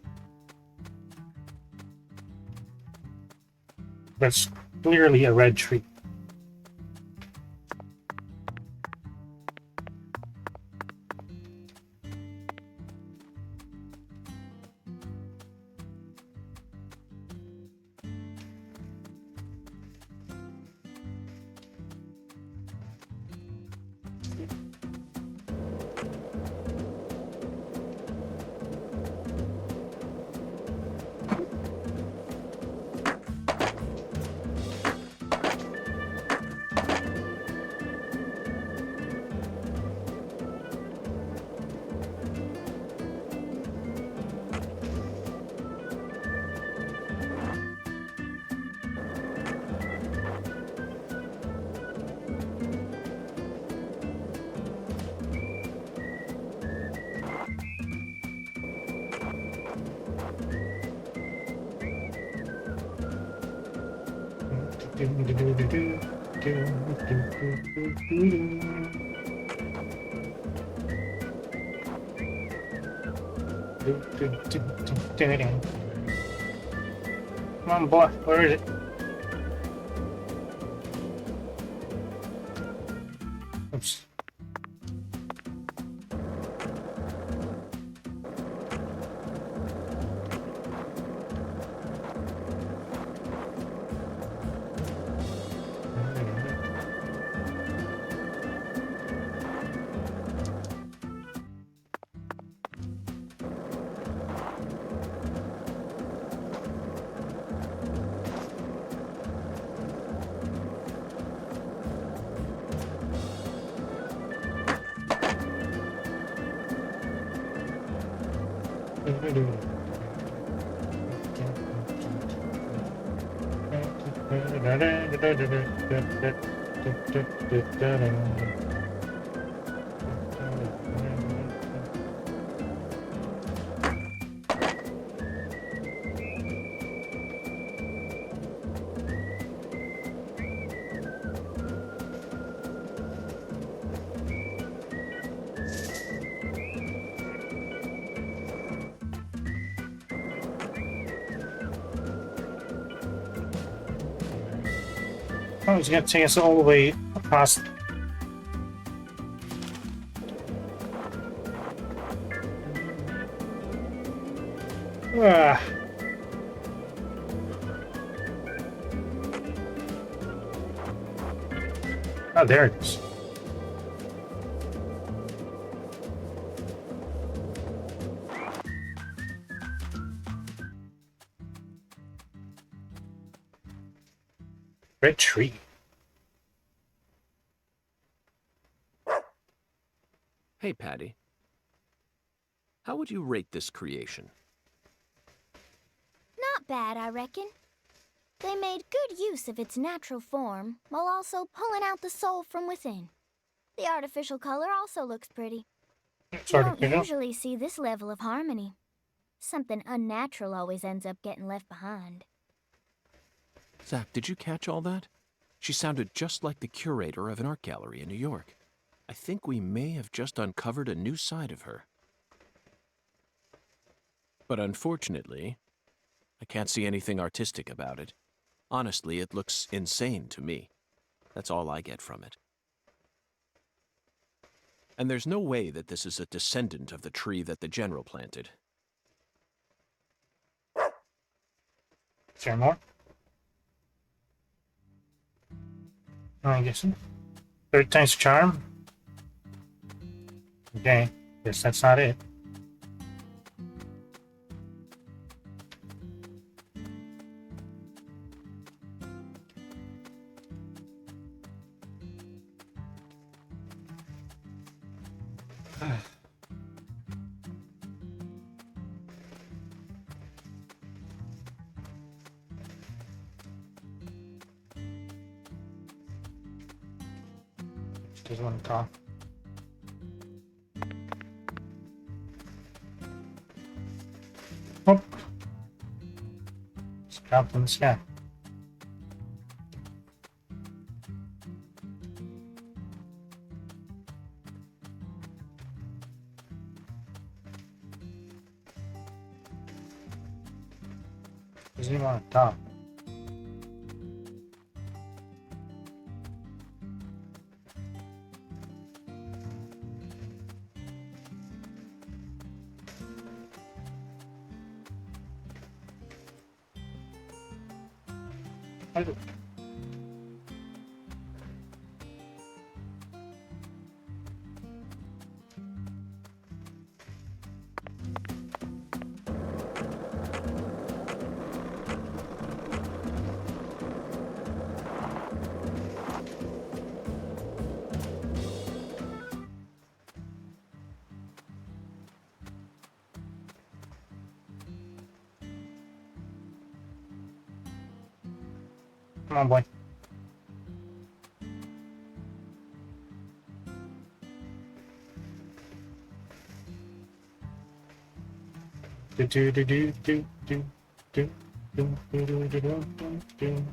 But it's clearly a red tree. Come on, boy, where is it? Oops. Oh, it's gonna take us all the way across. Ah. Oh, there it is. Red tree. Hey, Patty. How would you rate this creation? Not bad, I reckon. They made good use of its natural form, while also pulling out the soul from within. The artificial color also looks pretty. You don't usually see this level of harmony. Something unnatural always ends up getting left behind. Zach, did you catch all that? She sounded just like the curator of an art gallery in New York. I think we may have just uncovered a new side of her. But unfortunately, I can't see anything artistic about it. Honestly, it looks insane to me. That's all I get from it. And there's no way that this is a descendant of the tree that the General planted. Is there more? Oh, I guess so. Third time's charm? Okay, guess that's not it. Doesn't want to talk. Oh! It's dropped in the sky. Doesn't even want to talk. Come on, boy. Do do do do do do do do do do do do do.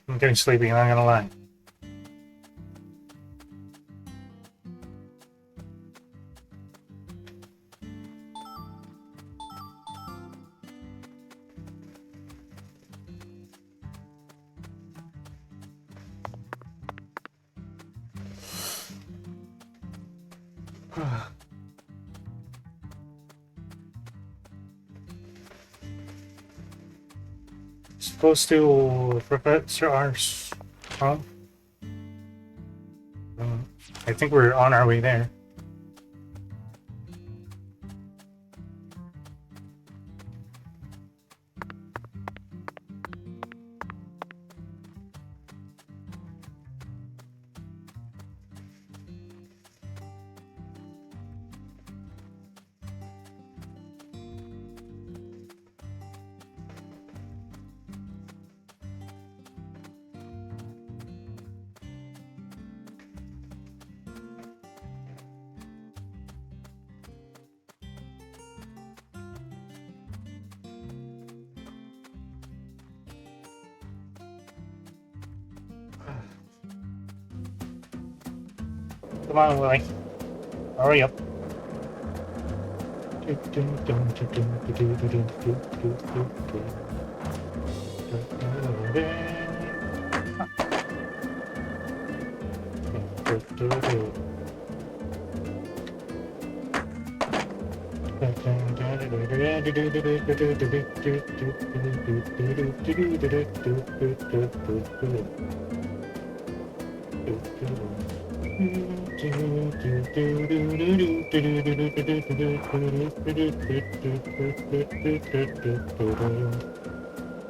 I'm getting sleepy, I'm not gonna lie. Supposed to Professor R's. Huh? I think we're on our way there. Come on, Willie. Hurry up.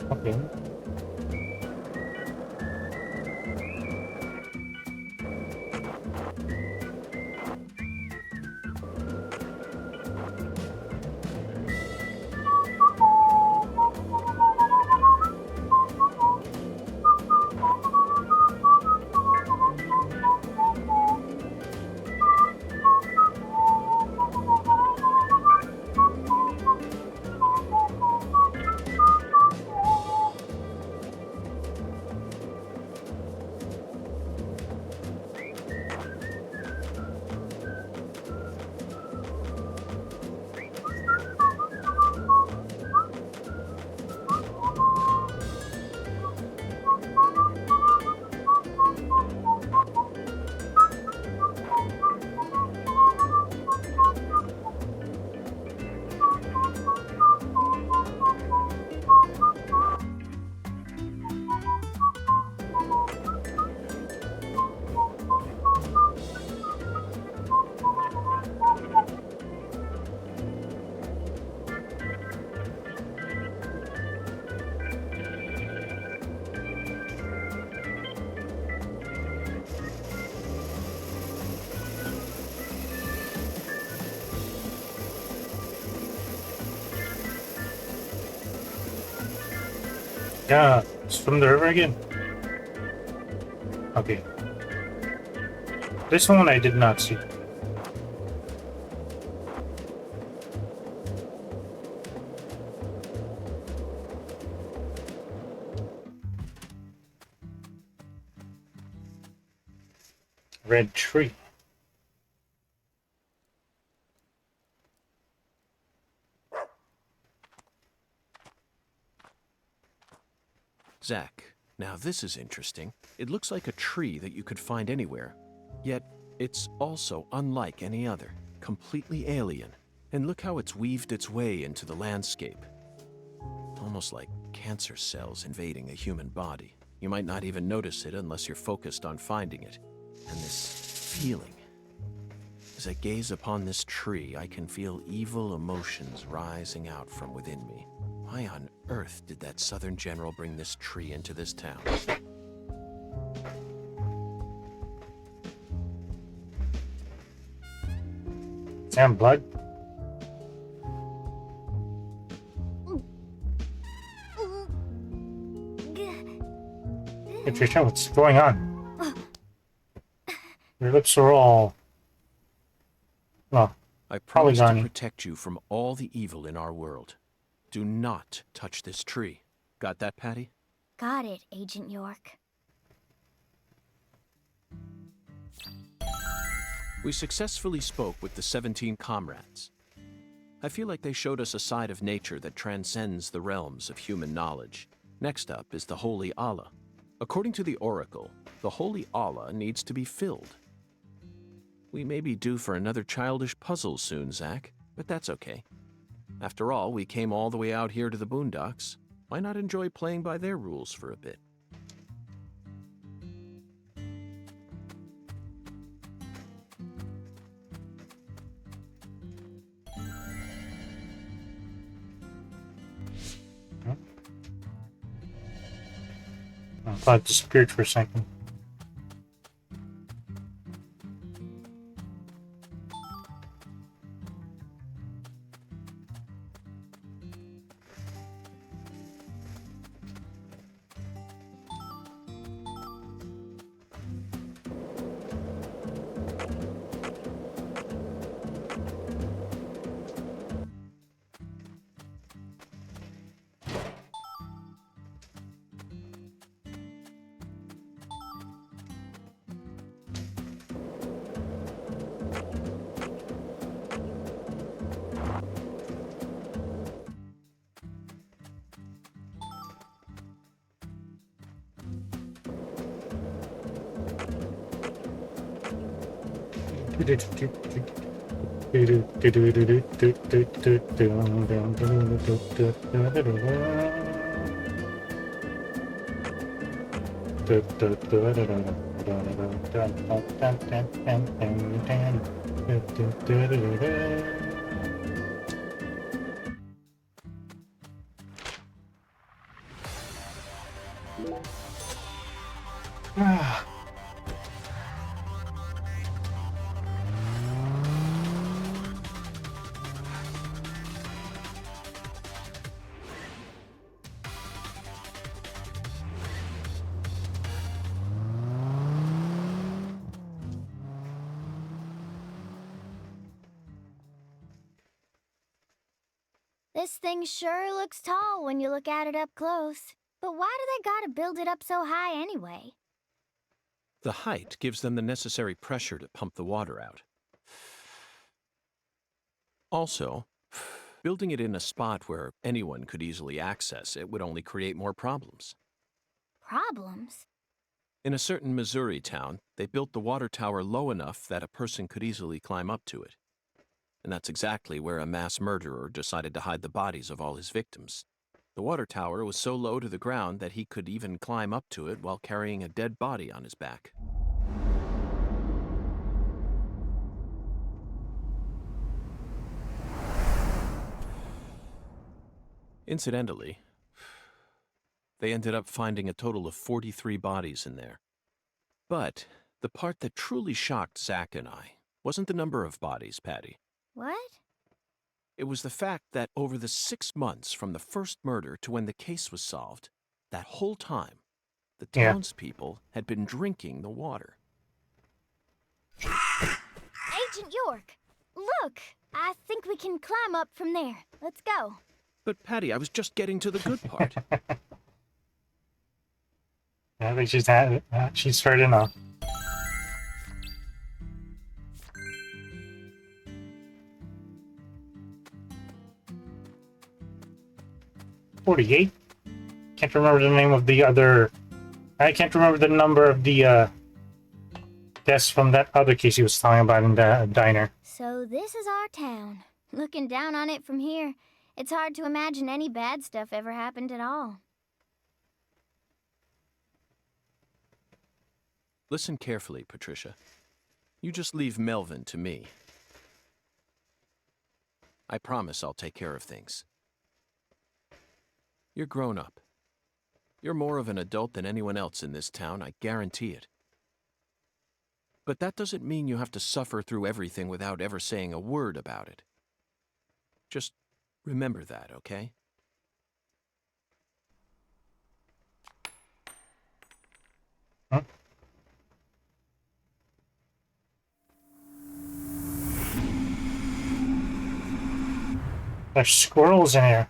Okay. Yeah, it's from the river again. Okay. This one I did not see. Red tree. Zach, now this is interesting. It looks like a tree that you could find anywhere. Yet, it's also unlike any other, completely alien. And look how it's weaved its way into the landscape. Almost like cancer cells invading a human body. You might not even notice it unless you're focused on finding it. And this feeling. As I gaze upon this tree, I can feel evil emotions rising out from within me. Why on earth did that Southern general bring this tree into this town? Damn blood. Hey, Trisha, what's going on? Your lips are all... Well, I promise to Polygony. protect you from all the evil in our world. Do not touch this tree. Got that, Patty? Got it, Agent York. We successfully spoke with the 17 comrades. I feel like they showed us a side of nature that transcends the realms of human knowledge. Next up is the Holy Allah. According to the Oracle, the Holy Allah needs to be filled. We may be due for another childish puzzle soon, Zach, but that's okay. After all, we came all the way out here to the boondocks. Why not enjoy playing by their rules for a bit? I thought it disappeared for a second. This thing sure looks tall when you look at it up close. But why do they gotta build it up so high anyway? The height gives them the necessary pressure to pump the water out. Also, building it in a spot where anyone could easily access it would only create more problems. Problems? In a certain Missouri town, they built the water tower low enough that a person could easily climb up to it. And that's exactly where a mass murderer decided to hide the bodies of all his victims. The water tower was so low to the ground that he could even climb up to it while carrying a dead body on his back. Incidentally, they ended up finding a total of 43 bodies in there. But the part that truly shocked Zach and I wasn't the number of bodies, Patty. What? It was the fact that over the 6 months from the first murder to when the case was solved, that whole time, the townspeople had been drinking the water. Agent York, look! I think we can climb up from there. Let's go. But Patty, I was just getting to the good part. I think she's heard enough. Can't remember the name of the other. I can't remember the number of the deaths from that other case he was talking about in the diner. So this is our town. Looking down on it from here, it's hard to imagine any bad stuff ever happened at all. Listen carefully, Patricia. You just leave Melvin to me. I promise I'll take care of things. You're grown up. You're more of an adult than anyone else in this town, I guarantee it. But that doesn't mean you have to suffer through everything without ever saying a word about it. Just remember that, okay? Huh? There's squirrels in here.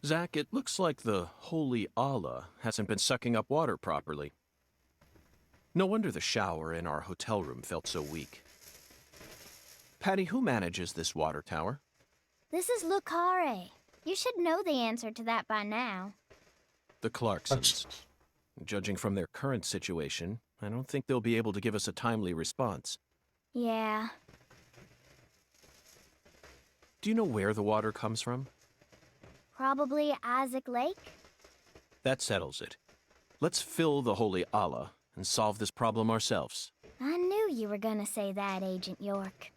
Zach, it looks like the holy Allah hasn't been sucking up water properly. No wonder the shower in our hotel room felt so weak. Patty, who manages this water tower? This is Lucare. You should know the answer to that by now. The Clarksons. Judging from their current situation, I don't think they'll be able to give us a timely response. Yeah. Do you know where the water comes from? Probably Isaac Lake? That settles it. Let's fill the holy Allah and solve this problem ourselves. I knew you were gonna say that, Agent York.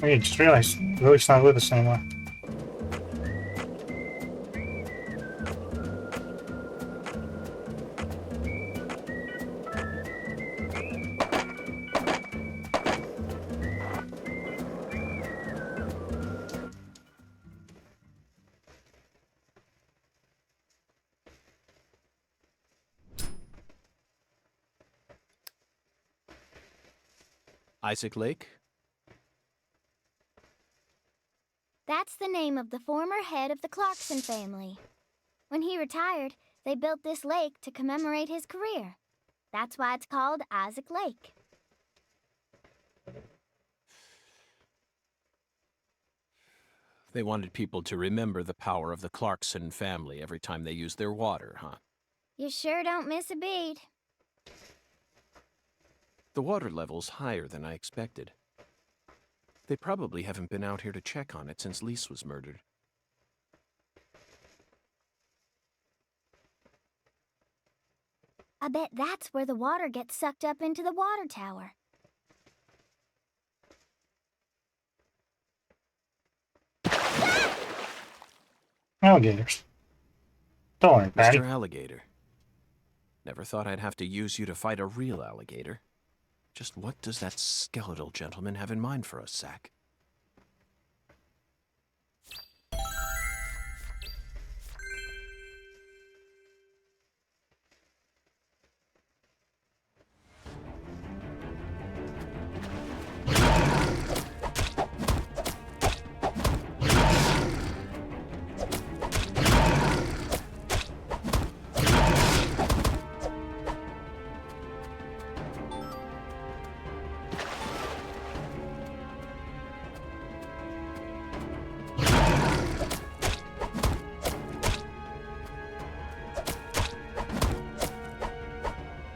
I just realized Lily's not with us anymore. Isaac Lake? That's the name of the former head of the Clarkson family. When he retired, they built this lake to commemorate his career. That's why it's called Isaac Lake. They wanted people to remember the power of the Clarkson family every time they used their water, huh? You sure don't miss a beat. The water level's higher than I expected. They probably haven't been out here to check on it since Lise was murdered. I bet that's where the water gets sucked up into the water tower. Alligators. Don't worry, Patty. Mr. Alligator. Never thought I'd have to use you to fight a real alligator. Just what does that skeletal gentleman have in mind for us, Zach?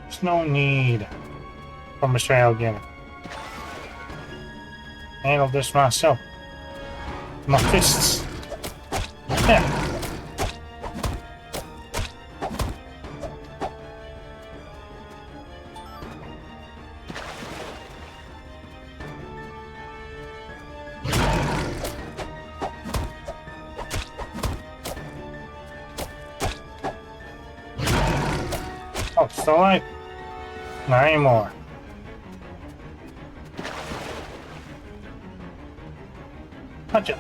There's no need for Mr. Alligator. Handle this myself. My fists. Yeah. Oh, still alive? Not anymore. Gotcha.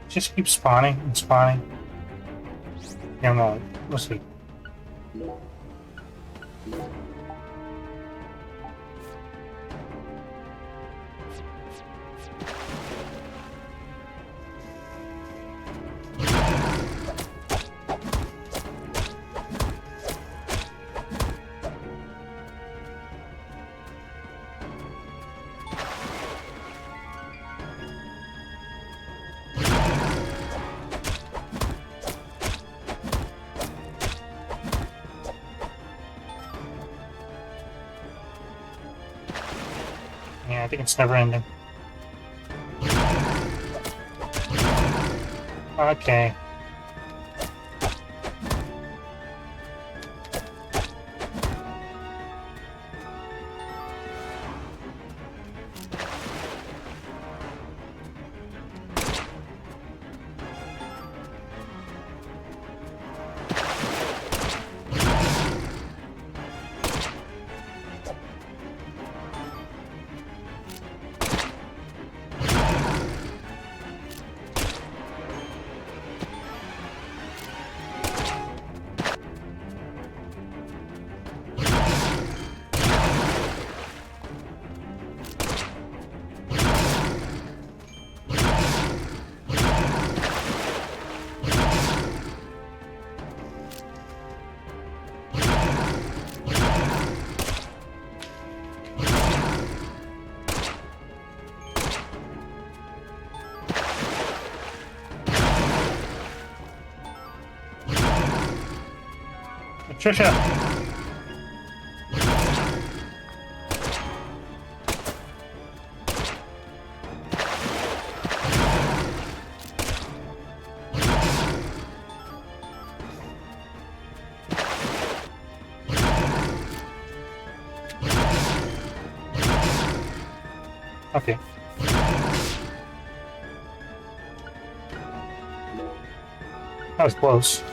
Just keep spawning and spawning. Yeah, no, let's see. I think it's never ending. Okay. Trisha! Okay. That was close.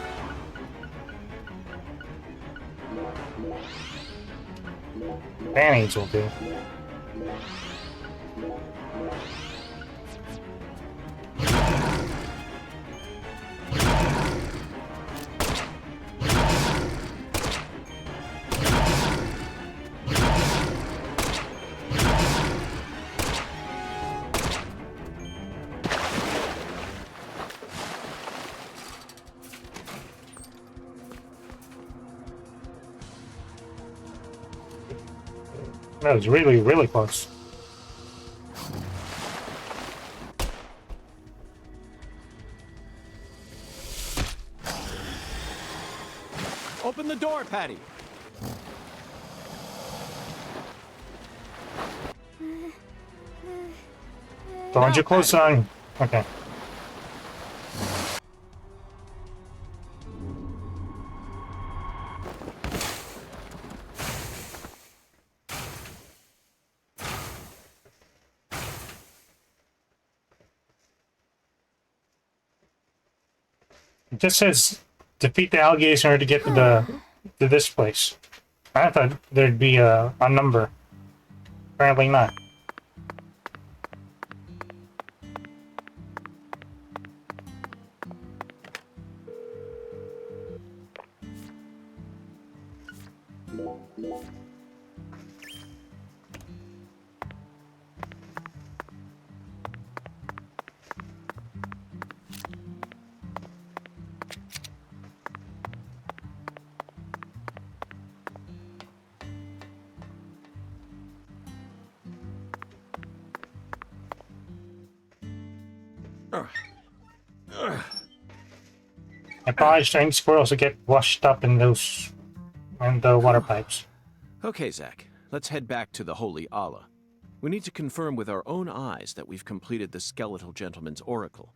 Band-aids will do. That was really, really close. Open the door, Patty! Don't you close on. Okay. It just says defeat the alligators in order to get to this place. I thought there'd be a number. Apparently not. I probably strange squirrels to get washed up in those the water pipes. Okay, Zach. Let's head back to the Holy Allah. We need to confirm with our own eyes that we've completed the Skeletal Gentleman's Oracle.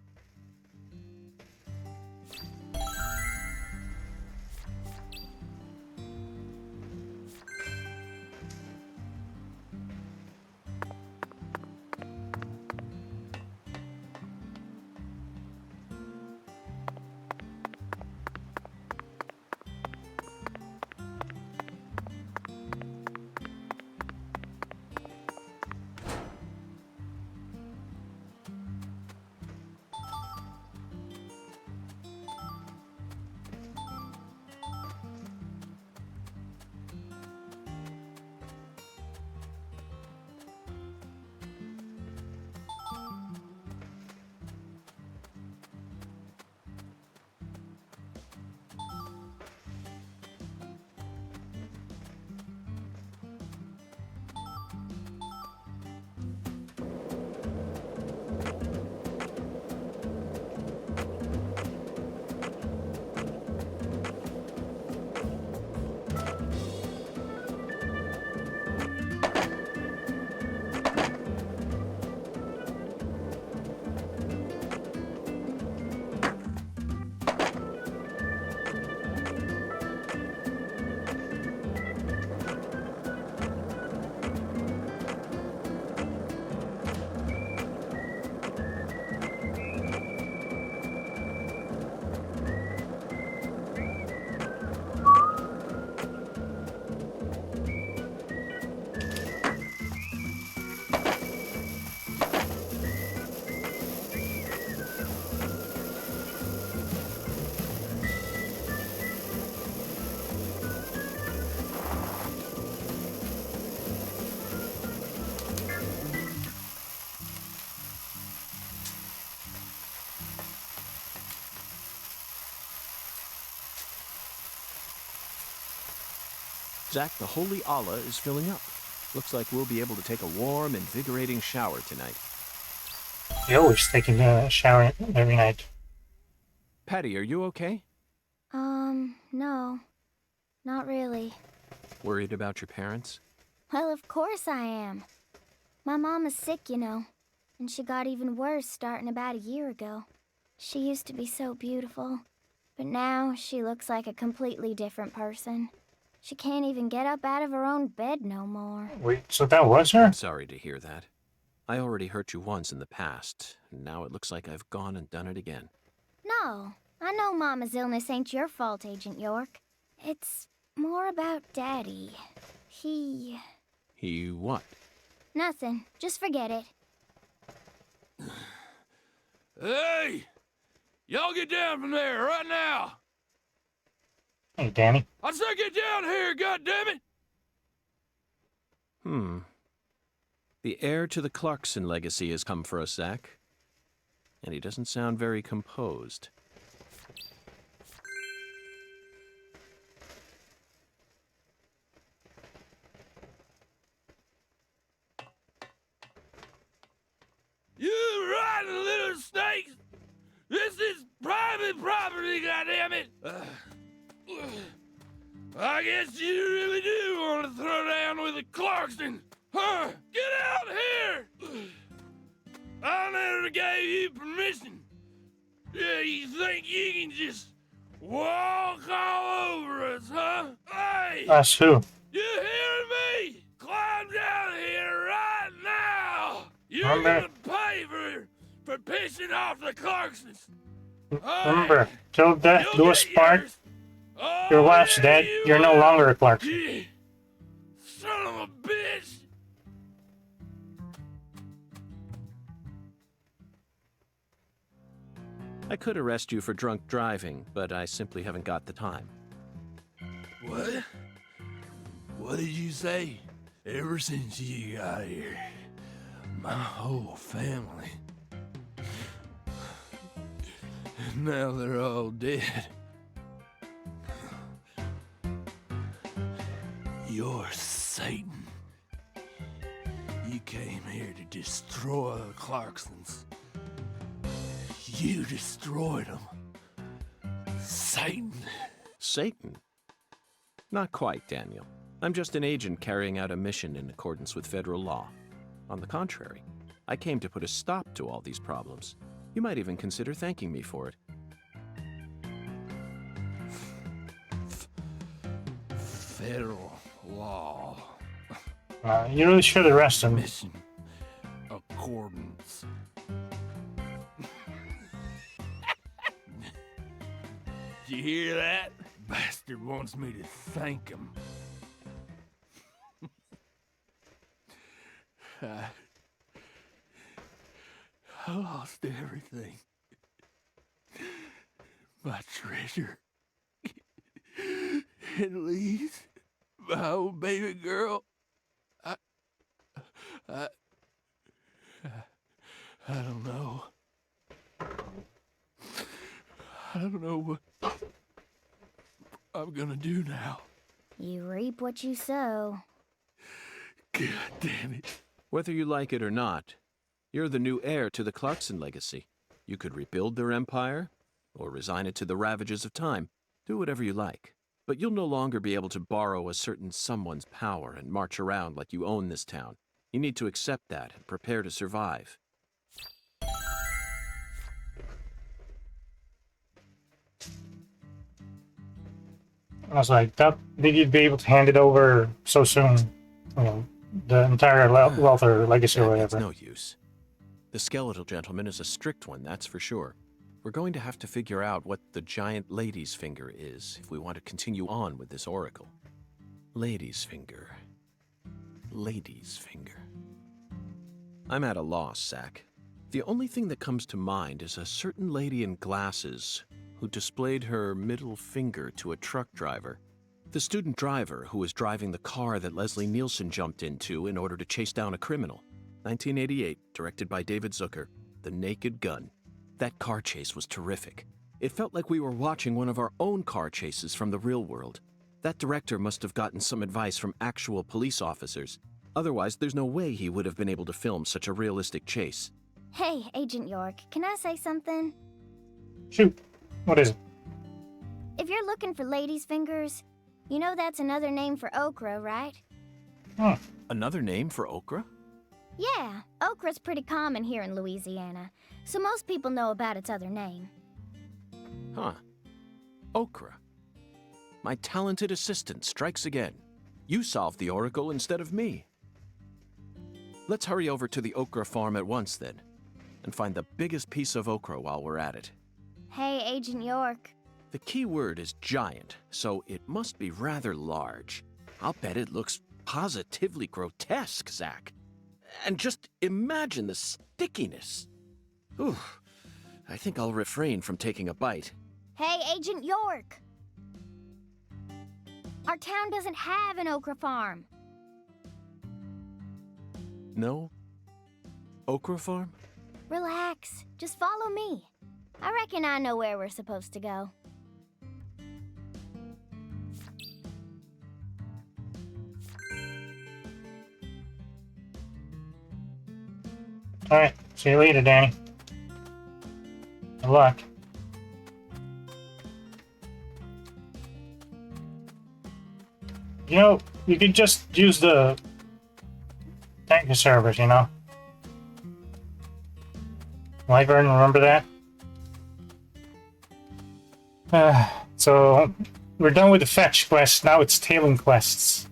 Zach, the holy Allah is filling up. Looks like we'll be able to take a warm, invigorating shower tonight. You're always taking a shower every night. Patty, are you okay? No. Not really. Worried about your parents? Well, of course I am. My mom is sick, you know, and she got even worse starting about a year ago. She used to be so beautiful, but now she looks like a completely different person. She can't even get up out of her own bed no more. Wait, so that was her? I'm sorry to hear that. I already hurt you once in the past, and now it looks like I've gone and done it again. No, I know Mama's illness ain't your fault, Agent York. It's more about Daddy. He what? Nothing. Just forget it. Hey! Y'all get down from there right now! Hey, Danny. I said get down here, goddammit! The heir to the Clarkson legacy has come for us, Zach. And he doesn't sound very composed. You rotten little snakes! This is private property, goddammit! I guess you really do want to throw down with the Clarkson, huh? Get out here! I never gave you permission. Yeah, you think you can just walk all over us, huh? Hey! Us who? You hearing me? Climb down here right now! You're Remember, gonna pay for pissing off the Clarksons. remember, till death You'll do us get part. yours. Oh, Your wife's yeah, dead. you You're no are. longer a Clarkson. Yeah. Son of a bitch! I could arrest you for drunk driving, but I simply haven't got the time. What? What did you say? Ever since you got here, my whole family. Now they're all dead. You're Satan. You came here to destroy the Clarksons. You destroyed them. Satan. Satan? Not quite, Daniel. I'm just an agent carrying out a mission in accordance with federal law. On the contrary, I came to put a stop to all these problems. You might even consider thanking me for it. Federal law. You really should arrest him. Mission accordance. Did you hear that? Bastard wants me to thank him. I lost everything. My treasure. At least my old baby girl. I don't know. I don't know what I'm gonna do now. You reap what you sow. God damn it. Whether you like it or not, you're the new heir to the Clarkson legacy. You could rebuild their empire, or resign it to the ravages of time. Do whatever you like. But you'll no longer be able to borrow a certain someone's power and march around like you own this town. You need to accept that and prepare to survive. I was like, that you'd be able to hand it over so soon. You know, the entire wealth or legacy or It's whatever. no use. The skeletal gentleman is a strict one, that's for sure. We're going to have to figure out what the giant lady's finger is if we want to continue on with this oracle. Lady's finger. Lady's finger. I'm at a loss, Zach. The only thing that comes to mind is a certain lady in glasses who displayed her middle finger to a truck driver. The student driver who was driving the car that Leslie Nielsen jumped into in order to chase down a criminal. 1988, directed by David Zucker, The Naked Gun. That car chase was terrific. It felt like we were watching one of our own car chases from the real world. That director must have gotten some advice from actual police officers. Otherwise, there's no way he would have been able to film such a realistic chase. Hey, Agent York, can I say something? Shoot. What is it? If you're looking for ladies' fingers, you know that's another name for okra, right? Huh. Another name for okra? Yeah, okra's pretty common here in Louisiana, so most people know about its other name. Huh. Okra. My talented assistant strikes again. You solved the oracle instead of me. Let's hurry over to the okra farm at once, then, and find the biggest piece of okra while we're at it. Hey, Agent York. The key word is giant, so it must be rather large. I'll bet it looks positively grotesque, Zach. And just imagine the stickiness. Ooh, I think I'll refrain from taking a bite. Hey, Agent York! Our town doesn't have an okra farm. No? Okra farm? Relax. Just follow me. I reckon I know where we're supposed to go. Alright, see you later, Danny. Good luck. You know, you could just use the tanker servers, you know? Wyvern, remember that? So, we're done with the fetch quest, now it's tailing quests.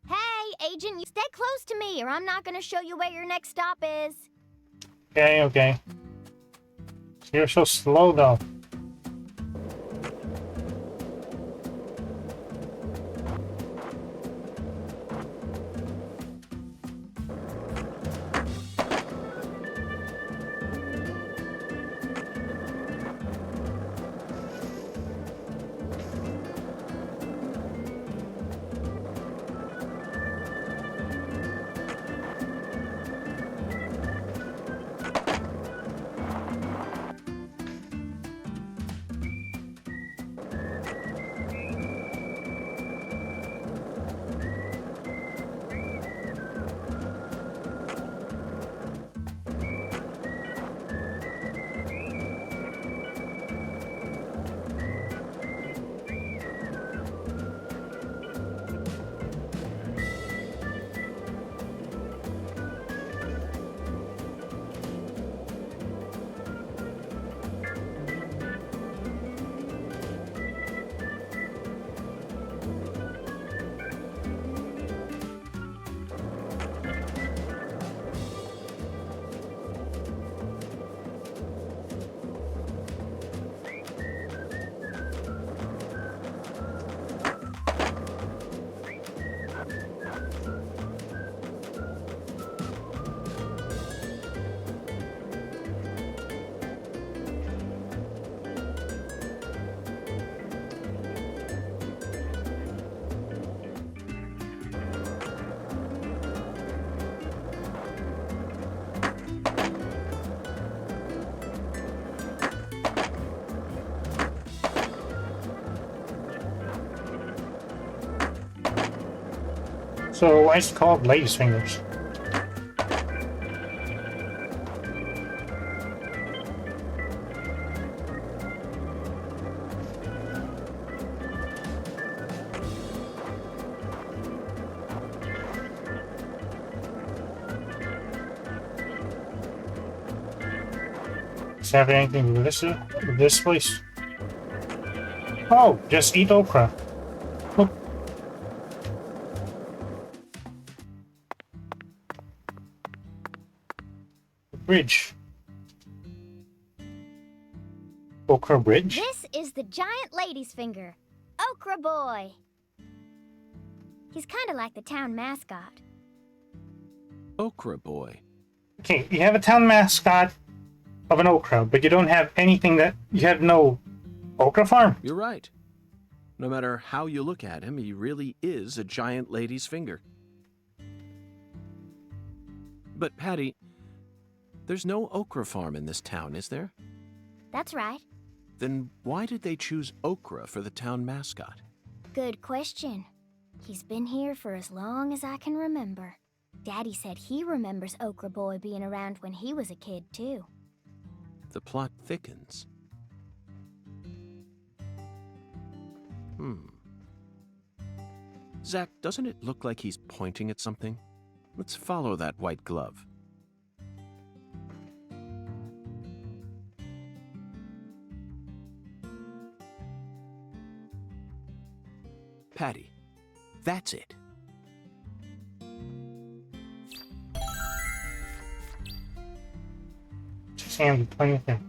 Hey, Agent, you stay close to me or I'm not gonna show you where your next stop is. Okay, okay. You're so slow, though. So why is it called ladies' fingers? Does it have anything to do with this place? Oh, just eat okra. Oh. Bridge. Okra Bridge? This is the giant lady's finger, Okra Boy. He's kind of like the town mascot. Okra Boy. Okay, you have a town mascot of an okra, but you don't have anything that... You have no okra farm. You're right. No matter how you look at him, he really is a giant lady's finger. But, Patty, there's no okra farm in this town, is there? That's right. Then why did they choose okra for the town mascot? Good question. He's been here for as long as I can remember. Daddy said he remembers Okra Boy being around when he was a kid, too. The plot thickens. Zach, doesn't it look like he's pointing at something? Let's follow that white glove. Patty, that's it. Sam, playing with him.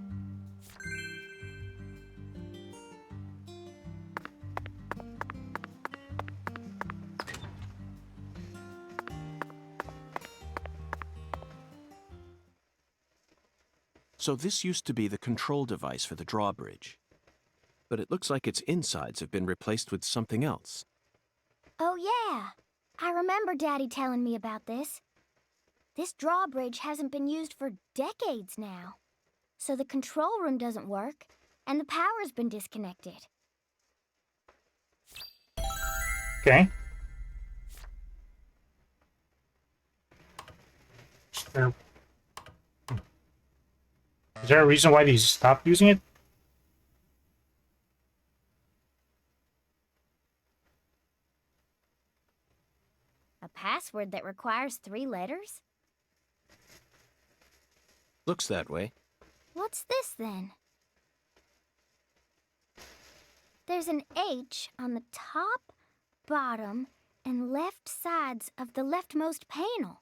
So this used to be the control device for the drawbridge. But it looks like its insides have been replaced with something else. Oh, yeah. I remember Daddy telling me about this. This drawbridge hasn't been used for decades now. So the control room doesn't work, and the power's been disconnected. Okay. Is there a reason why they stopped using it? A password that requires 3 letters? Looks that way. What's this, then? There's an H on the top, bottom, and left sides of the leftmost panel.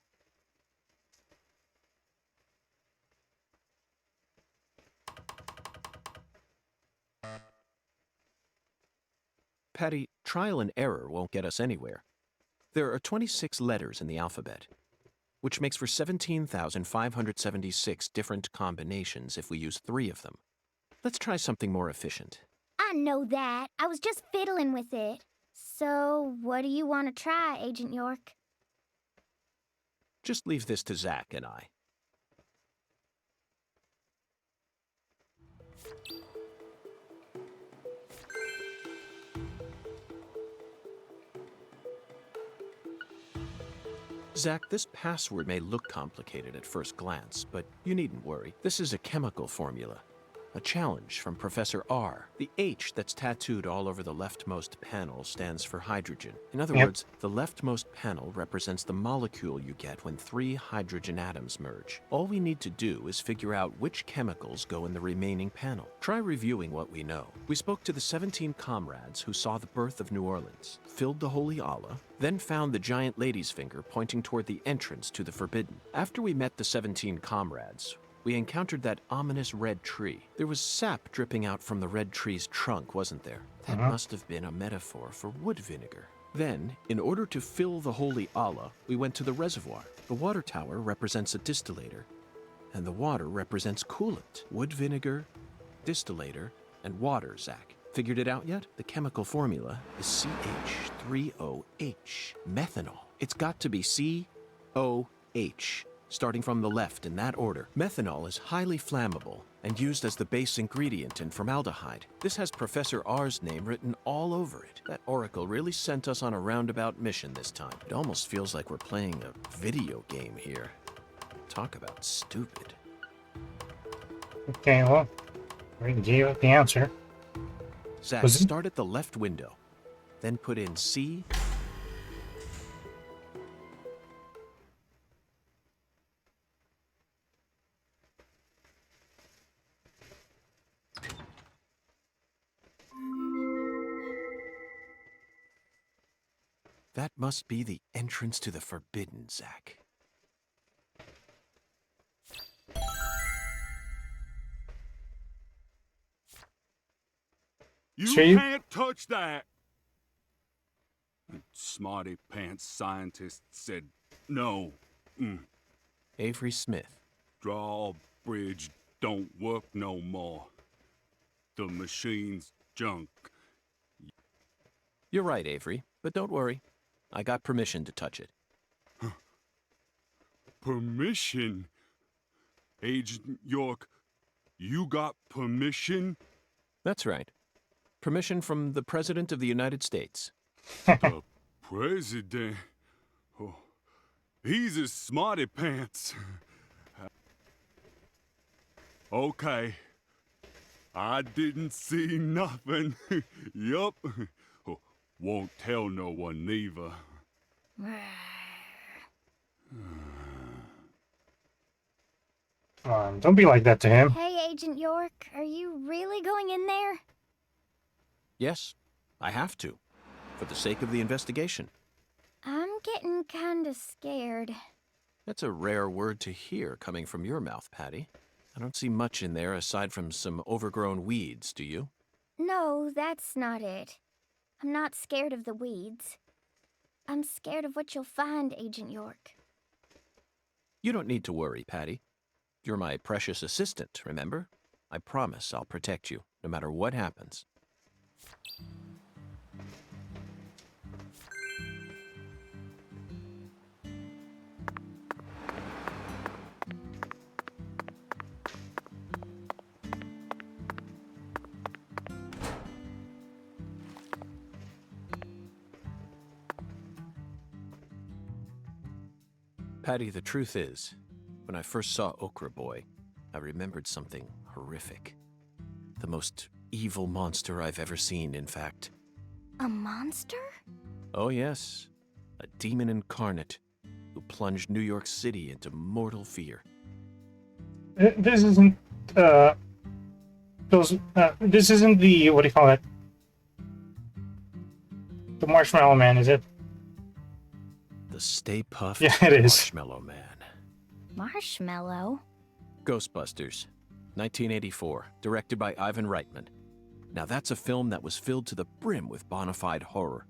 Patty, trial and error won't get us anywhere. There are 26 letters in the alphabet, which makes for 17,576 different combinations if we use 3 of them. Let's try something more efficient. I know that. I was just fiddling with it. So, what do you want to try, Agent York? Just leave this to Zach and I. Zach, this password may look complicated at first glance, but you needn't worry. This is a chemical formula. A challenge from Professor R. The H that's tattooed all over the leftmost panel stands for hydrogen. In other words, the leftmost panel represents the molecule you get when 3 hydrogen atoms merge. All we need to do is figure out which chemicals go in the remaining panel. Try reviewing what we know. We spoke to the 17 comrades who saw the birth of New Orleans, filled the Holy Allah, then found the giant lady's finger pointing toward the entrance to the Forbidden. After we met the 17 comrades, we encountered that ominous red tree. There was sap dripping out from the red tree's trunk, wasn't there? That must have been a metaphor for wood vinegar. Then, in order to fill the Holy Allah, we went to the reservoir. The water tower represents a distillator, and the water represents coolant. Wood vinegar, distillator, and water, Zach. Figured it out yet? The chemical formula is CH3OH, methanol. It's got to be COH. Starting from the left in that order. Methanol is highly flammable and used as the base ingredient in formaldehyde. This has Professor R's name written all over it. That oracle really sent us on a roundabout mission this time. It almost feels like we're playing a video game here. Talk about stupid. Okay, well, we gave it the answer. Zach, start at the left window, then put in C. That must be the entrance to the Forbidden, Zach. You Sure you- can't touch that! Smarty pants scientist said no. Avery Smith. Drawbridge don't work no more. The machine's junk. You're right, Avery, but don't worry. I got permission to touch it. Permission? Agent York, you got permission? That's right. Permission from the President of the United States. The president? Oh, he's a smarty pants. Okay. I didn't see nothing. Yup. Won't tell no one neither. Don't be like that to him. Hey, Agent York, are you really going in there? Yes, I have to, for the sake of the investigation. I'm getting kinda scared. That's a rare word to hear coming from your mouth, Patty. I don't see much in there aside from some overgrown weeds, do you? No, that's not it. I'm not scared of the weeds. I'm scared of what you'll find, Agent York. You don't need to worry, Patty. You're my precious assistant, remember? I promise I'll protect you, no matter what happens. Patty, the truth is, when I first saw Okra Boy, I remembered something horrific. The most evil monster I've ever seen, in fact. A monster? Oh yes, a demon incarnate who plunged New York City into mortal fear. This isn't, this isn't the, what do you call it? The Marshmallow Man, is it? The Stay Puft Yeah, it is. Marshmallow Man. Marshmallow? Ghostbusters, 1984, directed by Ivan Reitman. Now that's a film that was filled to the brim with bona fide horror.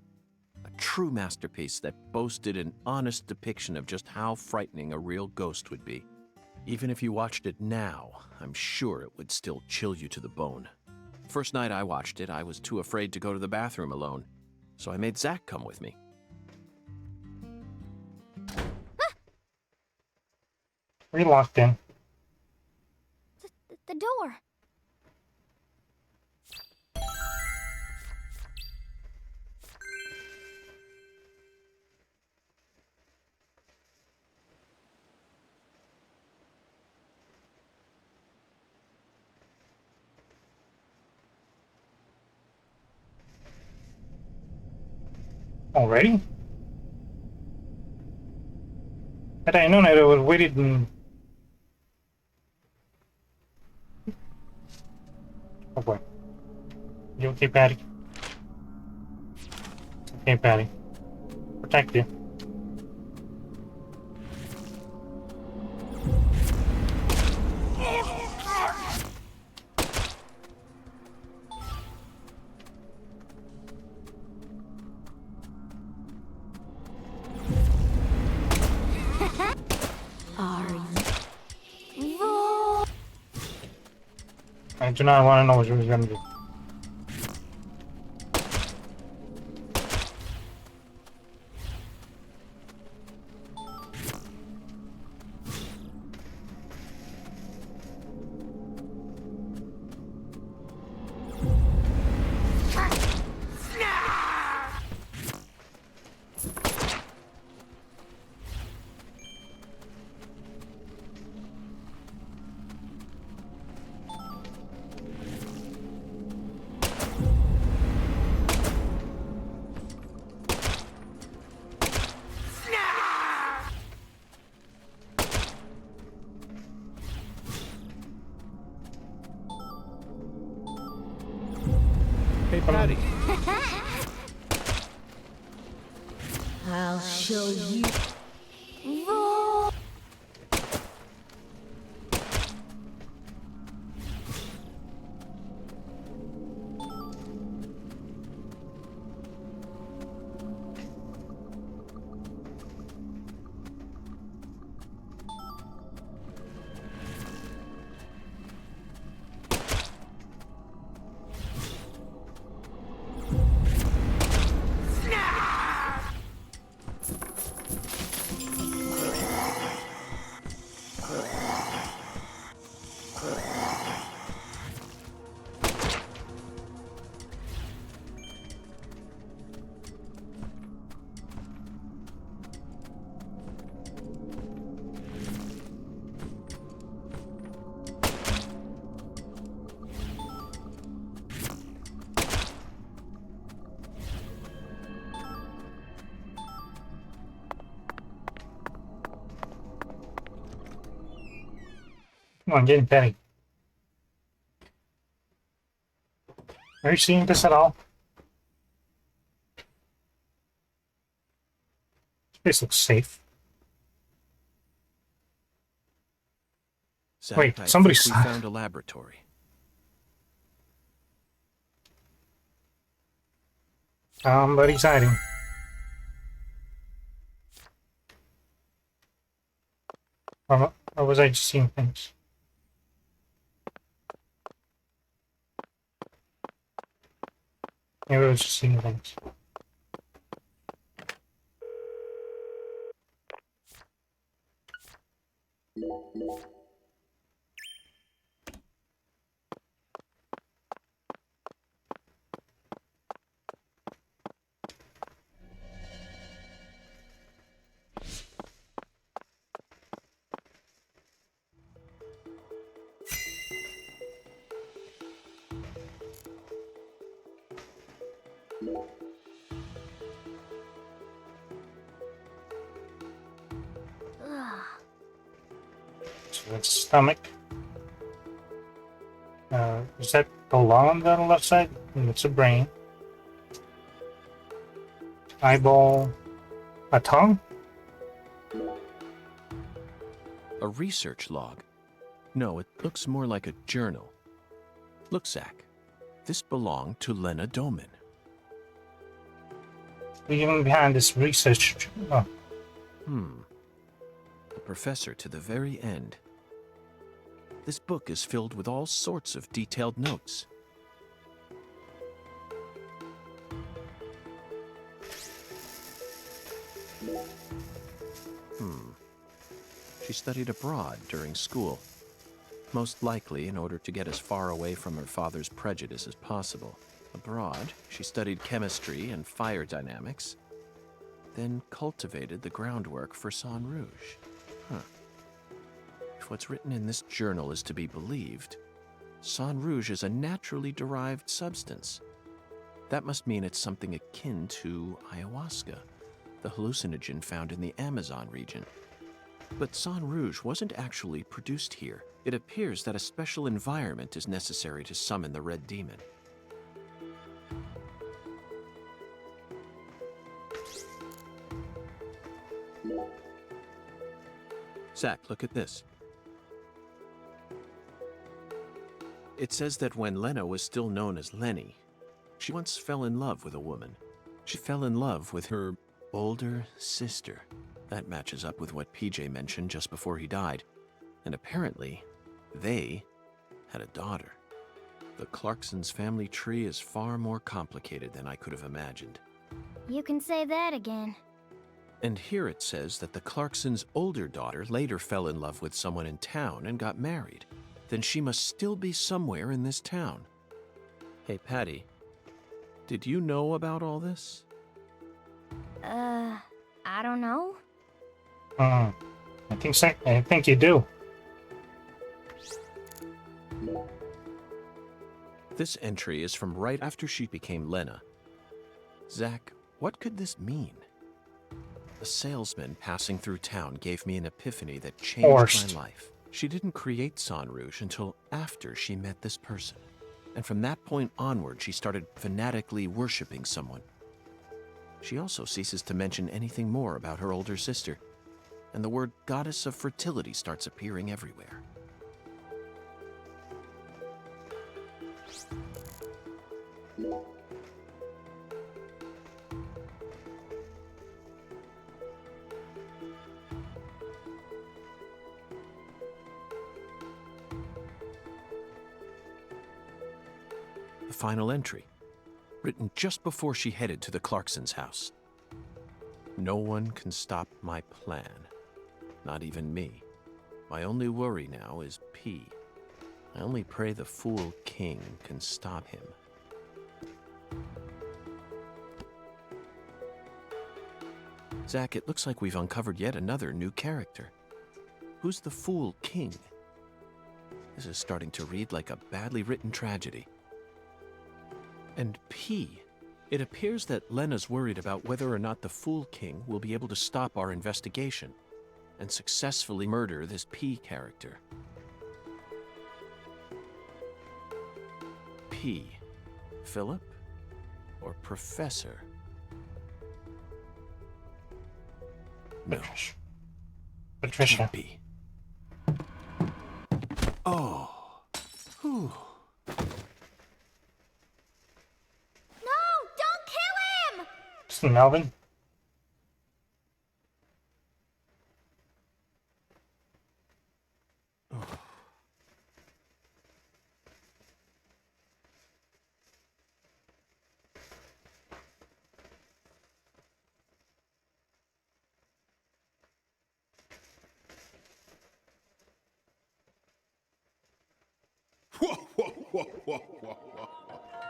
A true masterpiece that boasted an honest depiction of just how frightening a real ghost would be. Even if you watched it now, I'm sure it would still chill you to the bone. First night I watched it, I was too afraid to go to the bathroom alone, so I made Zach come with me. We're locked in. The door. Already? Had I known it, I would have waited and... Oh boy. You okay, Patty? Okay, Patty. Protect you. I do not want to know what you're going to do. Patty. I'll show you. Come on, get in, Penny. Are you seeing this at all? This looks safe. Zach, Wait, I somebody's- think we found a laboratory. Somebody's hiding. Or was I just seeing things? Maybe I was just seeing things. So that's stomach. Does that belong on the left side? And it's a brain. Eyeball. A tongue? A research log. No, it looks more like a journal. Look, Zach. This belonged to Lena Doman. Leaving behind this research. Oh, A professor to the very end. This book is filled with all sorts of detailed notes. She studied abroad during school, most likely in order to get as far away from her father's prejudice as possible. Abroad, she studied chemistry and fire dynamics, then cultivated the groundwork for Sang Rouge. If what's written in this journal is to be believed, Sang Rouge is a naturally derived substance. That must mean it's something akin to ayahuasca, the hallucinogen found in the Amazon region. But Sang Rouge wasn't actually produced here. It appears that a special environment is necessary to summon the Red Demon. Zach, look at this. It says that when Lena was still known as Lenny, she once fell in love with a woman. She fell in love with her older sister. That matches up with what PJ mentioned just before he died. And apparently, they had a daughter. The Clarksons' family tree is far more complicated than I could have imagined. You can say that again. And here it says that the Clarksons' older daughter later fell in love with someone in town and got married. Then she must still be somewhere in this town. Hey, Patty, did you know about all this? I don't know. I think so. I think you do. This entry is from right after she became Lena. Zach, what could this mean? A salesman passing through town gave me an epiphany that changed Forced. my life. She didn't create Sang Rouge until after she met this person. And from that point onward, she started fanatically worshipping someone. She also ceases to mention anything more about her older sister, and the word goddess of fertility starts appearing everywhere. The final entry, written just before she headed to the Clarksons' house. No one can stop my plan. Not even me. My only worry now is P. I only pray the Fool King can stop him. Zach, it looks like we've uncovered yet another new character. Who's the Fool King? This is starting to read like a badly written tragedy. And P. It appears that Lena's worried about whether or not the Fool King will be able to stop our investigation and successfully murder this P character. P. Philip? Or Professor? No. Patricia. P. Oh. Whew. Melvin?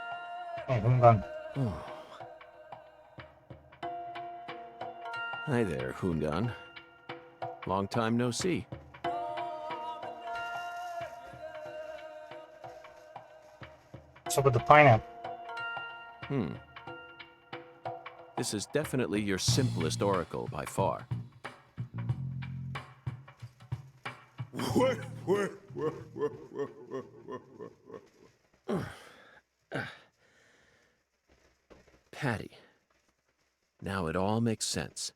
Oh, Hungan. Hi there, Hungan. Long time no see. What's up with the pineapple? This is definitely your simplest oracle by far. Patty. Now it all makes sense.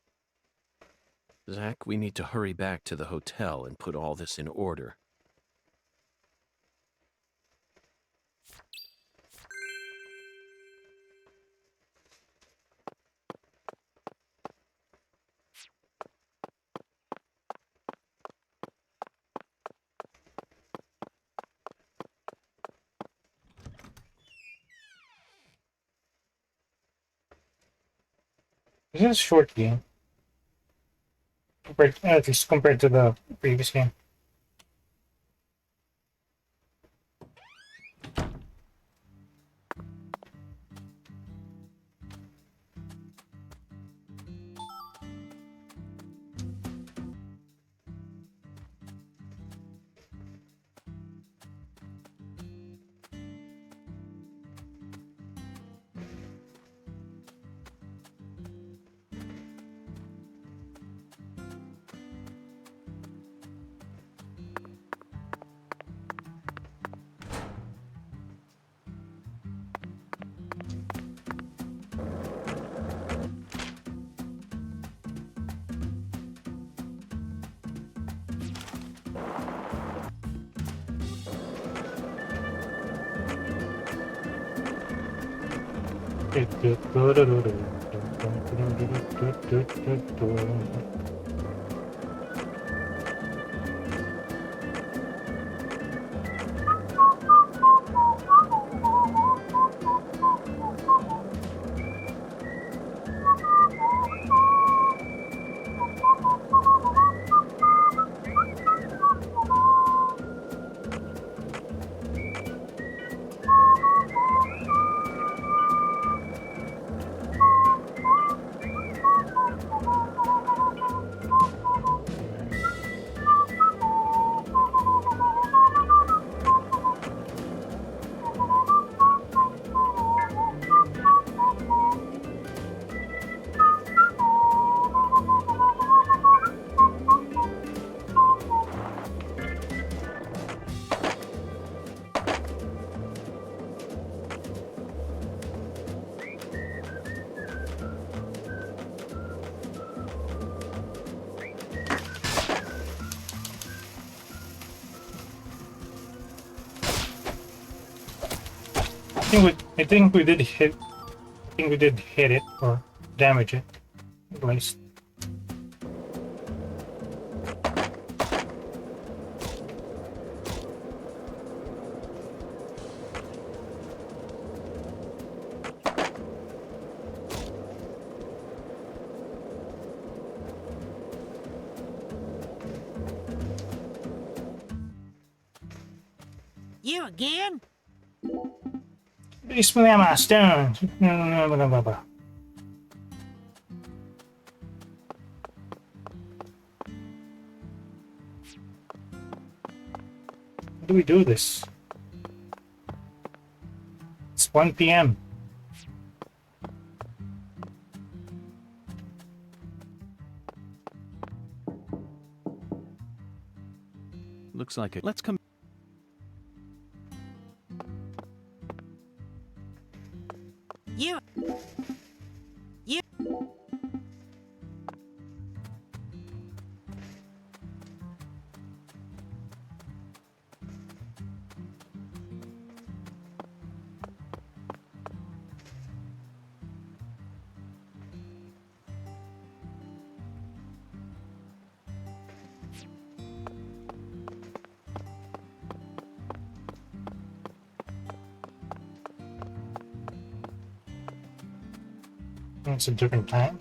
Zach, we need to hurry back to the hotel and put all this in order. This is a short game. At least compared to the previous game. I think we did hit. I think we did hit it or damage it, at least. You again? Release me my stones. How do we do this? It's 1 p.m. Looks like it. Let's come. You. You. It's a different time.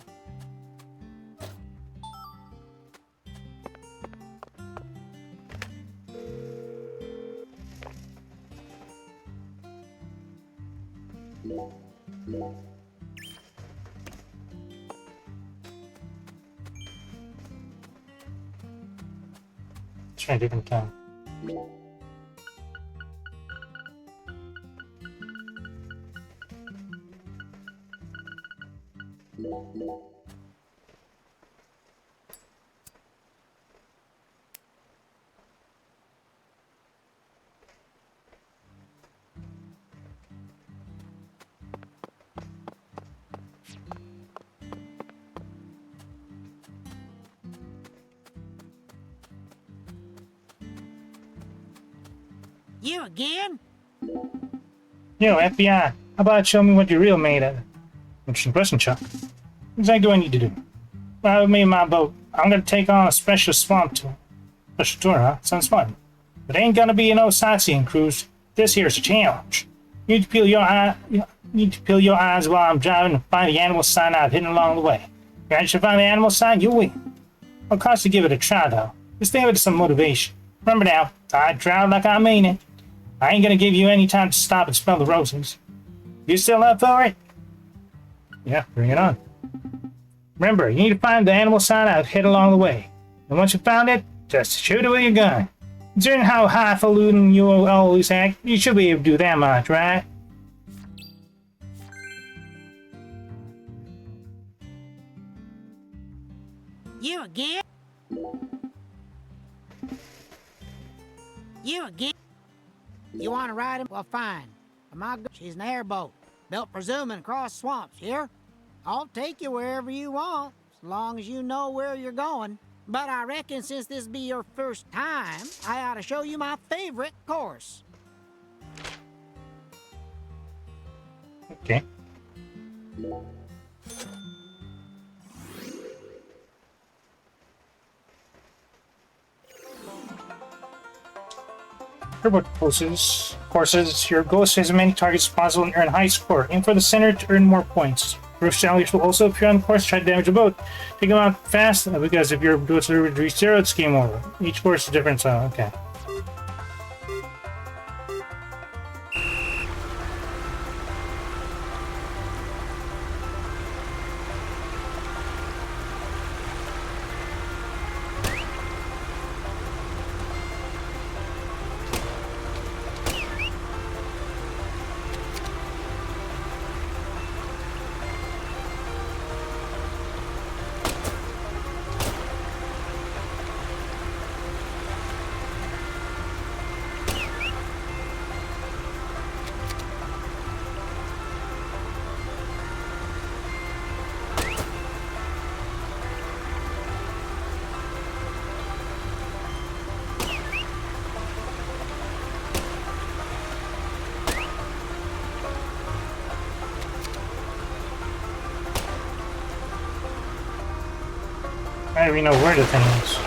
Try a different time. You again? Yo, FBI, how about show me what you're real made of? Interesting question, Chuck. What exactly do I need to do? Ride with me in my boat. I'm gonna take on a special swamp tour. Special tour, huh? Sounds fun. But it ain't gonna be no sightseeing cruise. This here's a challenge. You need to peel your eyes while I'm driving and find the animal sign I've hidden along the way. If you manage to find the animal sign, you'll win. I'll cost you give it a try, though. Just think of it as some motivation. Remember now, I drive like I mean it. I ain't gonna give you any time to stop and smell the roses. You still up for it? Yeah, bring it on. Remember, you need to find the animal sign I've hid along the way. And once you found it, just shoot it with your gun. Considering how highfalutin you always act, you should be able to do that much, right? You again? You again? You want to ride him? Well, fine. My girl, she's an airboat, built for zooming across swamps, here? I'll take you wherever you want, as long as you know where you're going. But I reckon since this be your first time, I ought to show you my favorite course. Okay. Airboat courses. Your goal is to hit as many targets as possible and earn a high score. Aim for the center to earn more points. Roof challenges will also appear on the course. Try to damage a boat. Take them out fast, because if your boats reach 0, it's game over. Each course is different, so okay. I don't even know where the thing is.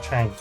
Trying.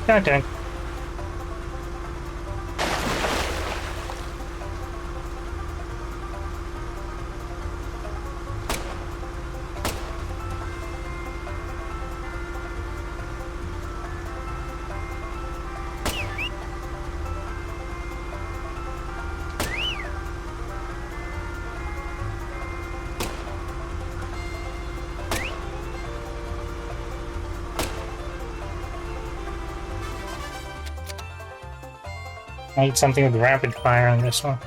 God dang. I need something with rapid fire on this one.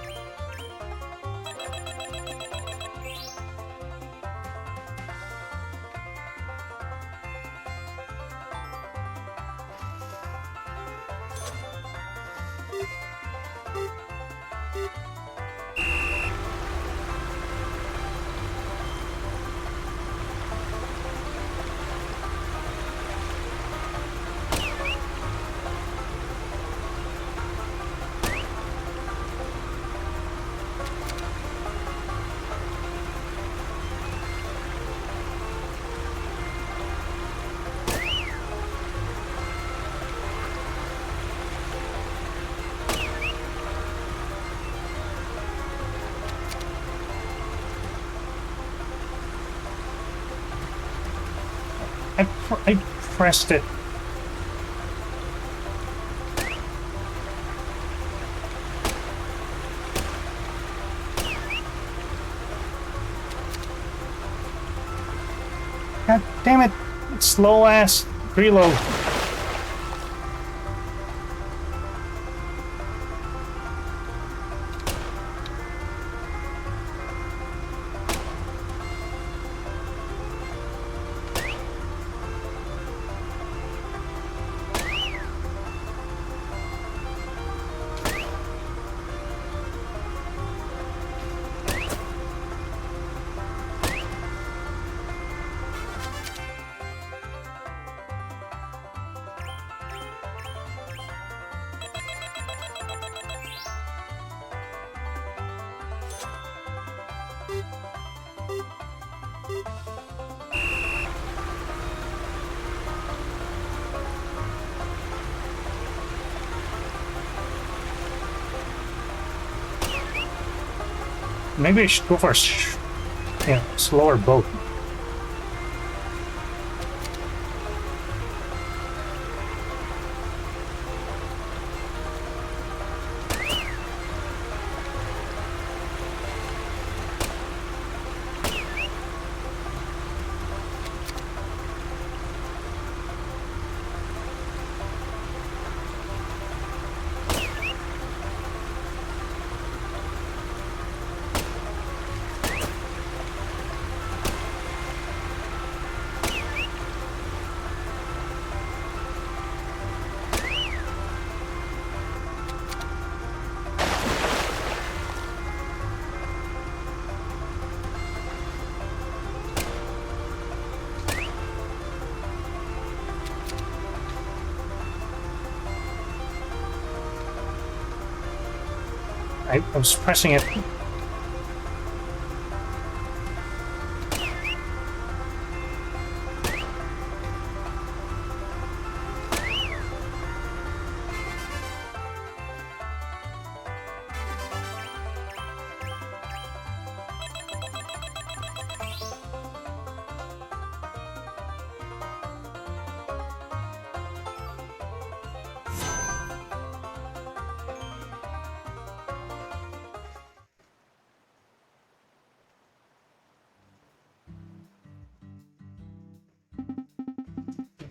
I pressed it. God damn it! Slow ass reload. Maybe I should go for a slower boat. I was pressing it.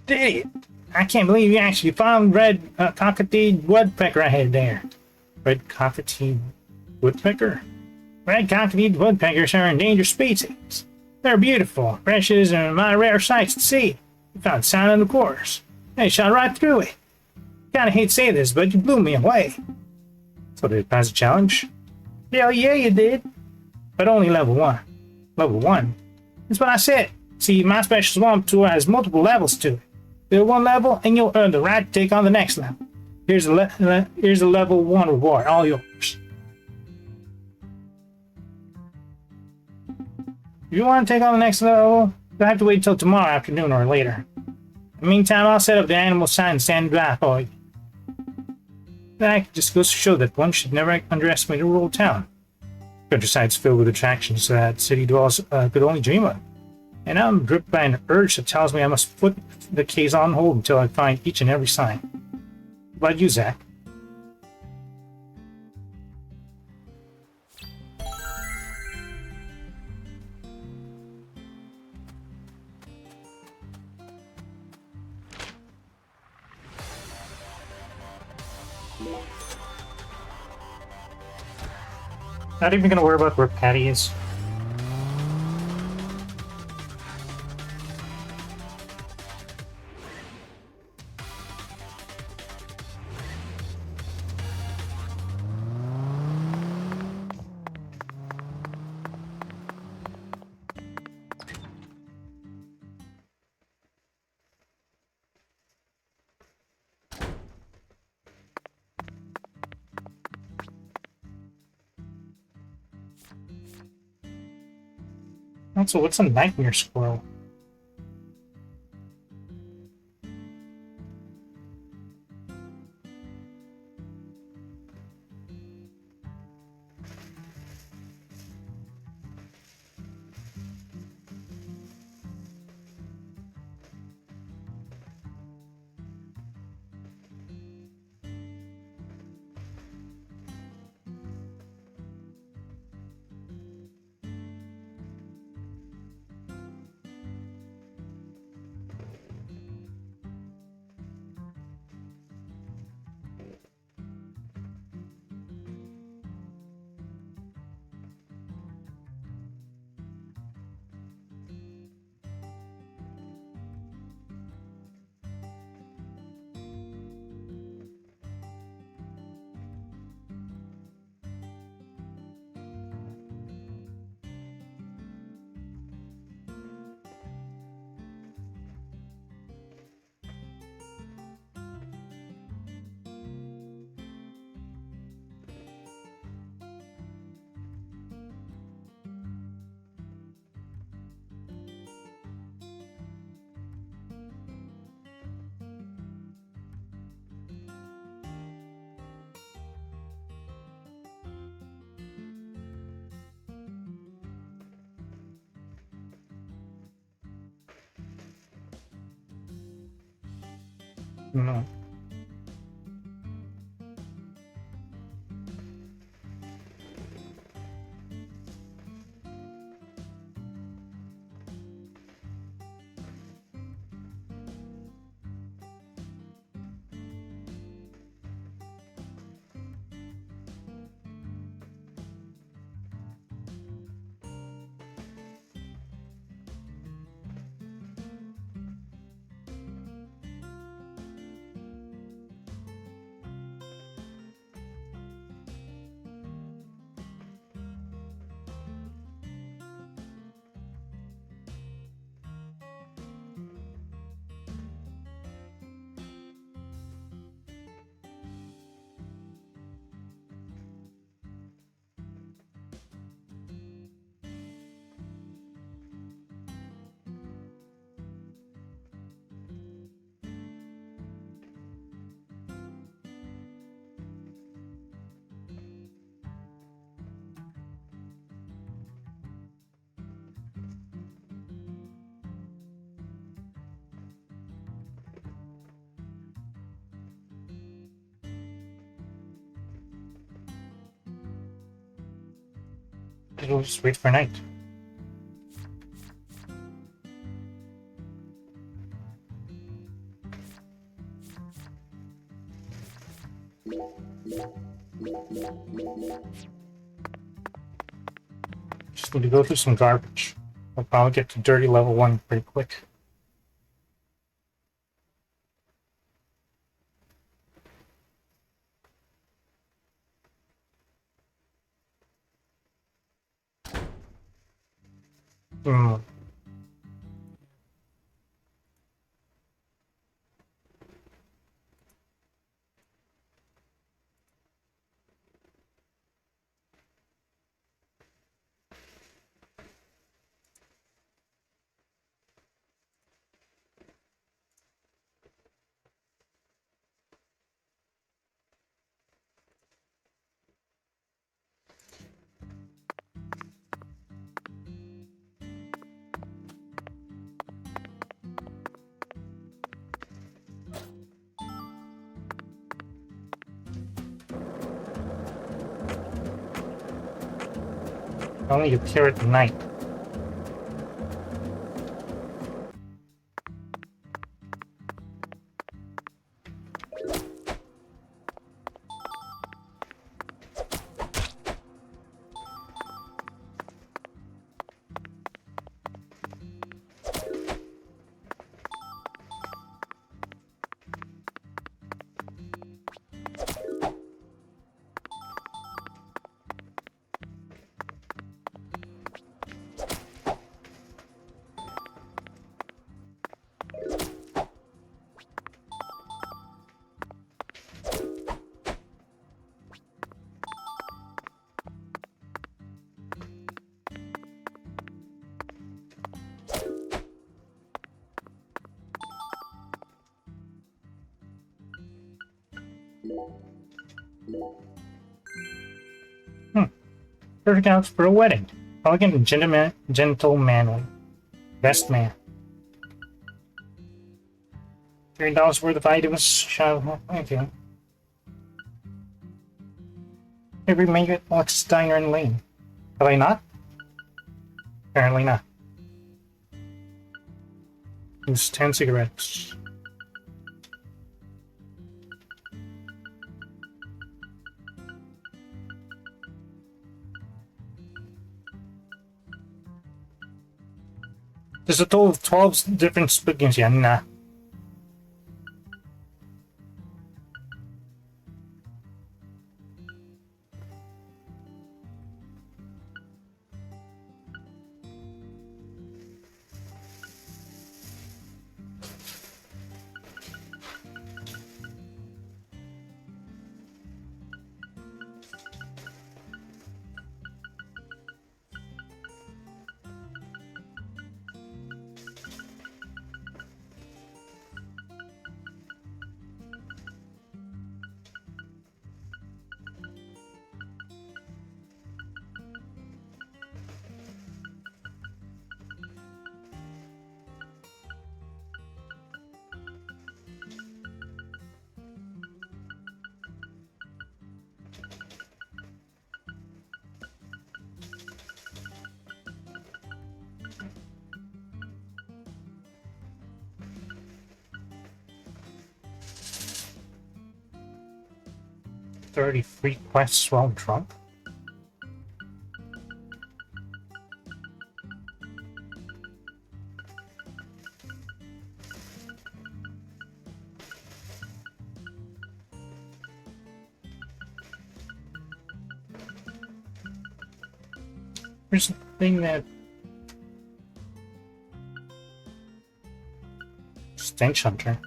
Did it! I can't believe you actually found red cockatoo woodpecker ahead there. Red cockatoo woodpecker? Red cockatoo woodpeckers are endangered species. They're beautiful, precious, and my rare sights to see. You found sound in the course. They shot right through it. Kinda hate to say this, but you blew me away. So did it pass the challenge? Hell yeah, you did. But only level 1. Level 1? That's what I said. See, my special swamp tour has multiple levels to it. Build one level, and you'll earn the right to take on the next level. Here's a level 1 reward, all yours. If you want to take on the next level, you'll have to wait until tomorrow afternoon or later. In the meantime, I'll set up the animal sign and stand by for you. That just goes to show that one should never underestimate a rural town. Countryside's filled with attractions that city dwellers could only dream of. And I'm gripped by an urge that tells me I must put the case on hold until I find each and every sign. What about you, Zach? Not even gonna worry about where Patty is. Also, what's a nightmare squirrel? No. It'll just wait for night. Just need to go through some garbage. I'll probably get to dirty level 1 pretty quick. Hmm. Only appear at night. Perfect outfit for a wedding. Elegant and gentlemanly. Best man. $3 worth of items. Okay. Every Maggot Box Diner and Lane. Have I not? Apparently not. Use 10 cigarettes. There's a total of 12 different spookings here. Nah. Free quests while drunk. Here's the thing that Stench Hunter.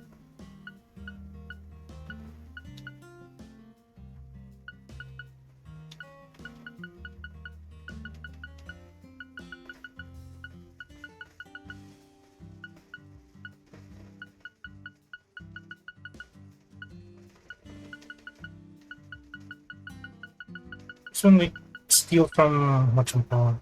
When we steal from whatchamacallit.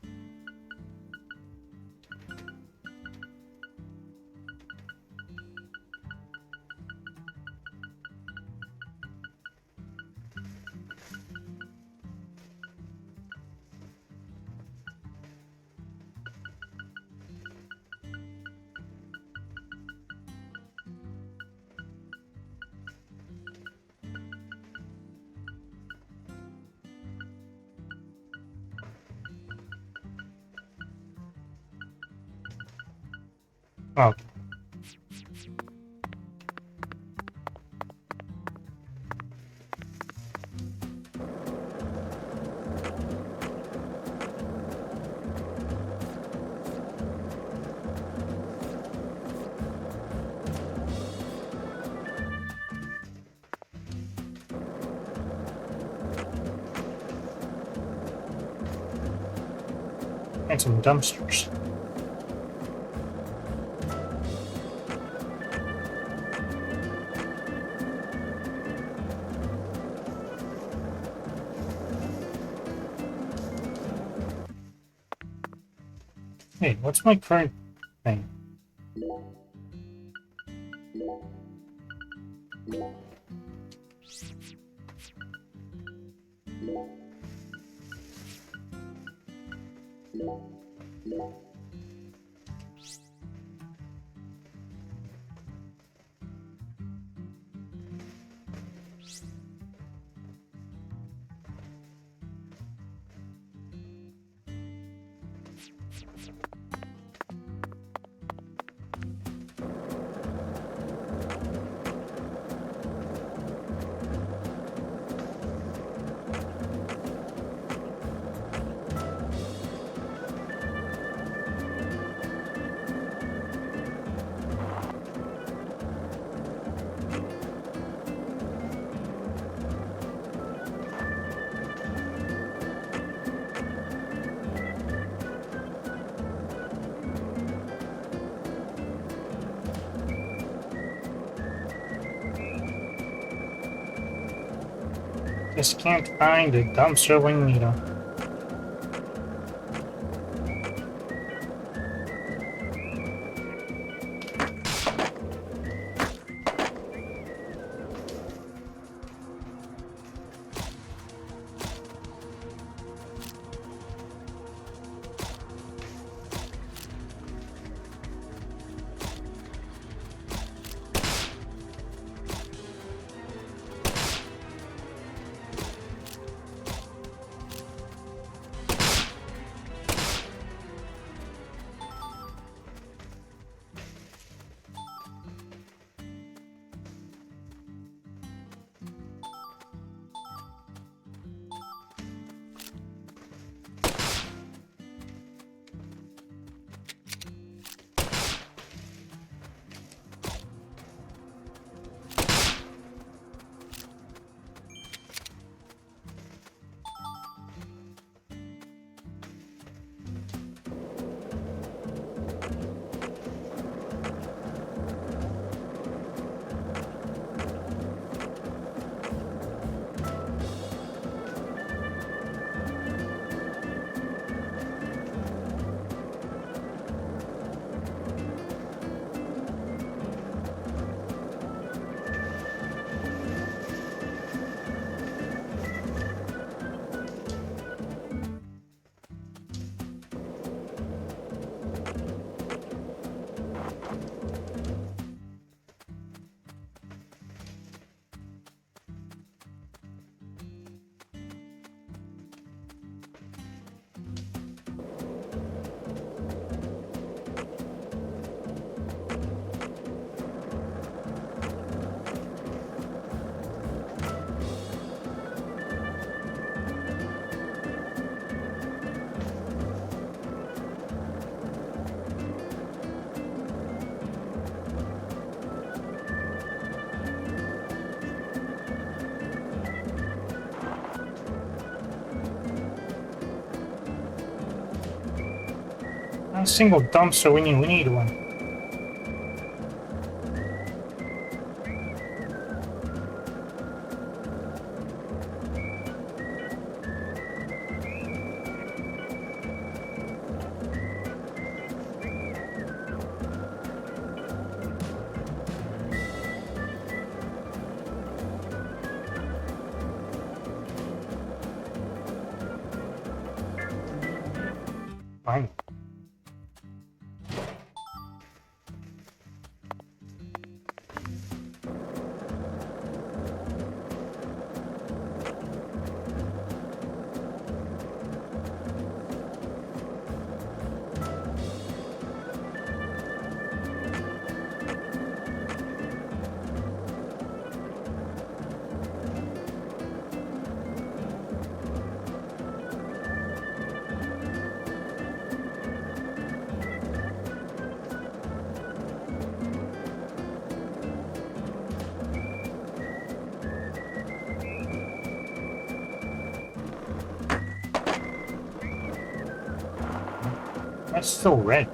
Oh. And some dumpsters. Hey, what's my current thing? Just can't find the dumpster when you need them. Not a single dumpster. We need one. Fine. That's so red.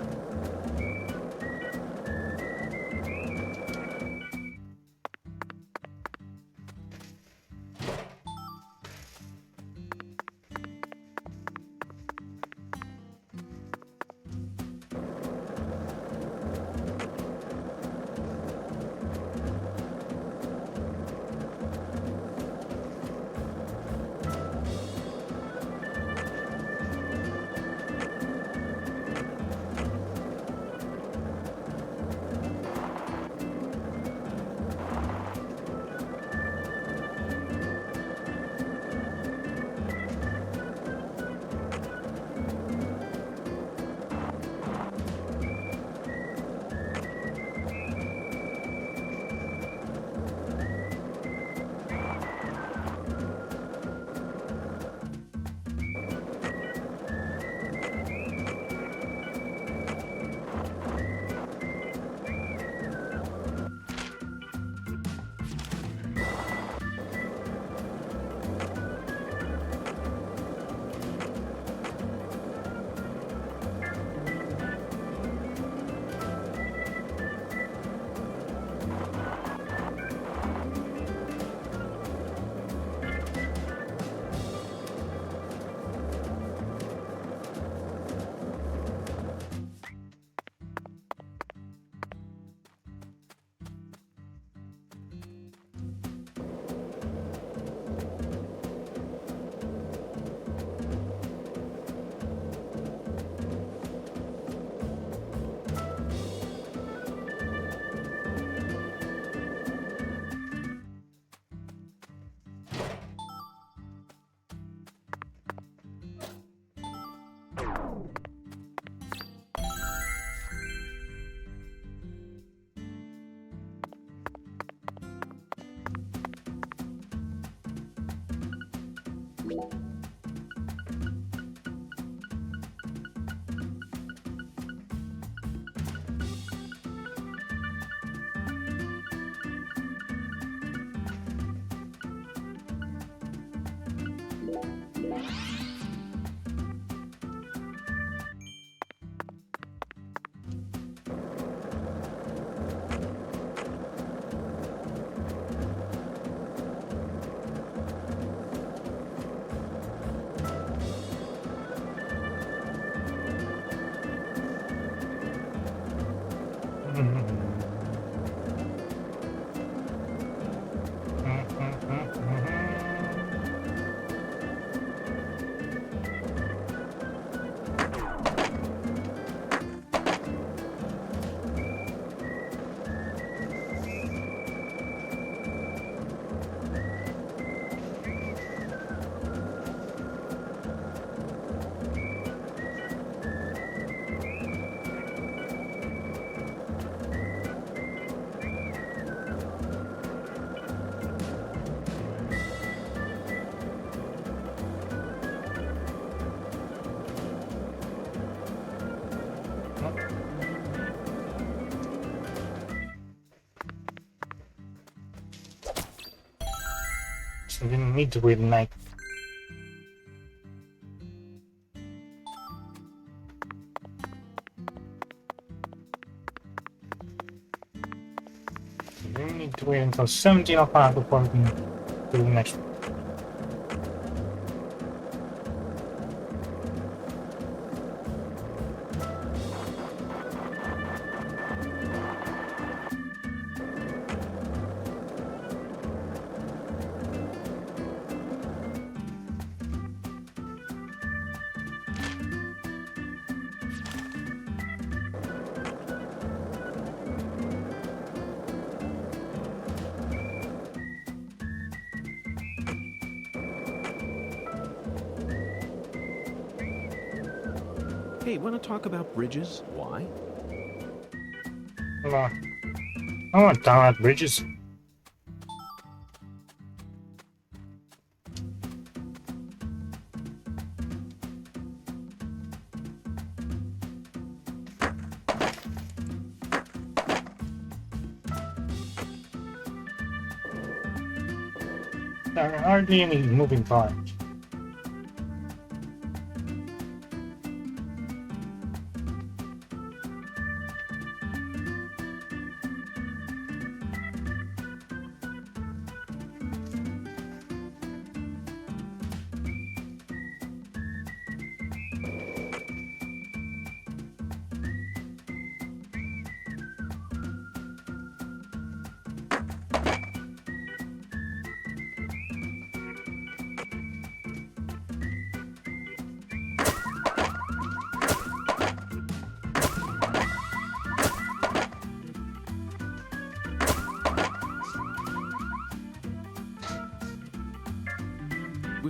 So we didn't need to wait a night. We didn't need to wait until 17 o'clock before we can do the next one. Hey, want to talk about bridges? Why? I want to talk about bridges. There are hardly any moving parts.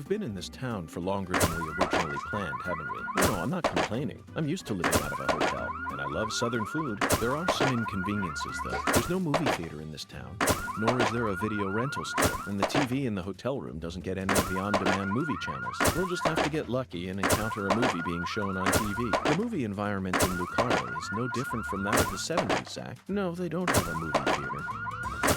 We've been in this town for longer than we originally planned, haven't we? No, I'm not complaining. I'm used to living out of a hotel, and I love southern food. There are some inconveniences, though. There's no movie theater in this town, nor is there a video rental store, and the TV in the hotel room doesn't get any of the on-demand movie channels. We'll just have to get lucky and encounter a movie being shown on TV. The movie environment in Lucario is no different from that of the 70s, Zach. No, they don't have a movie theater.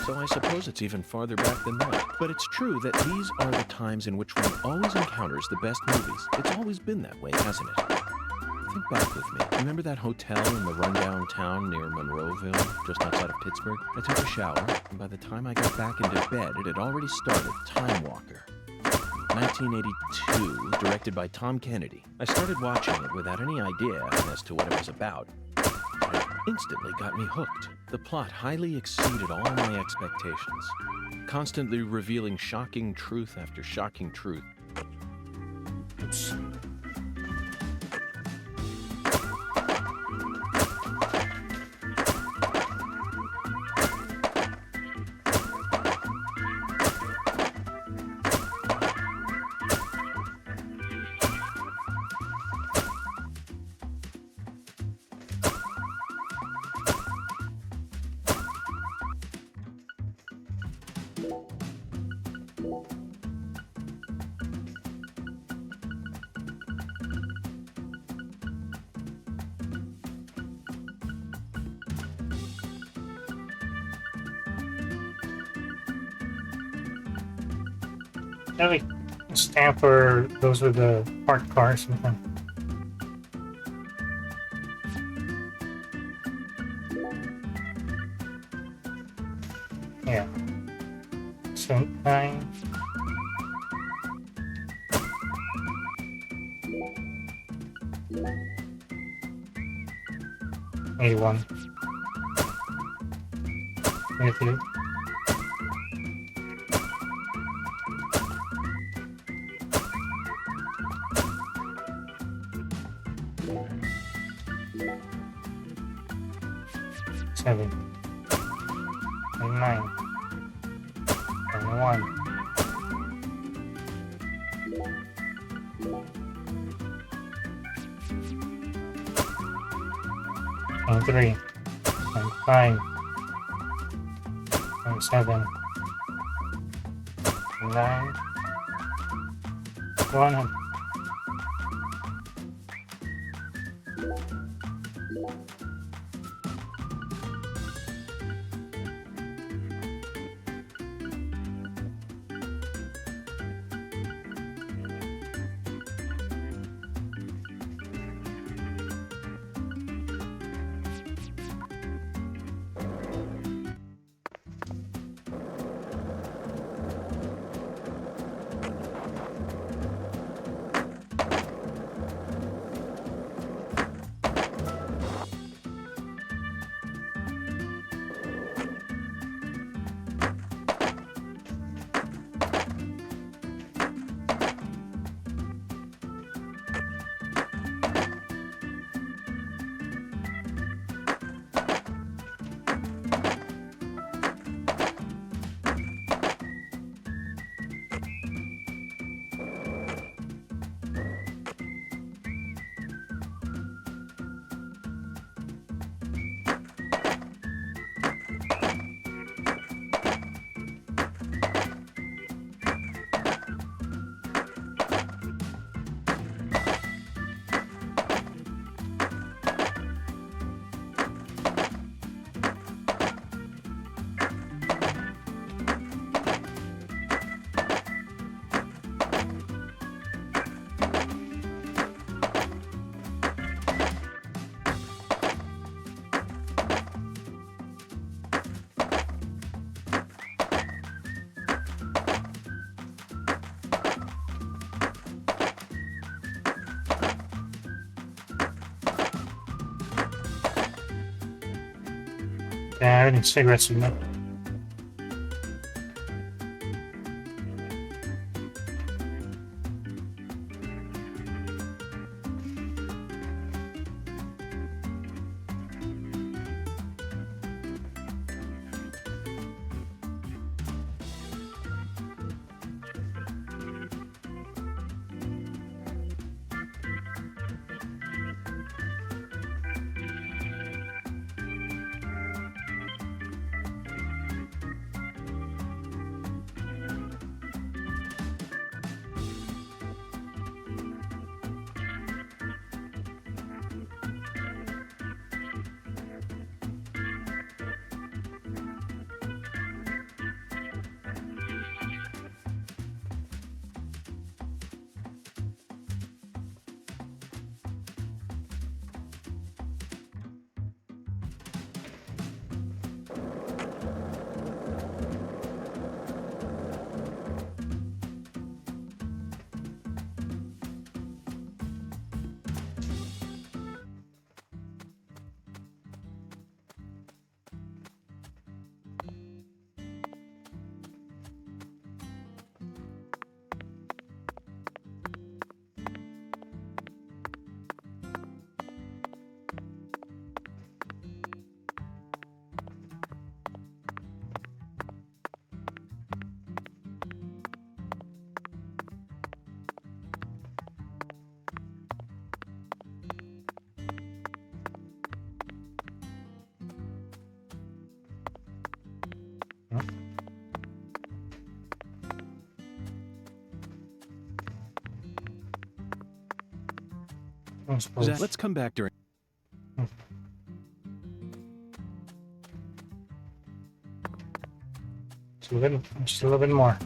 So I suppose it's even farther back than that. But it's true that these are the times in which one always encounters the best movies. It's always been that way, hasn't it? Think back with me. Remember that hotel in the rundown town near Monroeville, just outside of Pittsburgh? I took a shower, and by the time I got back into bed, it had already started Time Walker. 1982, directed by Tom Kennedy. I started watching it without any idea as to what it was about. It instantly got me hooked. The plot highly exceeded all my expectations, constantly revealing shocking truth after shocking truth. Oops. Now we stamp for those with the parked cars. Yeah. So 9. $81. 23. 7, 9, 21, 23, 25, 27, 9, 100. Yeah, I need cigarettes in there. I suppose. Let's come back during. Just a little bit more.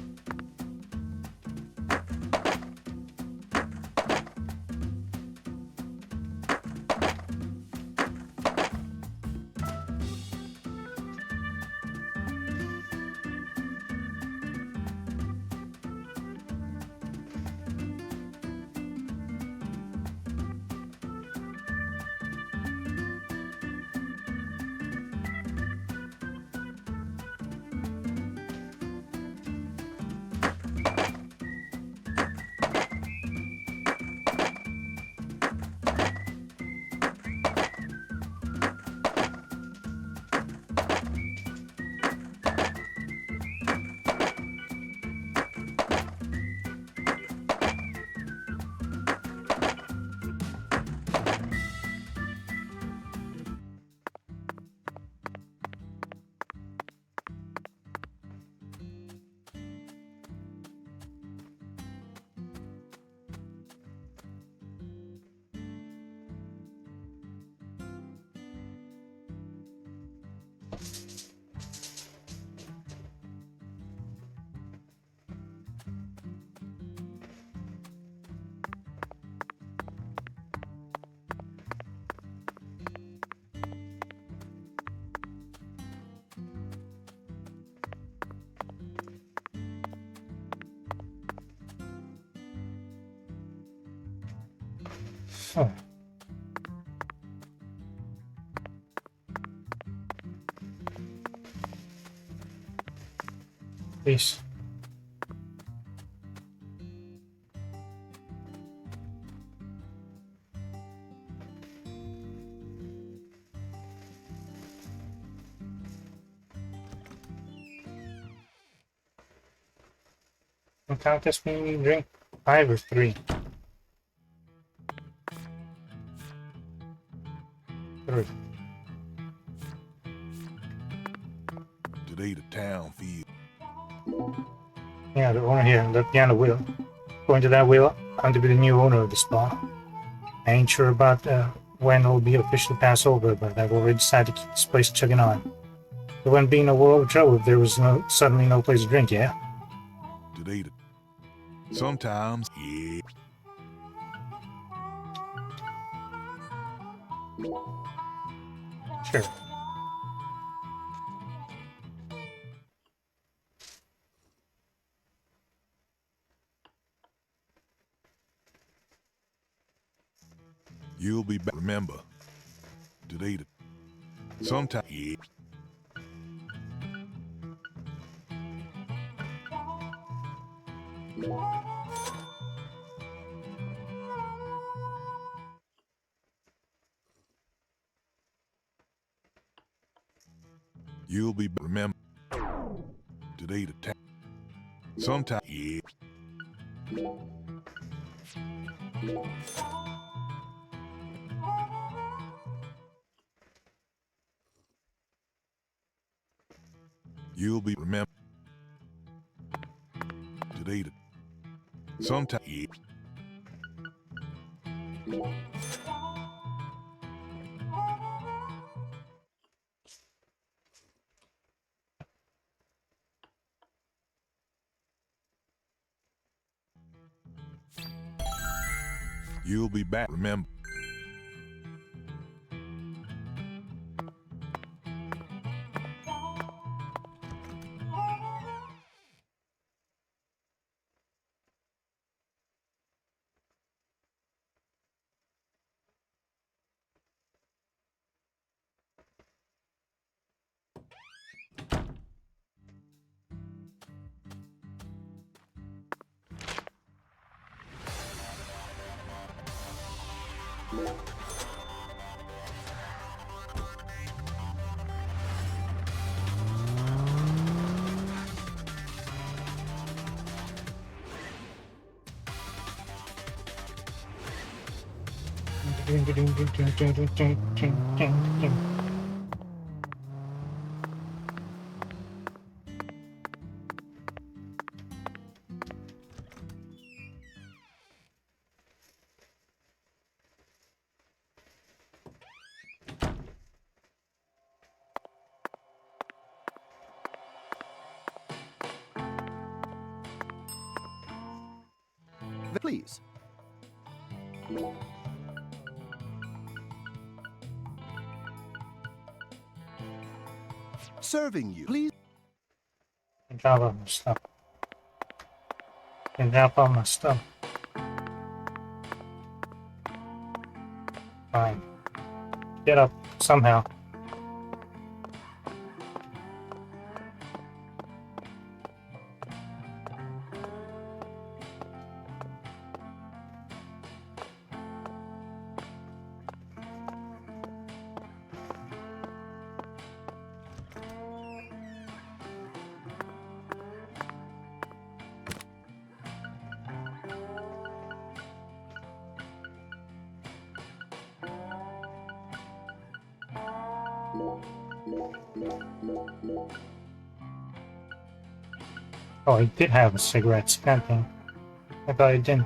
Oh. Please. Don't count this when you drink 5 or 3. 3. Today the town feels. Yeah, the owner here, the piano wheel. Going to that wheel, I'm to be the new owner of the spa. I ain't sure about when it'll be officially passed over, but I've already decided to keep this place chugging on. There wouldn't be no world of trouble if there was suddenly no place to drink, yeah? Today the. Sometimes, yeah. Sure. You'll be back. Remember, today the. Sometimes, yeah. You'll be back. Remember, today the town. Sometimes, yeah. You'll be remember today the sometime yeah. You'll be back, remember. please. Serving you, please. Can drop all my stuff. Can drop all my stuff. Fine. Get up somehow. Oh, I did have a cigarette. God damn. I thought I didn't.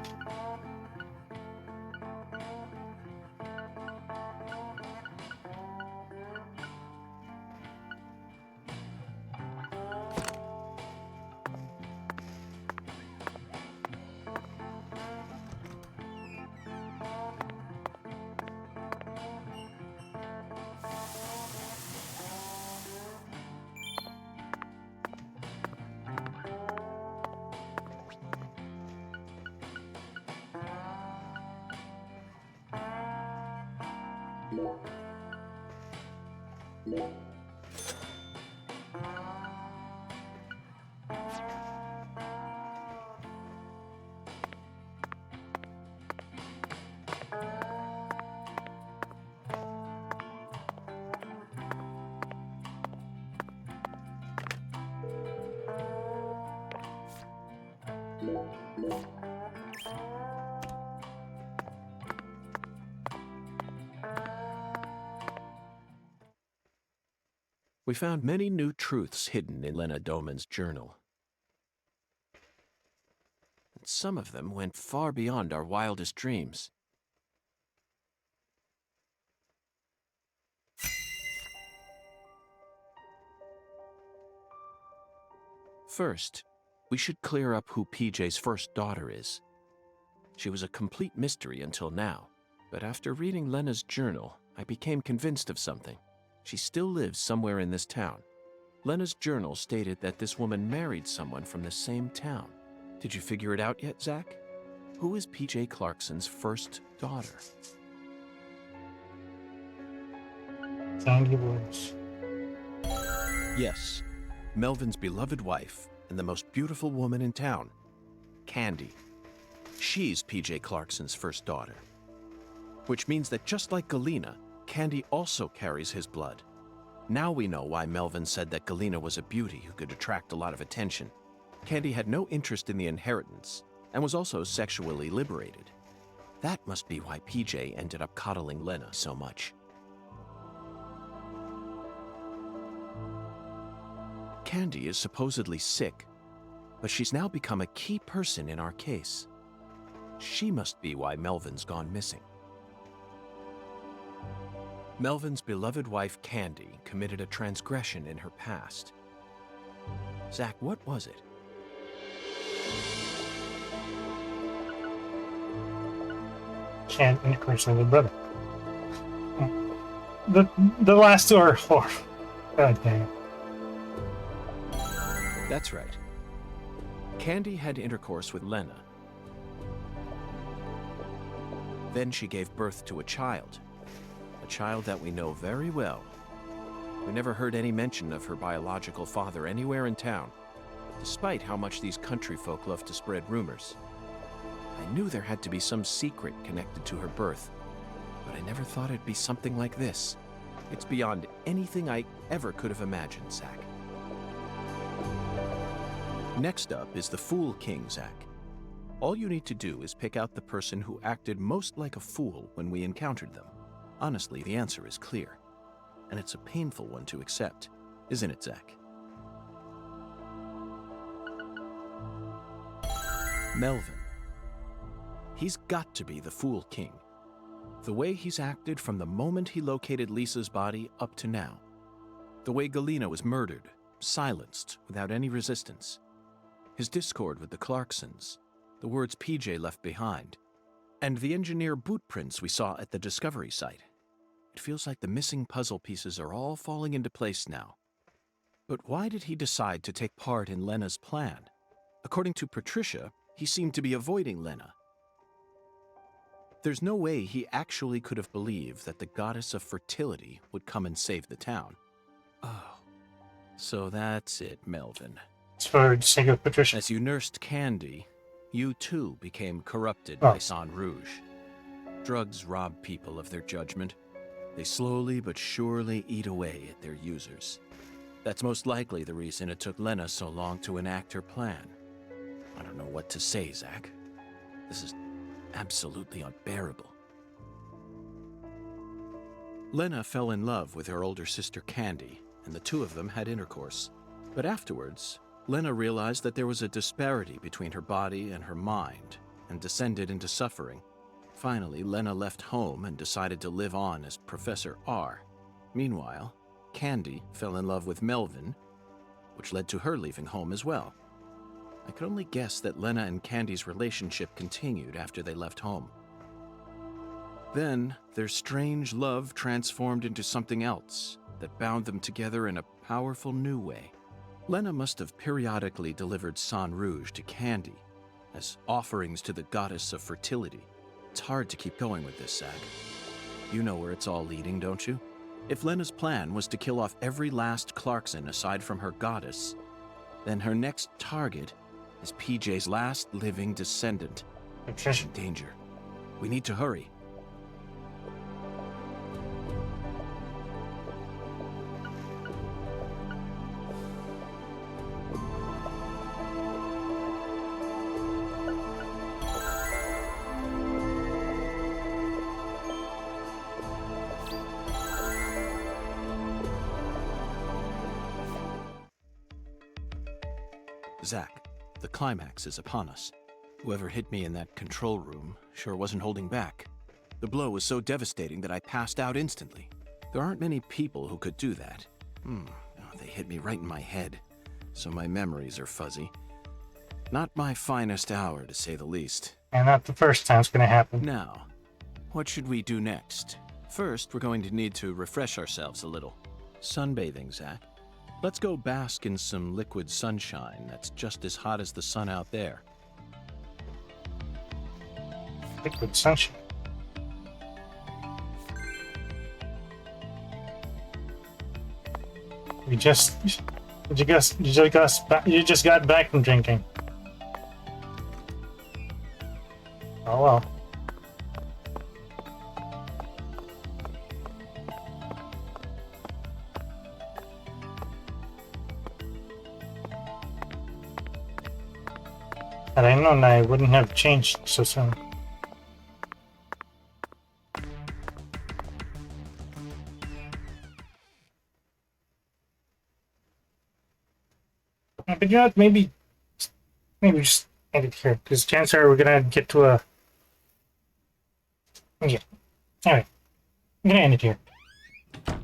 We found many new truths hidden in Lena Doman's journal. And some of them went far beyond our wildest dreams. First, we should clear up who PJ's first daughter is. She was a complete mystery until now, but after reading Lena's journal, I became convinced of something. She still lives somewhere in this town. Lena's journal stated that this woman married someone from the same town. Did you figure it out yet, Zach? Who is PJ Clarkson's first daughter? Sandy Woods. Yes, Melvin's beloved wife and the most beautiful woman in town, Candy. She's PJ Clarkson's first daughter. Which means that just like Galena, Candy also carries his blood. Now we know why Melvin said that Galena was a beauty who could attract a lot of attention. Candy had no interest in the inheritance and was also sexually liberated. That must be why PJ ended up coddling Lena so much. Candy is supposedly sick, but she's now become a key person in our case. She must be why Melvin's gone missing. Melvin's beloved wife, Candy, committed a transgression in her past. Zach, what was it? Can't intercourse with her brother. The last two are horrible. God damn. That's right. Candy had intercourse with Lena. Then she gave birth to a child that we know very well. We never heard any mention of her biological father anywhere in town, despite how much these country folk love to spread rumors. I knew there had to be some secret connected to her birth, but I never thought it'd be something like this. It's beyond anything I ever could have imagined, Zach. Next up is the Fool King, Zach. All you need to do is pick out the person who acted most like a fool when we encountered them. Honestly, the answer is clear, and it's a painful one to accept, isn't it, Zach? Melvin. He's got to be the Fool King. The way he's acted from the moment he located Lisa's body up to now. The way Galena was murdered, silenced, without any resistance. His discord with the Clarksons. the words PJ left behind, and the engineer boot prints we saw at the discovery site. It feels like the missing puzzle pieces are all falling into place now. But why did he decide to take part in Lena's plan? According to Patricia, he seemed to be avoiding Lena. There's no way he actually could have believed that the goddess of fertility would come and save the town. Oh, so that's it, Melvin. It's for the sake of Patricia. As you nursed Candy, you too became corrupted by Sang Rouge. Drugs rob people of their judgment. They slowly but surely eat away at their users. That's most likely the reason it took Lena so long to enact her plan. I don't know what to say, Zach. This is absolutely unbearable. Lena fell in love with her older sister Candy, and the two of them had intercourse. But afterwards, Lena realized that there was a disparity between her body and her mind, and descended into suffering. Finally, Lena left home and decided to live on as Professor R. Meanwhile, Candy fell in love with Melvin, which led to her leaving home as well. I could only guess that Lena and Candy's relationship continued after they left home. Then, their strange love transformed into something else that bound them together in a powerful new way. Lena must have periodically delivered Sang Rouge to Candy as offerings to the goddess of fertility. It's hard to keep going with this, Zach. You know where it's all leading, don't you? If Lena's plan was to kill off every last Clarkson aside from her goddess, then her next target is PJ's last living descendant. Patricia. In danger. We need to hurry. Zach, the climax is upon us. Whoever hit me in that control room sure wasn't holding back. The blow was so devastating that I passed out instantly. There aren't many people who could do that. They hit me right in my head, so my memories are fuzzy. Not my finest hour, to say the least. And not the first time it's going to happen. Now, what should we do next? First, we're going to need to refresh ourselves a little. Sunbathing, Zach. Let's go bask in some liquid sunshine that's just as hot as the sun out there. Liquid sunshine. You just got back from drinking. Oh well. Had I known, I wouldn't have changed so soon. But you know what, maybe just end it here, because chances are we're gonna get to a... Yeah. Alright. I'm gonna end it here. So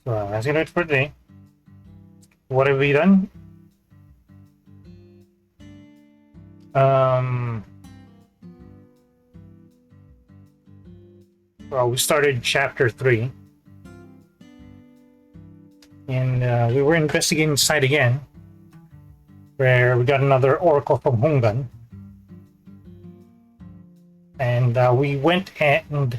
that's gonna do it for today. What have we done? Well, we started chapter 3. And we were investigating the site again, where we got another oracle from Hungan. And we went and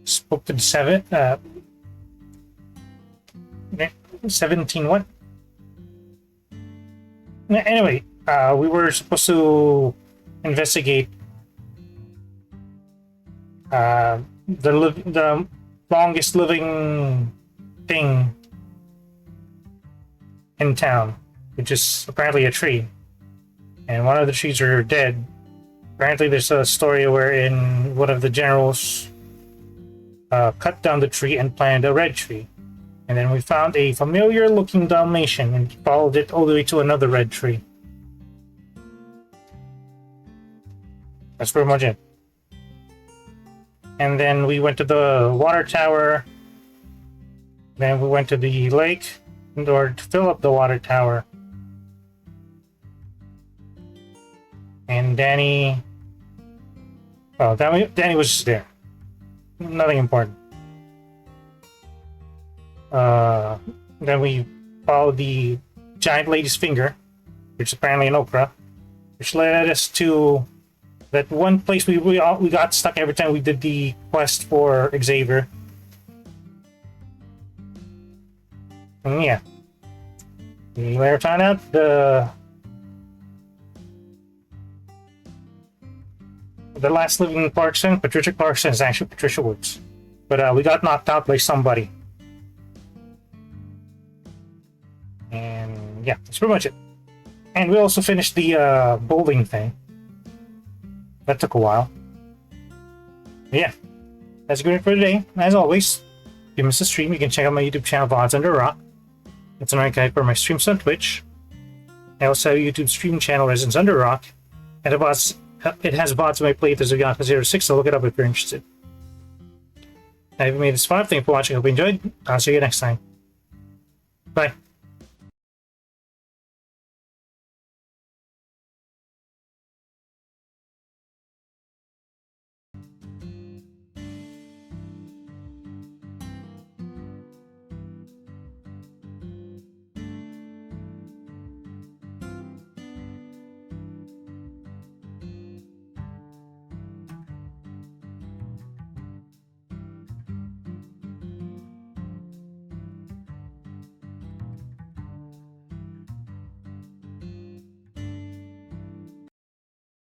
spoke to the 17 what? Anyway, we were supposed to investigate the longest living thing in town, which is apparently a tree. And one of the trees are dead. Apparently there's a story wherein one of the generals cut down the tree and planted a red tree. And then we found a familiar looking Dalmatian and followed it all the way to another red tree. That's pretty much it. And then we went to the water tower. Then we went to the lake in order to fill up the water tower. And Danny... Oh, Danny was just there. Nothing important. Then we followed the giant lady's finger, which is apparently an okra, which led us to that one place we got stuck every time we did the quest for Xavier. And yeah. We later found out the last living Clarkson, Patricia Clarkson, is actually Patricia Woods. But we got knocked out by somebody. And yeah, that's pretty much it. And we also finished the bowling thing. That took a while. But yeah, that's good for today. As always, if you missed the stream, you can check out my YouTube channel, VODs Under a Rock. It's an archive for my streams on Twitch. I also have a YouTube stream channel, Residence Under a Rock. And it has VODs of my playthroughs of Yakuza 06, so look it up if you're interested. Now, if you made this far, thank you for watching. I hope you enjoyed. I'll see you next time. Bye.